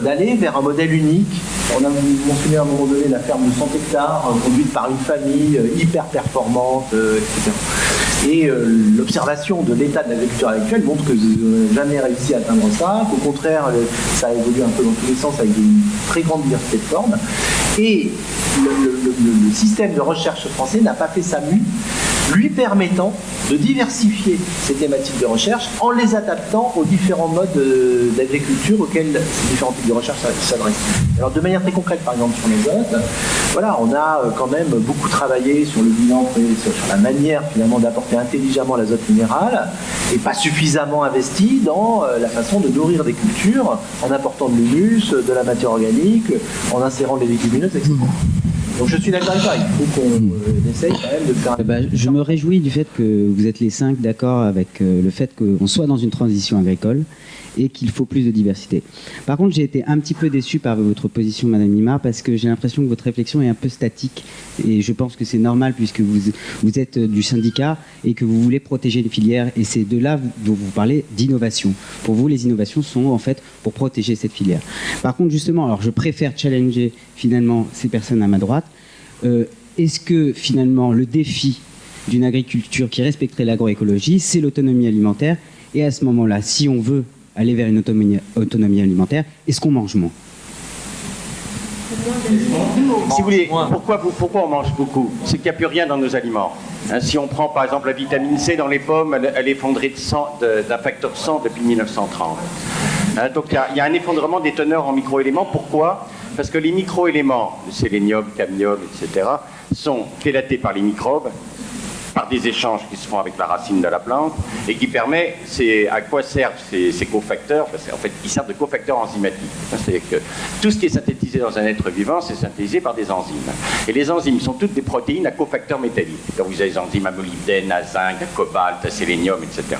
d'aller vers un modèle unique. On a mentionné à un moment donné la ferme de 100 hectares, conduite par une famille hyper performante, etc. Et l'observation de l'état de l'agriculture actuelle montre que vous n'avez jamais réussi à atteindre ça, qu'au contraire, ça évolue un peu dans tous les sens avec une très grande diversité de formes. Et le système de recherche français n'a pas fait sa mue, lui permettant de diversifier ces thématiques de recherche en les adaptant aux différents modes d'agriculture auxquels ces différents types de recherche s'adressent. Alors de manière très concrète, par exemple sur l'azote, voilà, on a quand même beaucoup travaillé sur le bilan, sur la manière finalement d'apporter intelligemment l'azote minéral et pas suffisamment investi dans la façon de nourrir des cultures en apportant de l'humus, de la matière organique, en insérant des légumineuses, etc. Donc je suis d'accord avec ça, il faut qu'on essaye quand même de faire... Je me réjouis du fait que vous êtes les 5 d'accord avec le fait qu'on soit dans une transition agricole et qu'il faut plus de diversité. Par contre, j'ai été un petit peu déçu par votre position, Madame Imard, parce que j'ai l'impression que votre réflexion est un peu statique et je pense que c'est normal puisque vous êtes du syndicat et que vous voulez protéger les filières et c'est de là dont vous parlez d'innovation. Pour vous, les innovations sont en fait pour protéger cette filière. Par contre, justement, alors je préfère challenger finalement ces personnes à ma droite. Est-ce que finalement le défi d'une agriculture qui respecterait l'agroécologie, c'est l'autonomie alimentaire? Et à ce moment-là, si on veut aller vers une autonomie alimentaire, est-ce qu'on mange moins? Si vous voulez, pourquoi on mange beaucoup? C'est qu'il n'y a plus rien dans nos aliments. Hein, si on prend par exemple la vitamine C dans les pommes, elle est effondrée d'un facteur 100 depuis 1930. Hein, donc il y a un effondrement des teneurs en micro-éléments. Pourquoi? Parce que les micro-éléments, le sélénium, cadmium, etc., sont chélatés par les microbes, par des échanges qui se font avec la racine de la plante, et qui permet, à quoi servent ces cofacteurs? Parce qu'en fait, ils servent de cofacteurs enzymatiques. C'est-à-dire que tout ce qui est synthétisé dans un être vivant, c'est synthétisé par des enzymes. Et les enzymes sont toutes des protéines à cofacteurs métalliques. Donc vous avez des enzymes à molybdène, à zinc, à cobalt, à sélénium, etc.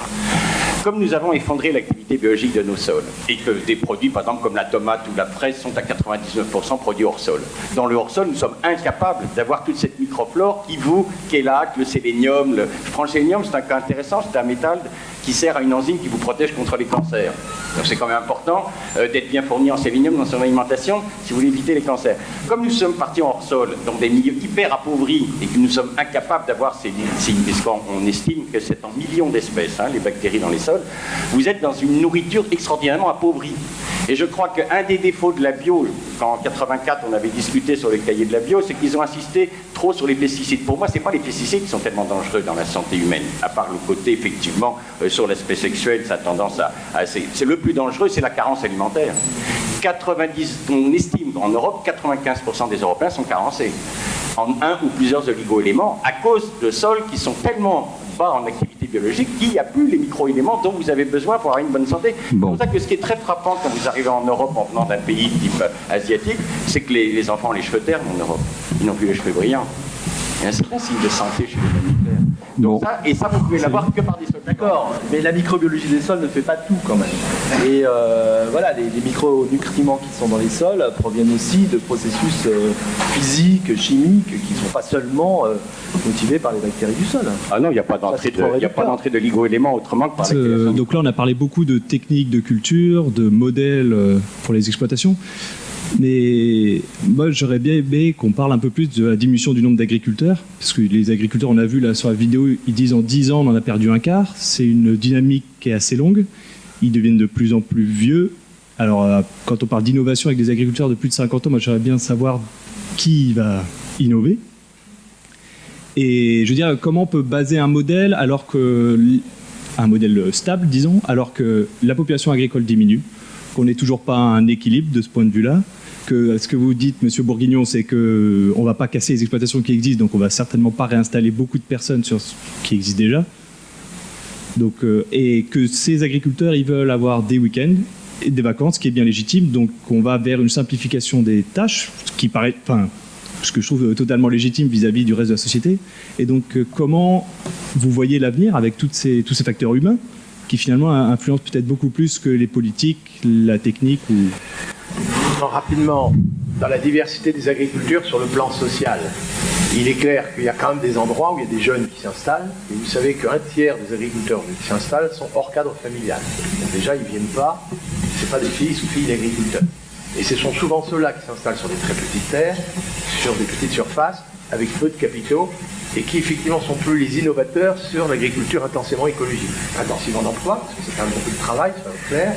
Comme nous avons effondré l'activité biologique de nos sols, et que des produits, par exemple, comme la tomate ou la fraise, sont à 99% produits hors sol. Dans le hors sol, nous sommes incapables d'avoir toute cette microflore qui vous chélate, le sélénium. Je prends le sélénium, c'est un cas intéressant, c'est un métal qui sert à une enzyme qui vous protège contre les cancers. Donc c'est quand même important d'être bien fourni en sélénium dans son alimentation si vous voulez éviter les cancers. Comme nous sommes partis en hors sol, dans des milieux hyper appauvris, et que nous sommes incapables d'avoir parce qu'on estime que c'est en millions d'espèces, hein, les bactéries dans les sols, vous êtes dans une nourriture extraordinairement appauvrie. Et je crois qu'un des défauts de la bio, quand en 84 on avait discuté sur les cahiers de la bio, c'est qu'ils ont insisté trop sur les pesticides. Pour moi, ce n'est pas les pesticides qui sont tellement dangereux dans la santé humaine, à part le côté, effectivement, sur l'aspect sexuel, ça a tendance c'est le plus dangereux, c'est la carence alimentaire. on estime qu'en Europe, 95% des Européens sont carencés en un ou plusieurs oligo-éléments à cause de sols qui sont tellement bas en activité biologique qu'il n'y a plus les micro-éléments dont vous avez besoin pour avoir une bonne santé. C'est pour ça que ce qui est très frappant quand vous arrivez en Europe en venant d'un pays type asiatique, c'est que les enfants ont les cheveux ternes en Europe. Ils n'ont plus les cheveux brillants. Il y a un certain signe de santé chez les mammifères. Donc ça, vous pouvez l'avoir que par des sols. D'accord, mais la microbiologie des sols ne fait pas tout quand même. Et voilà, les micronutriments qui sont dans les sols proviennent aussi de processus physiques, chimiques, qui ne sont pas seulement motivés par les bactéries du sol. Ah non, il n'y a pas d'entrée de ligo-éléments autrement que par la donc là, on a parlé beaucoup de techniques de culture, de modèles pour les exploitations. Mais moi, j'aurais bien aimé qu'on parle un peu plus de la diminution du nombre d'agriculteurs, parce que les agriculteurs, on a vu là sur la vidéo, ils disent en 10 ans, on en a perdu un quart. C'est une dynamique qui est assez longue. Ils deviennent de plus en plus vieux. Alors, quand on parle d'innovation avec des agriculteurs de plus de 50 ans, moi, j'aimerais bien savoir qui va innover. Et je veux dire, comment on peut baser un modèle un modèle stable, disons, alors que la population agricole diminue, qu'on n'est toujours pas à un équilibre de ce point de vue-là, que ce que vous dites, Monsieur Bourguignon, c'est qu'on ne va pas casser les exploitations qui existent, donc on ne va certainement pas réinstaller beaucoup de personnes sur ce qui existe déjà. Donc, et que ces agriculteurs, ils veulent avoir des week-ends et des vacances, ce qui est bien légitime, donc on va vers une simplification des tâches, ce que je trouve totalement légitime vis-à-vis du reste de la société. Et donc, comment vous voyez l'avenir avec tous ces facteurs humains qui finalement influencent peut-être beaucoup plus que les politiques, la technique ou... Rapidement, dans la diversité des agricultures sur le plan social, il est clair qu'il y a quand même des endroits où il y a des jeunes qui s'installent, et vous savez qu'un tiers des agriculteurs qui s'installent sont hors cadre familial. Donc déjà, ils ne viennent pas, c'est pas des fils ou filles d'agriculteurs. Et ce sont souvent ceux-là qui s'installent sur des très petites terres, sur des petites surfaces, avec peu de capitaux, et qui effectivement sont plus les innovateurs sur l'agriculture intensément écologique, intensive en emploi, parce que c'est quand même beaucoup de travail, ça va être clair,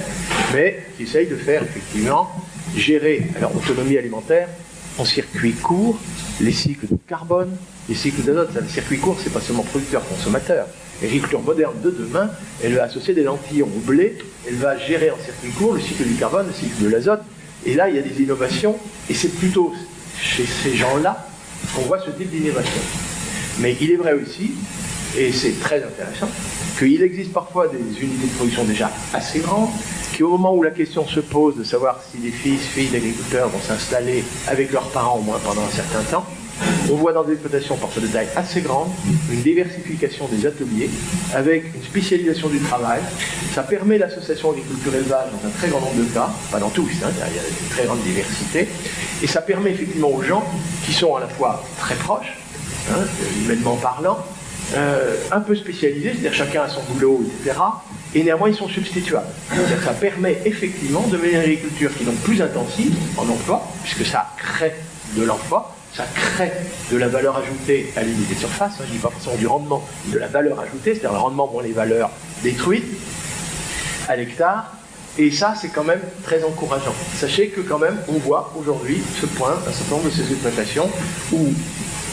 mais qui essayent de faire effectivement gérer leur autonomie alimentaire en circuit court, les cycles de carbone, les cycles d'azote. Le circuit court, c'est pas seulement producteur-consommateur. L'agriculture moderne de demain, elle va associer des lentillons au blé, elle va gérer en circuit court le cycle du carbone, le cycle de l'azote, et là il y a des innovations, et c'est plutôt chez ces gens-là qu'on voit ce type d'innovation. Mais il est vrai aussi, et c'est très intéressant, qu'il existe parfois des unités de production déjà assez grandes, qui au moment où la question se pose de savoir si des filles d'agriculteurs vont s'installer avec leurs parents au moins pendant un certain temps, on voit dans des exploitations parfois de taille assez grande une diversification des ateliers avec une spécialisation du travail. Ça permet l'association agriculture-élevage dans un très grand nombre de cas, pas dans tous, hein, il y a une très grande diversité, et ça permet effectivement aux gens qui sont à la fois très proches, hein, humainement parlant, un peu spécialisés, c'est-à-dire chacun a son boulot, etc., et néanmoins ils sont substituables. C'est-à-dire que ça permet effectivement de mener une agriculture qui est donc plus intensive en emploi, puisque ça crée de l'emploi, ça crée de la valeur ajoutée à l'unité de surface, hein, je ne dis pas forcément du rendement, de la valeur ajoutée, c'est-à-dire le rendement moins les valeurs détruites à l'hectare, et ça c'est quand même très encourageant. Sachez que quand même on voit aujourd'hui ce point, un certain nombre de ces exploitations où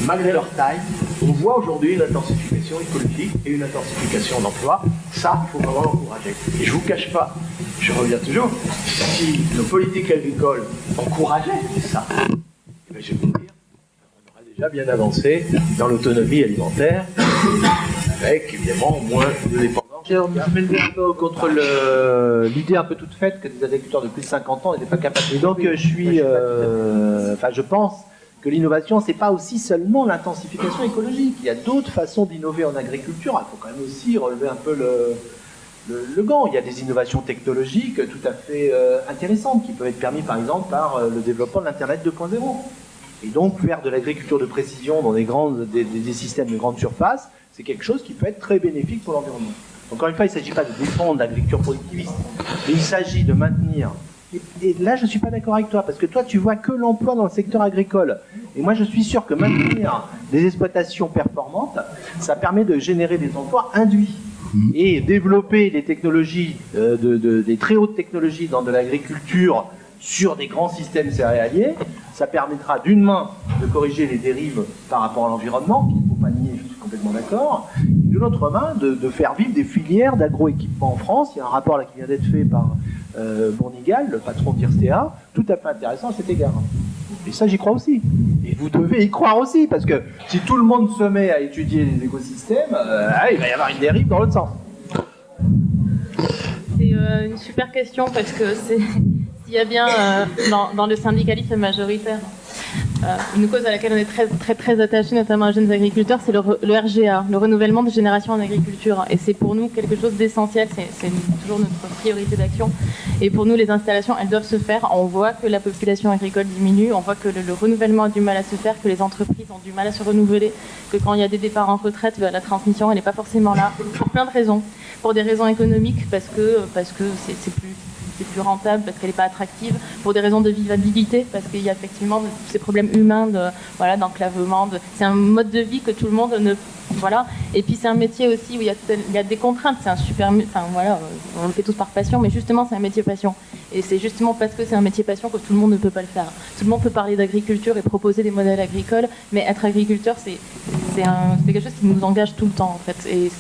malgré leur taille, on voit aujourd'hui une intensification écologique et une intensification d'emploi. Ça, il faut vraiment l'encourager. Et je ne vous cache pas, je reviens toujours, si nos politiques agricoles encourageaient ça, eh bien, je vais vous dire, on aurait déjà bien avancé dans l'autonomie alimentaire, avec évidemment moins de dépendance. Je vais lever un peu contre l'idée un peu toute faite que des agriculteurs de plus de 50 ans n'étaient pas capables. Et donc je pense que l'innovation, c'est pas aussi seulement l'intensification écologique. Il y a d'autres façons d'innover en agriculture. Il faut quand même aussi relever un peu le gant. Il y a des innovations technologiques tout à fait intéressantes qui peuvent être permises par exemple par le développement de l'Internet 2.0. Et donc faire de l'agriculture de précision dans des systèmes de grande surface, c'est quelque chose qui peut être très bénéfique pour l'environnement. Encore une fois, il ne s'agit pas de défendre l'agriculture productiviste, mais il s'agit de maintenir. Et là, je ne suis pas d'accord avec toi, parce que toi, tu vois que l'emploi dans le secteur agricole. Et moi, je suis sûr que maintenir des exploitations performantes, ça permet de générer des emplois induits. Et développer des technologies, des très hautes technologies dans de l'agriculture sur des grands systèmes céréaliers, ça permettra d'une main de corriger les dérives par rapport à l'environnement, qu'il ne faut pas nier, je suis complètement d'accord, de l'autre main de faire vivre des filières d'agroéquipement en France. Il y a un rapport là qui vient d'être fait par Bournigal, le patron d'IRSTEA, tout à fait intéressant à cet égard. Et ça, j'y crois aussi. Et vous devez y croire aussi, parce que si tout le monde se met à étudier les écosystèmes, il va y avoir une dérive dans l'autre sens. C'est une super question, parce que s'il y a bien dans le syndicalisme majoritaire une cause à laquelle on est très, très, très attaché, notamment aux jeunes agriculteurs, c'est le RGA, le renouvellement des générations en agriculture. Et c'est pour nous quelque chose d'essentiel, c'est toujours notre priorité d'action. Et pour nous, les installations, elles doivent se faire. On voit que la population agricole diminue, on voit que le renouvellement a du mal à se faire, que les entreprises ont du mal à se renouveler, que quand il y a des départs en retraite, la transmission, elle n'est pas forcément là, pour plein de raisons. Pour des raisons économiques, parce que c'est plus rentable, parce qu'elle n'est pas attractive, pour des raisons de vivabilité, parce qu'il y a effectivement ces problèmes humains d'enclavement. C'est un mode de vie que tout le monde ne... Voilà. Et puis c'est un métier aussi où il y a des contraintes. C'est un super... Enfin voilà, on le fait tous par passion, mais justement c'est un métier passion. Et c'est justement parce que c'est un métier passion que tout le monde ne peut pas le faire. Tout le monde peut parler d'agriculture et proposer des modèles agricoles, mais être agriculteur, c'est quelque chose qui nous engage tout le temps, en fait. Et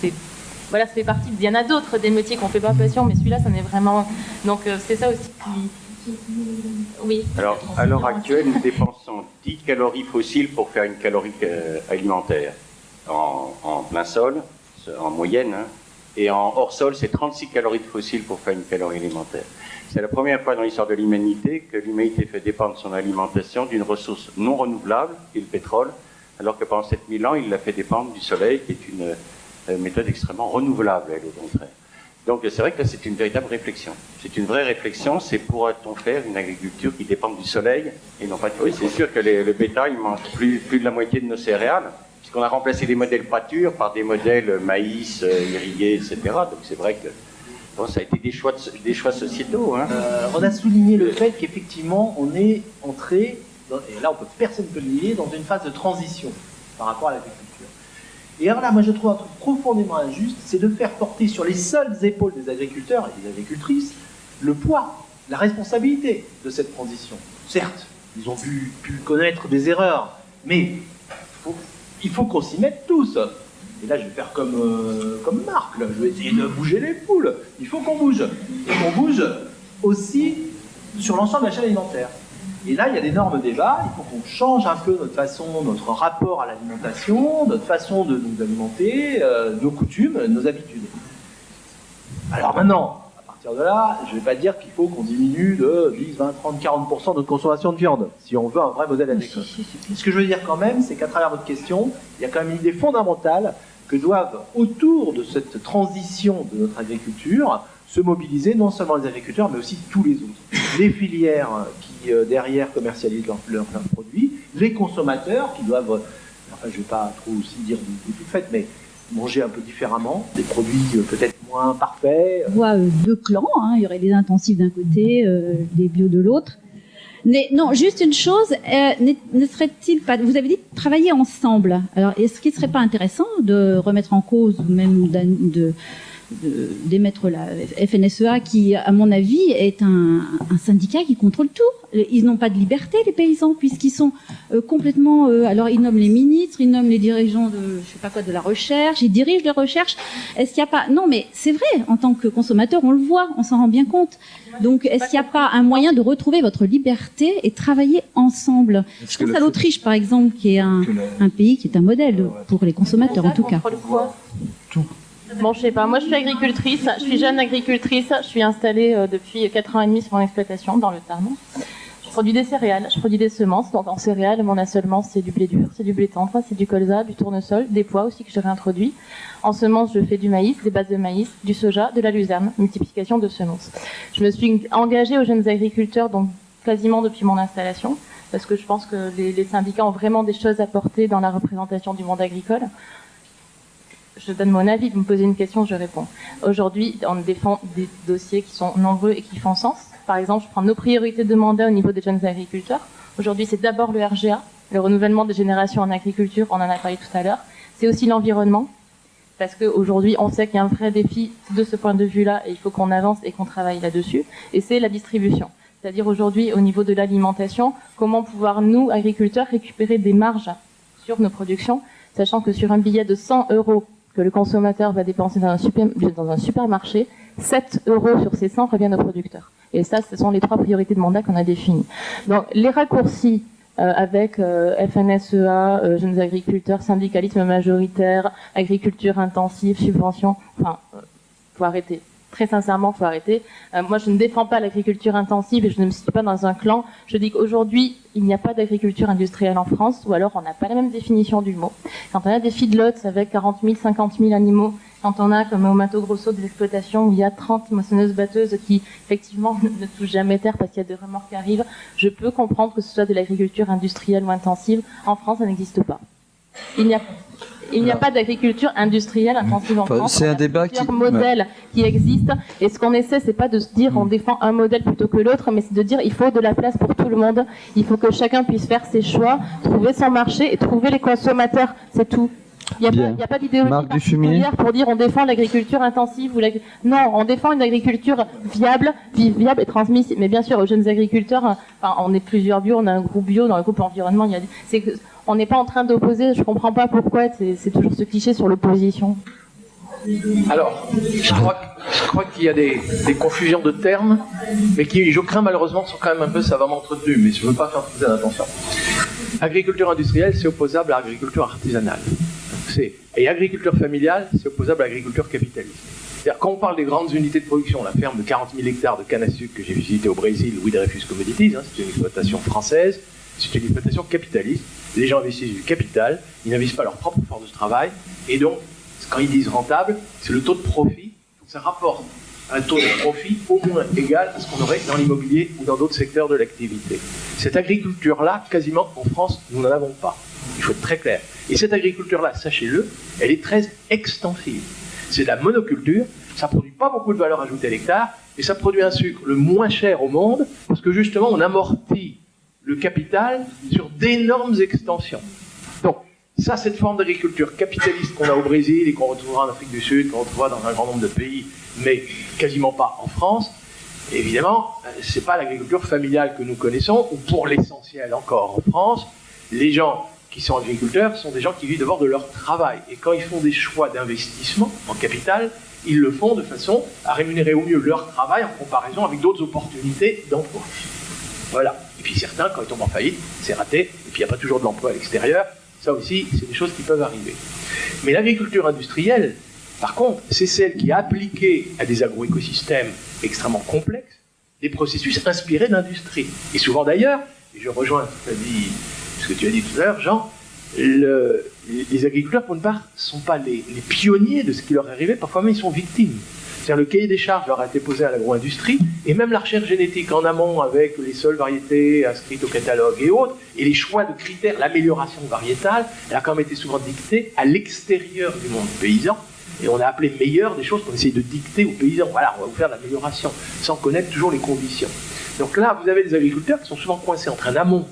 voilà, ça fait partie. Il y en a d'autres, des métiers qu'on fait pas passion, mais celui-là, ça en est vraiment. Donc, c'est ça aussi qui. Oui. Alors, à l'heure actuelle, nous dépensons 10 calories fossiles pour faire une calorie alimentaire. En plein sol, en moyenne, hein, et en hors sol, c'est 36 calories de fossiles pour faire une calorie alimentaire. C'est la première fois dans l'histoire de l'humanité que l'humanité fait dépendre son alimentation d'une ressource non renouvelable, qui est le pétrole, alors que pendant 7000 ans, il l'a fait dépendre du soleil, qui est une méthode extrêmement renouvelable, elle, au contraire. Donc c'est vrai que là, c'est une véritable réflexion. C'est une vraie réflexion, c'est pourra-t-on faire une agriculture qui dépend du soleil et non pas du... Oui, c'est sûr que le bétail mange plus de la moitié de nos céréales, puisqu'on a remplacé les modèles pâture par des modèles maïs, irrigués, etc. Donc c'est vrai que bon, ça a été des choix sociétaux. Hein. On a souligné le fait qu'effectivement, on est entré, et là personne ne peut le nier, dans une phase de transition par rapport à l'agriculture. Et alors là, moi je trouve un truc profondément injuste, c'est de faire porter sur les seules épaules des agriculteurs et des agricultrices le poids, la responsabilité de cette transition. Certes, ils ont pu connaître des erreurs, mais il faut qu'on s'y mette tous. Et là, je vais faire comme Marc, là. Je vais essayer de bouger les poules. Il faut qu'on bouge. Et qu'on bouge aussi sur l'ensemble de la chaîne alimentaire. Et là, il y a d'énormes débats. Il faut qu'on change un peu notre rapport à l'alimentation, notre façon de nous alimenter, nos coutumes, nos habitudes. Alors maintenant, à partir de là, je ne vais pas dire qu'il faut qu'on diminue de 10, 20, 30, 40% de notre consommation de viande, si on veut un vrai modèle agricole. Ce que je veux dire quand même, c'est qu'à travers votre question, il y a quand même une idée fondamentale que doivent, autour de cette transition de notre agriculture, se mobiliser non seulement les agriculteurs, mais aussi tous les autres. Les filières qui, derrière, commercialisent leurs produits, les consommateurs qui doivent, enfin je ne vais pas trop aussi dire de tout fait, mais manger un peu différemment, des produits peut-être moins parfaits. On voit deux clans, hein. Il y aurait des intensifs d'un côté, des bio de l'autre. Mais non, juste une chose, ne serait-il pas, vous avez dit travailler ensemble. Alors, est-ce qu'il ne serait pas intéressant de remettre en cause, ou même d'émettre la FNSEA, qui, à mon avis, est un syndicat qui contrôle tout. Ils n'ont pas de liberté, les paysans, puisqu'ils sont complètement... alors, ils nomment les ministres, ils nomment les dirigeants de, je sais pas quoi, de la recherche, ils dirigent les recherches. Est-ce qu'il n'y a pas... Non, mais c'est vrai, en tant que consommateur, on le voit, on s'en rend bien compte. Donc, est-ce qu'il n'y a pas un moyen de retrouver votre liberté et travailler ensemble? Je pense à l'Autriche, par exemple, qui est un pays qui est un modèle pour les consommateurs, en tout cas. Tout. Bon, je sais pas. Moi, je suis agricultrice. Je suis jeune agricultrice. Je suis installée depuis 4 ans et demi sur mon exploitation dans le Tarn. Je produis des céréales. Je produis des semences. Donc, en céréales, mon assolement, c'est du blé dur, c'est du blé tendre, c'est du colza, du tournesol, des pois aussi que j'ai réintroduit. En semences, je fais du maïs, des bases de maïs, du soja, de la luzerne, multiplication de semences. Je me suis engagée aux jeunes agriculteurs, donc quasiment depuis mon installation, parce que je pense que les syndicats ont vraiment des choses à porter dans la représentation du monde agricole. Je donne mon avis, vous me posez une question, je réponds. Aujourd'hui, on défend des dossiers qui sont nombreux et qui font sens. Par exemple, je prends nos priorités de mandat au niveau des jeunes agriculteurs. Aujourd'hui, c'est d'abord le RGA, le renouvellement des générations en agriculture, on en a parlé tout à l'heure. C'est aussi l'environnement, parce qu'aujourd'hui, on sait qu'il y a un vrai défi de ce point de vue-là, et il faut qu'on avance et qu'on travaille là-dessus. Et c'est la distribution. C'est-à-dire aujourd'hui, au niveau de l'alimentation, comment pouvoir, nous, agriculteurs, récupérer des marges sur nos productions, sachant que sur un billet de 100 € que le consommateur va dépenser dans un supermarché, 7 € sur ces 100 reviennent aux producteurs. Et ça, ce sont les 3 priorités de mandat qu'on a définies. Donc, les raccourcis avec FNSEA, jeunes agriculteurs, syndicalisme majoritaire, agriculture intensive, subvention, enfin, faut arrêter. Très sincèrement, faut arrêter. Moi, je ne défends pas l'agriculture intensive et je ne me situe pas dans un clan. Je dis qu'aujourd'hui, il n'y a pas d'agriculture industrielle en France, ou alors on n'a pas la même définition du mot. Quand on a des feedlots avec 40 000, 50 000 animaux, quand on a, comme au Mato Grosso, des exploitations où il y a 30 moissonneuses-batteuses qui, effectivement, ne touchent jamais terre parce qu'il y a des remorques qui arrivent, je peux comprendre que ce soit de l'agriculture industrielle ou intensive. En France, ça n'existe pas. Il n'y a pas d'agriculture industrielle intensive en France. C'est un débat plusieurs modèles qui existent. Et ce qu'on essaie, c'est pas de se dire on défend un modèle plutôt que l'autre, mais c'est de dire il faut de la place pour tout le monde. Il faut que chacun puisse faire ses choix, trouver son marché et trouver les consommateurs. C'est tout. Il n'y a pas d'idéologie particulière pour dire on défend l'agriculture intensive ou non, on défend une agriculture viable et transmissible. Mais bien sûr, aux jeunes agriculteurs, enfin, on est plusieurs bio, on a un groupe bio, dans le groupe environnement, on n'est pas en train d'opposer, je comprends pas pourquoi, c'est toujours ce cliché sur l'opposition. Alors, je crois qu'il y a des confusions de termes, mais qui, je crains malheureusement, sont quand même un peu savamment entretenues, mais je ne veux pas faire très attention. Agriculture industrielle, c'est opposable à agriculture artisanale. Et agriculture familiale, c'est opposable à agriculture capitaliste. C'est-à-dire, quand on parle des grandes unités de production, la ferme de 40 000 hectares de canne à sucre que j'ai visitée au Brésil, Louis Dreyfus Commodities, c'est une exploitation française, c'est une exploitation capitaliste. Les gens investissent du capital, ils n'investissent pas leur propre force de travail, et donc, quand ils disent rentable, c'est le taux de profit, ça rapporte un taux de profit au moins égal à ce qu'on aurait dans l'immobilier ou dans d'autres secteurs de l'activité. Cette agriculture-là, quasiment en France, nous n'en avons pas. Il faut être très clair. Et cette agriculture-là, sachez-le, elle est très extensive. C'est de la monoculture, ça ne produit pas beaucoup de valeur ajoutée à l'hectare, et ça produit un sucre le moins cher au monde, parce que justement, on amortit le capital sur d'énormes extensions. Donc, ça, cette forme d'agriculture capitaliste qu'on a au Brésil et qu'on retrouvera en Afrique du Sud, qu'on retrouvera dans un grand nombre de pays, mais quasiment pas en France, évidemment, c'est pas l'agriculture familiale que nous connaissons, ou pour l'essentiel encore en France, les gens qui sont agriculteurs sont des gens qui vivent d'abord de leur travail. Et quand ils font des choix d'investissement en capital, ils le font de façon à rémunérer au mieux leur travail en comparaison avec d'autres opportunités d'emploi. Voilà. Et puis certains, quand ils tombent en faillite, c'est raté, et puis il n'y a pas toujours de l'emploi à l'extérieur. Ça aussi, c'est des choses qui peuvent arriver. Mais l'agriculture industrielle, par contre, c'est celle qui a appliqué à des agroécosystèmes extrêmement complexes des processus inspirés d'industrie. Et souvent d'ailleurs, et je rejoins ce que tu as dit tout à l'heure, Jean, les agriculteurs, pour une part, ne sont pas les pionniers de ce qui leur est arrivé, parfois même ils sont victimes. C'est-à-dire le cahier des charges leur a été posé à l'agro-industrie, et même la recherche génétique en amont avec les seules variétés inscrites au catalogue et autres, et les choix de critères, l'amélioration variétale, elle a quand même été souvent dictée à l'extérieur du monde paysan, et on a appelé meilleur des choses qu'on essaye de dicter aux paysans. Voilà, on va vous faire de l'amélioration, sans connaître toujours les conditions. Donc là, vous avez des agriculteurs qui sont souvent coincés entre un amont,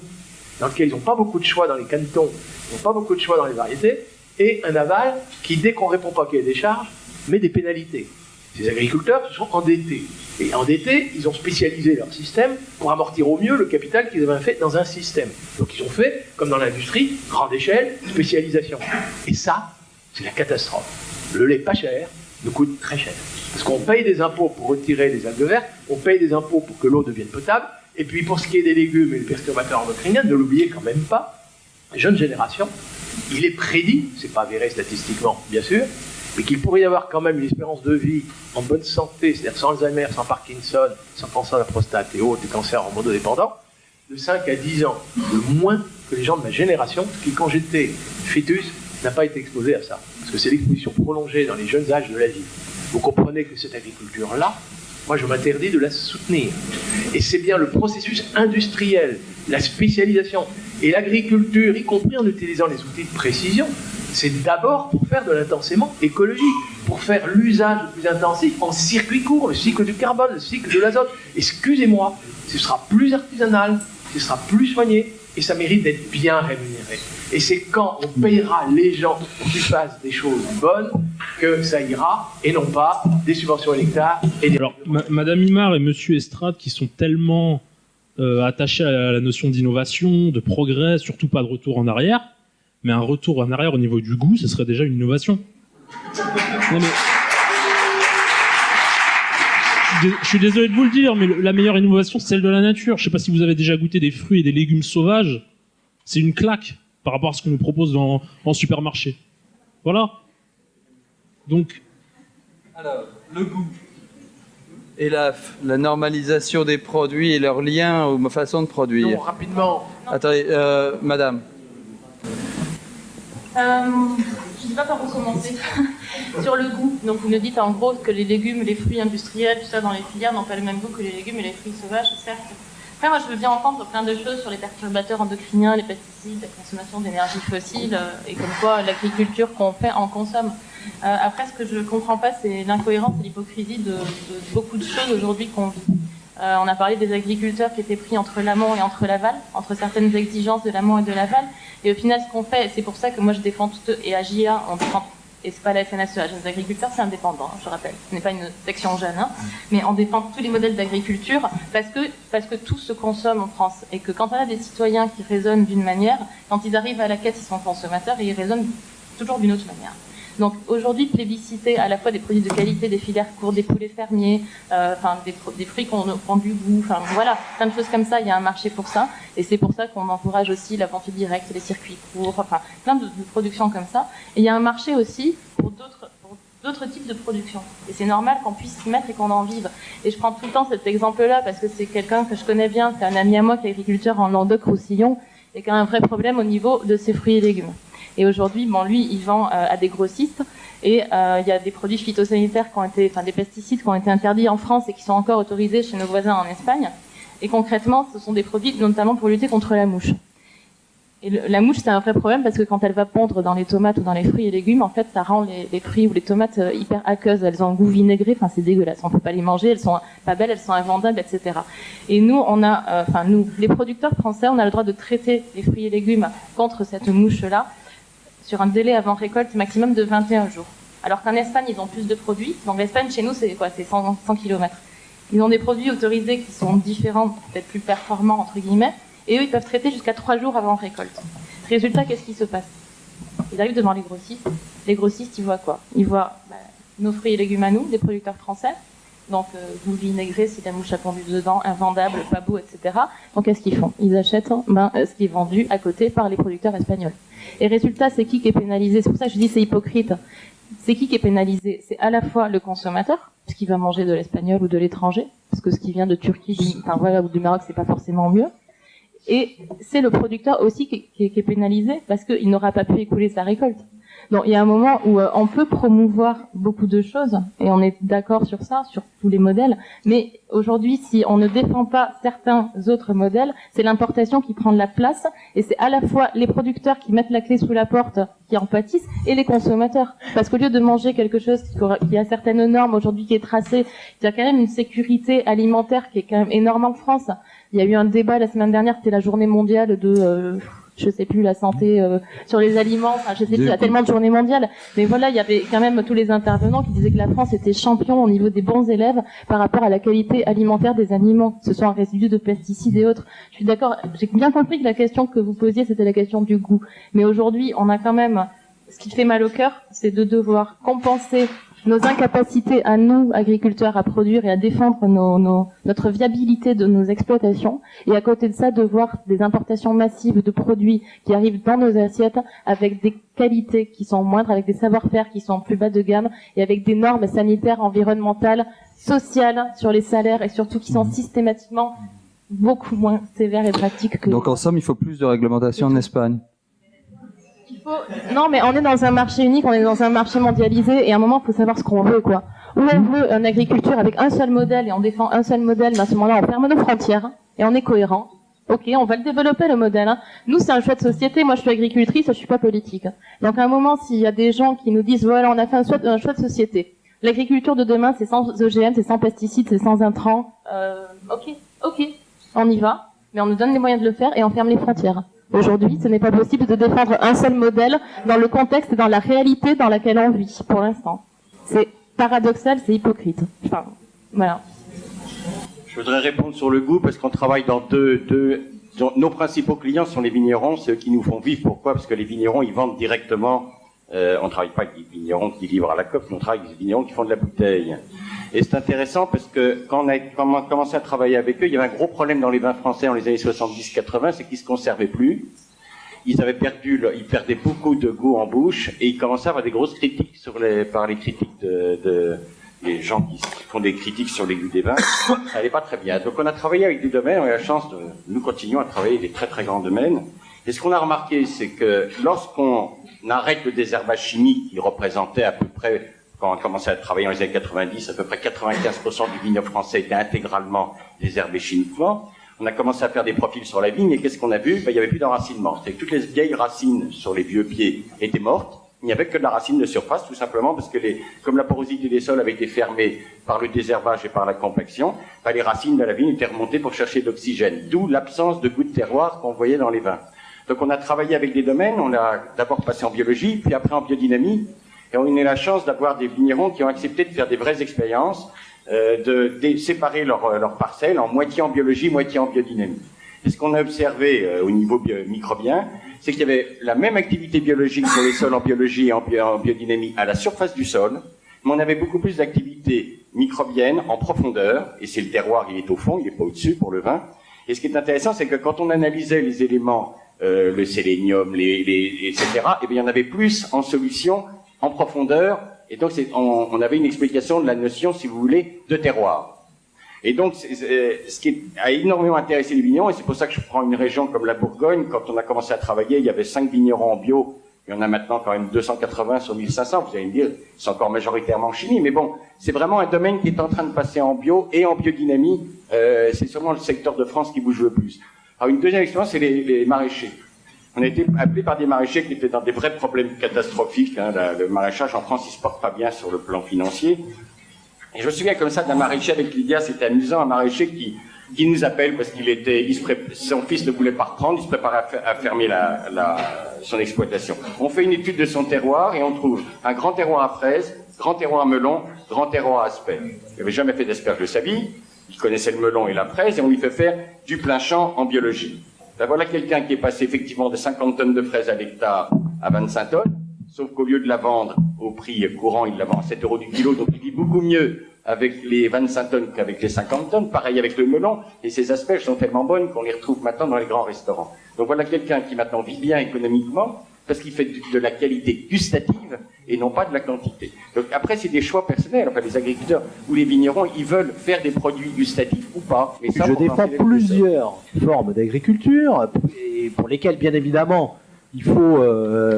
dans lequel ils n'ont pas beaucoup de choix dans les cantons, ils n'ont pas beaucoup de choix dans les variétés, et un aval qui, dès qu'on ne répond pas au cahier des charges, met des pénalités. Ces agriculteurs se sont endettés. Et endettés, ils ont spécialisé leur système pour amortir au mieux le capital qu'ils avaient fait dans un système. Donc ils ont fait, comme dans l'industrie, grande échelle, spécialisation. Et ça, c'est la catastrophe. Le lait pas cher nous coûte très cher. Parce qu'on paye des impôts pour retirer les algues vertes, on paye des impôts pour que l'eau devienne potable, et puis pour ce qui est des légumes et des perturbateurs endocriniens, ne l'oubliez quand même pas, les jeunes générations, il est prédit, c'est pas avéré statistiquement bien sûr, mais qu'il pourrait y avoir quand même une espérance de vie en bonne santé, c'est-à-dire sans Alzheimer, sans Parkinson, sans cancer de la prostate et autres, et cancers hormonodépendants, de 5 à 10 ans de moins que les gens de ma génération, qui quand j'étais fœtus n'a pas été exposé à ça. Parce que c'est l'exposition prolongée dans les jeunes âges de la vie. Vous comprenez que cette agriculture-là, moi je m'interdis de la soutenir. Et c'est bien le processus industriel, la spécialisation et l'agriculture, y compris en utilisant les outils de précision, c'est d'abord pour faire de l'intensément écologique, pour faire l'usage le plus intensif en circuit court, le cycle du carbone, le cycle de l'azote. Excusez-moi, ce sera plus artisanal, ce sera plus soigné, et ça mérite d'être bien rémunéré. Et c'est quand on payera les gens pour qu'ils fassent des choses bonnes que ça ira, et non pas des subventions à l'hectare. Alors, Madame Imar et Monsieur Estrade, qui sont tellement attachés à la notion d'innovation, de progrès, surtout pas de retour en arrière, mais un retour en arrière au niveau du goût, ce serait déjà une innovation. Non, mais... Je suis désolé de vous le dire, mais la meilleure innovation, c'est celle de la nature. Je sais pas si vous avez déjà goûté des fruits et des légumes sauvages. C'est une claque par rapport à ce qu'on nous propose en supermarché. Voilà. Donc. Alors, le goût. Et la normalisation des produits et leur lien aux façons de produire. Non, rapidement. Attendez, madame. Je ne sais pas par où commencer. Sur le goût, donc vous me dites en gros que les légumes, les fruits industriels, tout ça dans les filières n'ont pas le même goût que les légumes et les fruits sauvages, certes. Après, moi je veux bien entendre plein de choses sur les perturbateurs endocriniens, les pesticides, la consommation d'énergie fossile, et comme quoi l'agriculture qu'on fait en consomme. Après, ce que je ne comprends pas, c'est l'incohérence et l'hypocrisie de beaucoup de choses aujourd'hui qu'on vit. On a parlé des agriculteurs qui étaient pris entre l'amont et entre l'aval, entre certaines exigences de l'amont et de l'aval. Et au final, ce qu'on fait, et c'est pour ça que moi je défends toutes, et à JA, on défend, et c'est pas la FNSEA, Jeunes Agriculteurs, c'est indépendant, je rappelle, ce n'est pas une section jeune, hein, mais on défend tous les modèles d'agriculture parce que tout se consomme en France. Et que quand on a des citoyens qui raisonnent d'une manière, quand ils arrivent à la caisse, ils sont consommateurs et ils raisonnent toujours d'une autre manière. Donc aujourd'hui, plébisciter à la fois des produits de qualité, des filières courtes, des poulets fermiers, des fruits qu'on prend du goût, enfin voilà, plein de choses comme ça, il y a un marché pour ça. Et c'est pour ça qu'on encourage aussi la vente directe, les circuits courts, enfin plein de productions comme ça. Et il y a un marché aussi pour d'autres types de productions. Et c'est normal qu'on puisse s'y mettre et qu'on en vive. Et je prends tout le temps cet exemple-là parce que c'est quelqu'un que je connais bien, c'est un ami à moi qui est agriculteur en Languedoc-Roussillon et qui a un vrai problème au niveau de ses fruits et légumes. Et aujourd'hui, bon, lui, il vend à des grossistes et il y a des produits phytosanitaires qui ont été, des pesticides qui ont été interdits en France et qui sont encore autorisés chez nos voisins en Espagne. Et concrètement, ce sont des produits notamment pour lutter contre la mouche. Et la mouche, c'est un vrai problème parce que quand elle va pondre dans les tomates ou dans les fruits et légumes, en fait, ça rend les fruits ou les tomates hyper aqueuses. Elles ont un goût vinaigré, enfin, c'est dégueulasse. On peut pas les manger, elles sont pas belles, elles sont invendables, etc. Et nous, on a, nous, les producteurs français, on a le droit de traiter les fruits et légumes contre cette mouche-là sur un délai avant récolte maximum de 21 jours. Alors qu'en Espagne, ils ont plus de produits. Donc l'Espagne, chez nous, c'est quoi? C'est 100 km. Ils ont des produits autorisés qui sont différents, peut-être plus performants, entre guillemets, et eux, ils peuvent traiter jusqu'à 3 jours avant récolte. Résultat, qu'est-ce qui se passe? Ils arrivent devant les grossistes. Les grossistes, ils voient quoi? Ils voient nos fruits et légumes à nous, des producteurs français. Donc, goût vinaigré, si la mouche a pondu dedans, invendable, pas beau, etc. Donc, qu'est-ce qu'ils font? Ils achètent ce qui est vendu à côté par les producteurs espagnols. Et résultat, c'est qui est pénalisé? C'est pour ça que je dis c'est hypocrite. C'est qui est pénalisé? C'est à la fois le consommateur, parce qu'il va manger de l'espagnol ou de l'étranger, parce que ce qui vient de Turquie, ou du Maroc, c'est pas forcément mieux. Et c'est le producteur aussi qui est pénalisé, parce qu'il n'aura pas pu écouler sa récolte. Donc il y a un moment où on peut promouvoir beaucoup de choses, et on est d'accord sur ça, sur tous les modèles, mais aujourd'hui, si on ne défend pas certains autres modèles, c'est l'importation qui prend de la place, et c'est à la fois les producteurs qui mettent la clé sous la porte, qui en pâtissent, et les consommateurs. Parce qu'au lieu de manger quelque chose qui a certaines normes aujourd'hui, qui est tracé, il y a quand même une sécurité alimentaire qui est quand même énorme en France. Il y a eu un débat la semaine dernière, c'était la journée mondiale de... je sais plus, la santé sur les aliments, enfin je sais plus, il y a tellement de journées mondiales, mais voilà, il y avait quand même tous les intervenants qui disaient que la France était champion au niveau des bons élèves par rapport à la qualité alimentaire des aliments, que ce soit un résidu de pesticides et autres. Je suis d'accord, j'ai bien compris que la question que vous posiez, c'était la question du goût, mais aujourd'hui, on a quand même, ce qui fait mal au cœur, c'est de devoir compenser nos incapacités à nous, agriculteurs, à produire et à défendre notre viabilité de nos exploitations, et à côté de ça, de voir des importations massives de produits qui arrivent dans nos assiettes avec des qualités qui sont moindres, avec des savoir-faire qui sont plus bas de gamme, et avec des normes sanitaires, environnementales, sociales sur les salaires, et surtout qui sont systématiquement beaucoup moins sévères et pratiques que... Donc en somme, il faut plus de réglementation en Espagne. Non, mais on est dans un marché unique, on est dans un marché mondialisé, et à un moment, il faut savoir ce qu'on veut, quoi. Ou on veut une agriculture avec un seul modèle, et on défend un seul modèle, mais à ce moment-là, on ferme nos frontières, et on est cohérent. Ok, on va le développer, le modèle. Hein. Nous, c'est un choix de société. Moi, je suis agricultrice, je suis pas politique. Donc, à un moment, s'il y a des gens qui nous disent, voilà, on a fait un choix de société. L'agriculture de demain, c'est sans OGM, c'est sans pesticides, c'est sans intrants. Ok, on y va, mais on nous donne les moyens de le faire, et on ferme les frontières. Aujourd'hui, ce n'est pas possible de défendre un seul modèle dans le contexte et dans la réalité dans laquelle on vit, pour l'instant. C'est paradoxal, c'est hypocrite. Enfin, voilà. Je voudrais répondre sur le goût, parce qu'on travaille dans nos principaux clients sont les vignerons, ceux qui nous font vivre. Pourquoi? Parce que les vignerons, ils vendent directement On ne travaille pas avec des vignerons qui livrent à la COP, mais on travaille avec des vignerons qui font de la bouteille. Et c'est intéressant parce que quand on a commencé à travailler avec eux, il y avait un gros problème dans les vins français dans les années 70-80, c'est qu'ils se conservaient plus. Ils perdaient beaucoup de goût en bouche et ils commençaient à avoir des grosses critiques par les critiques les gens qui font des critiques sur les goûts des vins. Ça allait pas très bien. Donc on a travaillé avec des domaines, on a eu la chance nous continuons à travailler avec des très très grands domaines. Et ce qu'on a remarqué, c'est que lorsqu'on arrête le désherbage chimique qui représentait à peu près, quand on a commencé à travailler dans les années 90, à peu près 95% du vignoble français était intégralement désherbé chimiquement. On a commencé à faire des profils sur la vigne et qu'est-ce qu'on a vu? Il n'y avait plus d'enracinement. C'est que toutes les vieilles racines sur les vieux pieds étaient mortes. Il n'y avait que de la racine de surface, tout simplement parce que comme la porosité des sols avait été fermée par le désherbage et par la compaction, les racines de la vigne étaient remontées pour chercher de l'oxygène. D'où l'absence de goût de terroir qu'on voyait dans les vins. Donc on a travaillé avec des domaines, on a d'abord passé en biologie, puis après en biodynamie, et on a eu la chance d'avoir des vignerons qui ont accepté de faire des vraies expériences, de séparer leurs parcelles en moitié en biologie, moitié en biodynamie. Et ce qu'on a observé au niveau microbien, c'est qu'il y avait la même activité biologique sur les sols en biologie et en biodynamie à la surface du sol, mais on avait beaucoup plus d'activité microbienne en profondeur, et c'est le terroir, il est au fond, il n'est pas au-dessus pour le vin. Et ce qui est intéressant, c'est que quand on analysait les éléments, le sélénium, etc., et bien, il y en avait plus en solution, en profondeur, et donc on avait une explication de la notion, si vous voulez, de terroir. Et donc, ce qui a énormément intéressé les vignerons, et c'est pour ça que je prends une région comme la Bourgogne, quand on a commencé à travailler, il y avait 5 vignerons en bio, il y en a maintenant quand même 280 sur 1500, vous allez me dire, c'est encore majoritairement en chimie, mais bon, c'est vraiment un domaine qui est en train de passer en bio et en biodynamie, c'est sûrement le secteur de France qui bouge le plus. Alors une deuxième expérience, c'est les maraîchers. On a été appelés par des maraîchers qui étaient dans des vrais problèmes catastrophiques, hein, le maraîchage en France, il se porte pas bien sur le plan financier. Et je me souviens comme ça d'un maraîcher avec Lydia, c'était amusant, un maraîcher qui nous appelle parce son fils ne voulait pas reprendre, il se préparait à fermer son exploitation. On fait une étude de son terroir et on trouve un grand terroir à fraises, grand terroir à melon, grand terroir à asperges. Il n'avait jamais fait d'asperges de sa vie, il connaissait le melon et la fraise et on lui fait faire du plein champ en biologie. Là, voilà quelqu'un qui est passé effectivement de 50 tonnes de fraises à l'hectare à 25 tonnes, sauf qu'au lieu de la vendre au prix courant, il la vend à 7 € du kilo, donc il vit beaucoup mieux avec les 25 tonnes qu'avec les 50 tonnes. Pareil avec le melon, et ces asperges sont tellement bonnes qu'on les retrouve maintenant dans les grands restaurants. Donc voilà quelqu'un qui maintenant vit bien économiquement, parce qu'il fait de la qualité gustative et non pas de la quantité. Donc après, c'est des choix personnels. Enfin, les agriculteurs ou les vignerons, ils veulent faire des produits gustatifs ou pas. Et ça, je défends plusieurs formes d'agriculture, et pour lesquelles, bien évidemment, il faut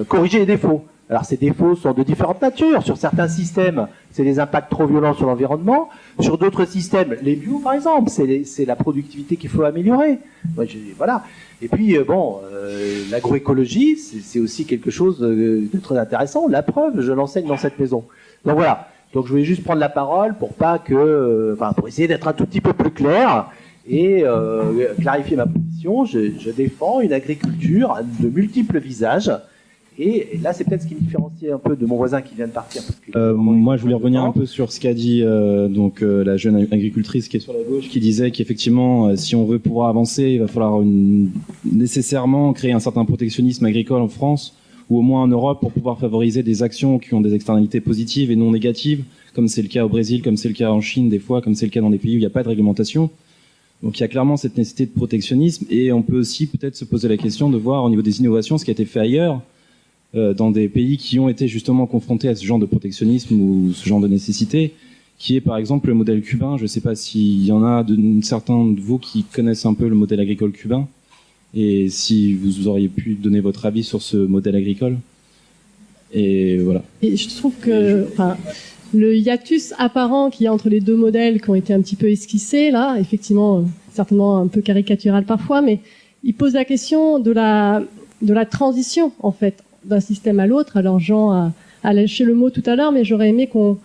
corriger les défauts. Alors ces défauts sont de différentes natures. Sur certains systèmes, c'est des impacts trop violents sur l'environnement. Sur d'autres systèmes, les bio par exemple, c'est la productivité qu'il faut améliorer. Voilà. Et puis l'agroécologie, c'est aussi quelque chose de très intéressant. La preuve, je l'enseigne dans cette maison. Donc voilà. Donc je voulais juste prendre la parole pour pour essayer d'être un tout petit peu plus clair et clarifier ma position. Je défends une agriculture de multiples visages. Et là, c'est peut-être ce qui me différencie un peu de mon voisin qui vient de partir. Moi, je voulais revenir un peu sur ce qu'a dit la jeune agricultrice qui est sur la gauche, qui disait qu'effectivement, si on veut pouvoir avancer, il va falloir nécessairement créer un certain protectionnisme agricole en France, ou au moins en Europe, pour pouvoir favoriser des actions qui ont des externalités positives et non négatives, comme c'est le cas au Brésil, comme c'est le cas en Chine des fois, comme c'est le cas dans des pays où il n'y a pas de réglementation. Donc il y a clairement cette nécessité de protectionnisme, et on peut aussi peut-être se poser la question de voir au niveau des innovations ce qui a été fait ailleurs, dans des pays qui ont été justement confrontés à ce genre de protectionnisme ou ce genre de nécessité, qui est par exemple le modèle cubain. Je ne sais pas s'il y en a certains de vous qui connaissent un peu le modèle agricole cubain, et si vous auriez pu donner votre avis sur ce modèle agricole. Et voilà. Et je trouve que le hiatus apparent qu'il y a entre les deux modèles qui ont été un petit peu esquissés, là, effectivement, certainement un peu caricatural parfois, mais il pose la question de la transition, en fait, d'un système à l'autre. Alors Jean a lâché le mot tout à l'heure, mais j'aurais aimé qu'on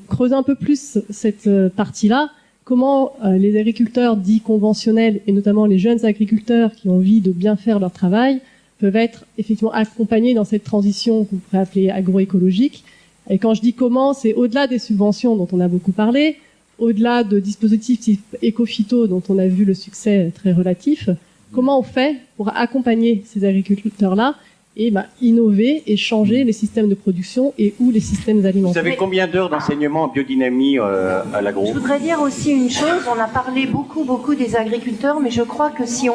creuse un peu plus cette partie-là. Comment les agriculteurs dits conventionnels, et notamment les jeunes agriculteurs qui ont envie de bien faire leur travail, peuvent être effectivement accompagnés dans cette transition qu'on pourrait appeler agroécologique. Et quand je dis comment, c'est au-delà des subventions dont on a beaucoup parlé, au-delà de dispositifs type éco-phyto dont on a vu le succès très relatif. Comment on fait pour accompagner ces agriculteurs-là et innover et changer les systèmes de production et ou les systèmes alimentaires. Vous avez combien d'heures d'enseignement en biodynamie à l'agro? Je voudrais dire aussi une chose, on a parlé beaucoup des agriculteurs, mais je crois que si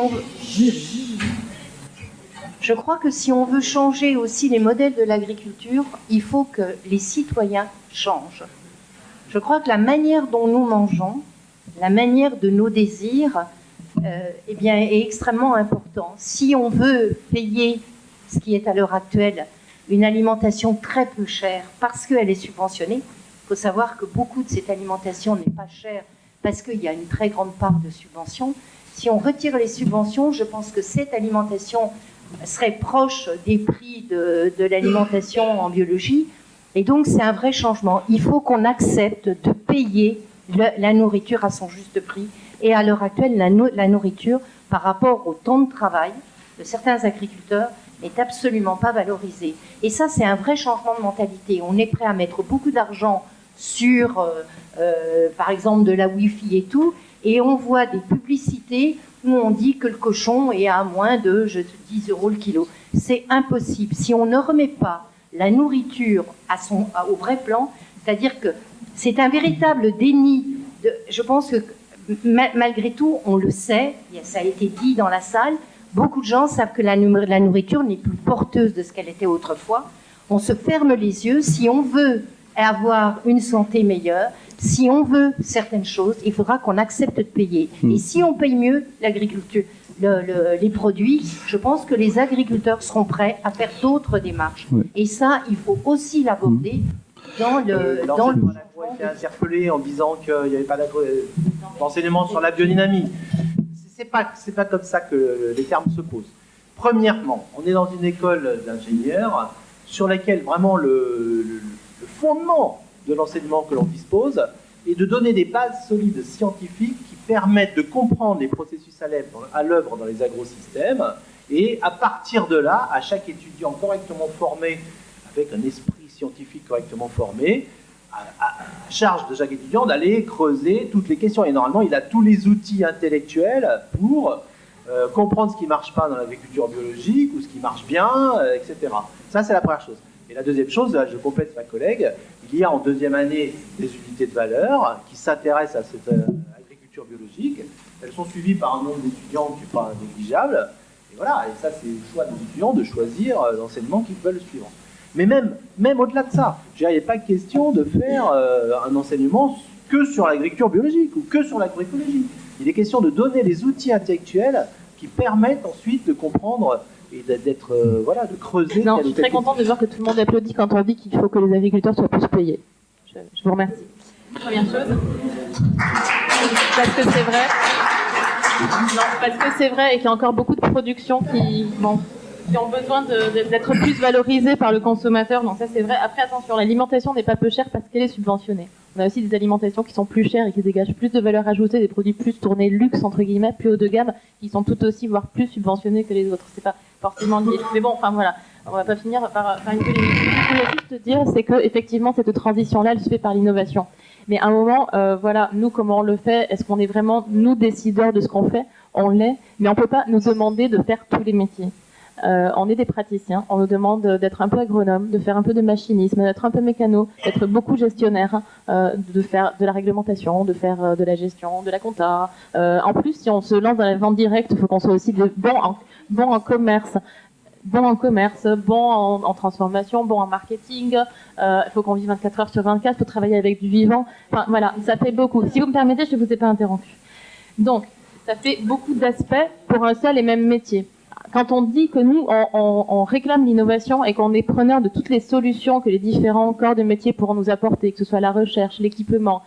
on veut changer aussi les modèles de l'agriculture, il faut que les citoyens changent. Je crois que la manière dont nous mangeons, la manière de nos désirs, est extrêmement important. Si on veut payer ce qui est à l'heure actuelle une alimentation très peu chère parce qu'elle est subventionnée, il faut savoir que beaucoup de cette alimentation n'est pas chère parce qu'il y a une très grande part de subventions. Si on retire les subventions, je pense que cette alimentation serait proche des prix de l'alimentation en biologie. Et donc, c'est un vrai changement. Il faut qu'on accepte de payer la nourriture à son juste prix. Et à l'heure actuelle, la nourriture, par rapport au temps de travail de certains agriculteurs, n'est absolument pas valorisée. Et ça, c'est un vrai changement de mentalité. On est prêt à mettre beaucoup d'argent sur, par exemple, de la Wi-Fi et tout, et on voit des publicités où on dit que le cochon est à moins de 10 € le kilo. C'est impossible. Si on ne remet pas la nourriture au vrai plan, c'est-à-dire que c'est un véritable déni. Je pense que malgré tout, on le sait, ça a été dit dans la salle, beaucoup de gens savent que la nourriture n'est plus porteuse de ce qu'elle était autrefois. On se ferme les yeux. Si on veut avoir une santé meilleure, si on veut certaines choses, il faudra qu'on accepte de payer. Et si on paye mieux l'agriculture, les produits, je pense que les agriculteurs seront prêts à faire d'autres démarches. Oui. Et ça, il faut aussi l'aborder dans le... a été interpellé en disant qu'il n'y avait pas d'enseignement sur la biodynamie. C'est pas comme ça que les termes se posent. Premièrement, on est dans une école d'ingénieurs sur laquelle vraiment le fondement de l'enseignement que l'on dispose est de donner des bases solides scientifiques qui permettent de comprendre les processus à l'œuvre dans les agrosystèmes, et à partir de là, à chaque étudiant correctement formé, avec un esprit scientifique correctement formé, à charge de chaque étudiant d'aller creuser toutes les questions. Et normalement, il a tous les outils intellectuels pour comprendre ce qui ne marche pas dans l'agriculture biologique ou ce qui marche bien, etc. Ça, c'est la première chose. Et la deuxième chose, là, je complète ma collègue, il y a en deuxième année des unités de valeur qui s'intéressent à cette agriculture biologique. Elles sont suivies par un nombre d'étudiants qui n'est pas négligeable. Et voilà, et ça, c'est le choix des étudiants de choisir l'enseignement qu'ils veulent suivre. Mais même au-delà de ça, il n'est pas question de faire un enseignement que sur l'agriculture biologique ou que sur l'agroécologie. Il est question de donner les outils intellectuels qui permettent ensuite de comprendre et d'être, de creuser. Non, je suis très contente de voir que tout le monde applaudit quand on dit qu'il faut que les agriculteurs soient plus payés. Je vous remercie. Première chose, parce que c'est vrai. Non, parce que c'est vrai et qu'il y a encore beaucoup de productions qui ont besoin d'être plus valorisées par le consommateur. Donc ça, c'est vrai. Après, attention, l'alimentation n'est pas peu chère parce qu'elle est subventionnée. On a aussi des alimentations qui sont plus chères et qui dégagent plus de valeur ajoutée, des produits plus tournés luxe, entre guillemets, plus haut de gamme, qui sont tout aussi, voire plus subventionnés que les autres. C'est pas forcément lié. Mais bon, enfin voilà, on va pas finir par une polémique. Ce que je voulais juste dire, c'est que effectivement, cette transition-là, elle se fait par l'innovation. Mais à un moment, nous, comment on le fait? Est-ce qu'on est vraiment, nous, décideurs de ce qu'on fait? On l'est, mais on peut pas nous demander de faire tous les métiers. On est des praticiens, on nous demande d'être un peu agronome, de faire un peu de machinisme, d'être un peu mécano, d'être beaucoup gestionnaire, de faire de la réglementation, de faire de la gestion, de la compta. En plus, si on se lance dans la vente directe, il faut qu'on soit aussi bon en commerce, bon en transformation, bon en marketing. Il faut qu'on vive 24 heures sur 24, il faut travailler avec du vivant. Enfin voilà, ça fait beaucoup. Si vous me permettez, je ne vous ai pas interrompu. Donc, ça fait beaucoup d'aspects pour un seul et même métier. Quand on dit que nous, on réclame l'innovation et qu'on est preneur de toutes les solutions que les différents corps de métier pourront nous apporter, que ce soit la recherche, l'équipement,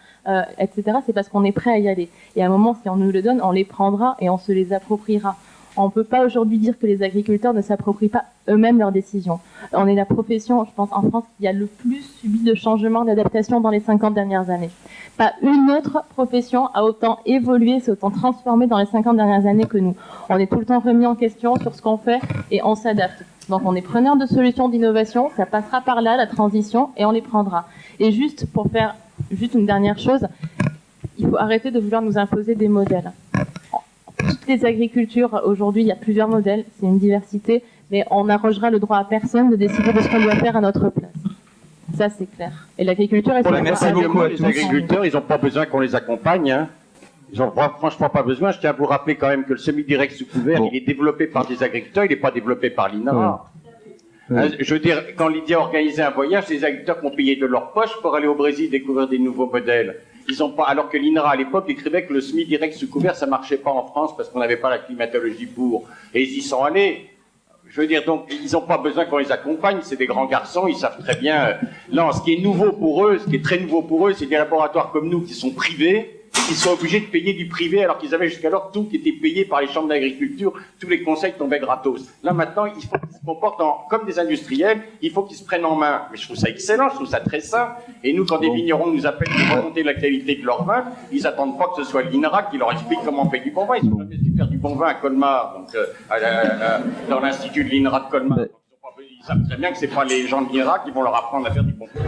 etc., c'est parce qu'on est prêt à y aller. Et à un moment, si on nous le donne, on les prendra et on se les appropriera. On ne peut pas aujourd'hui dire que les agriculteurs ne s'approprient pas eux-mêmes leurs décisions. On est la profession, je pense, en France, qui a le plus subi de changements, d'adaptations dans les 50 dernières années. Pas une autre profession a autant évolué, s'est autant transformé dans les 50 dernières années que nous. On est tout le temps remis en question sur ce qu'on fait et on s'adapte. Donc on est preneur de solutions d'innovation, ça passera par là, la transition, et on les prendra. Et juste pour faire juste une dernière chose, il faut arrêter de vouloir nous imposer des modèles. Toutes les agricultures, aujourd'hui, il y a plusieurs modèles, c'est une diversité. mais on n'arrogera le droit à personne de décider de ce qu'on doit faire à notre place. Ça, c'est clair. Et l'agriculture est... Merci beaucoup. Les agriculteurs, ils n'ont pas besoin qu'on les accompagne. Hein. Ils n'ont franchement pas besoin. Je tiens à vous rappeler quand même que le semi-direct sous couvert, il est développé par des agriculteurs, il n'est pas développé par l'INRA. Hein, je veux dire, quand Lydia a organisé un voyage, les agriculteurs qui ont payé de leur poche pour aller au Brésil découvrir des nouveaux modèles. Ils ont pas, alors que l'INRA à l'époque écrivait que le semi-direct sous couvert, ça marchait pas en France parce qu'on n'avait pas la climatologie pour. Et ils y sont allés. Je veux dire, donc, ils n'ont pas besoin qu'on les accompagne, c'est des grands garçons, ils savent très bien. Non, ce qui est nouveau pour eux, ce qui est très nouveau pour eux, c'est des laboratoires comme nous qui sont privés, qui sont obligés de payer du privé, alors qu'ils avaient jusqu'alors tout qui était payé par les chambres d'agriculture, tous les conseils tombaient gratos. Là, maintenant, il faut qu'ils se comportent comme des industriels, il faut qu'ils se prennent en main. Mais je trouve ça excellent, je trouve ça très sain. Et nous, quand des vignerons nous appellent pour remonter la qualité de leur vin, ils attendent pas que ce soit l'INRA qui leur explique comment on fait du bon vin. Ils sont jamais su faire du bon vin à Colmar, donc, dans l'institut de l'INRA de Colmar. Ils savent très bien que c'est pas les gens de l'INRA qui vont leur apprendre à faire du bon vin.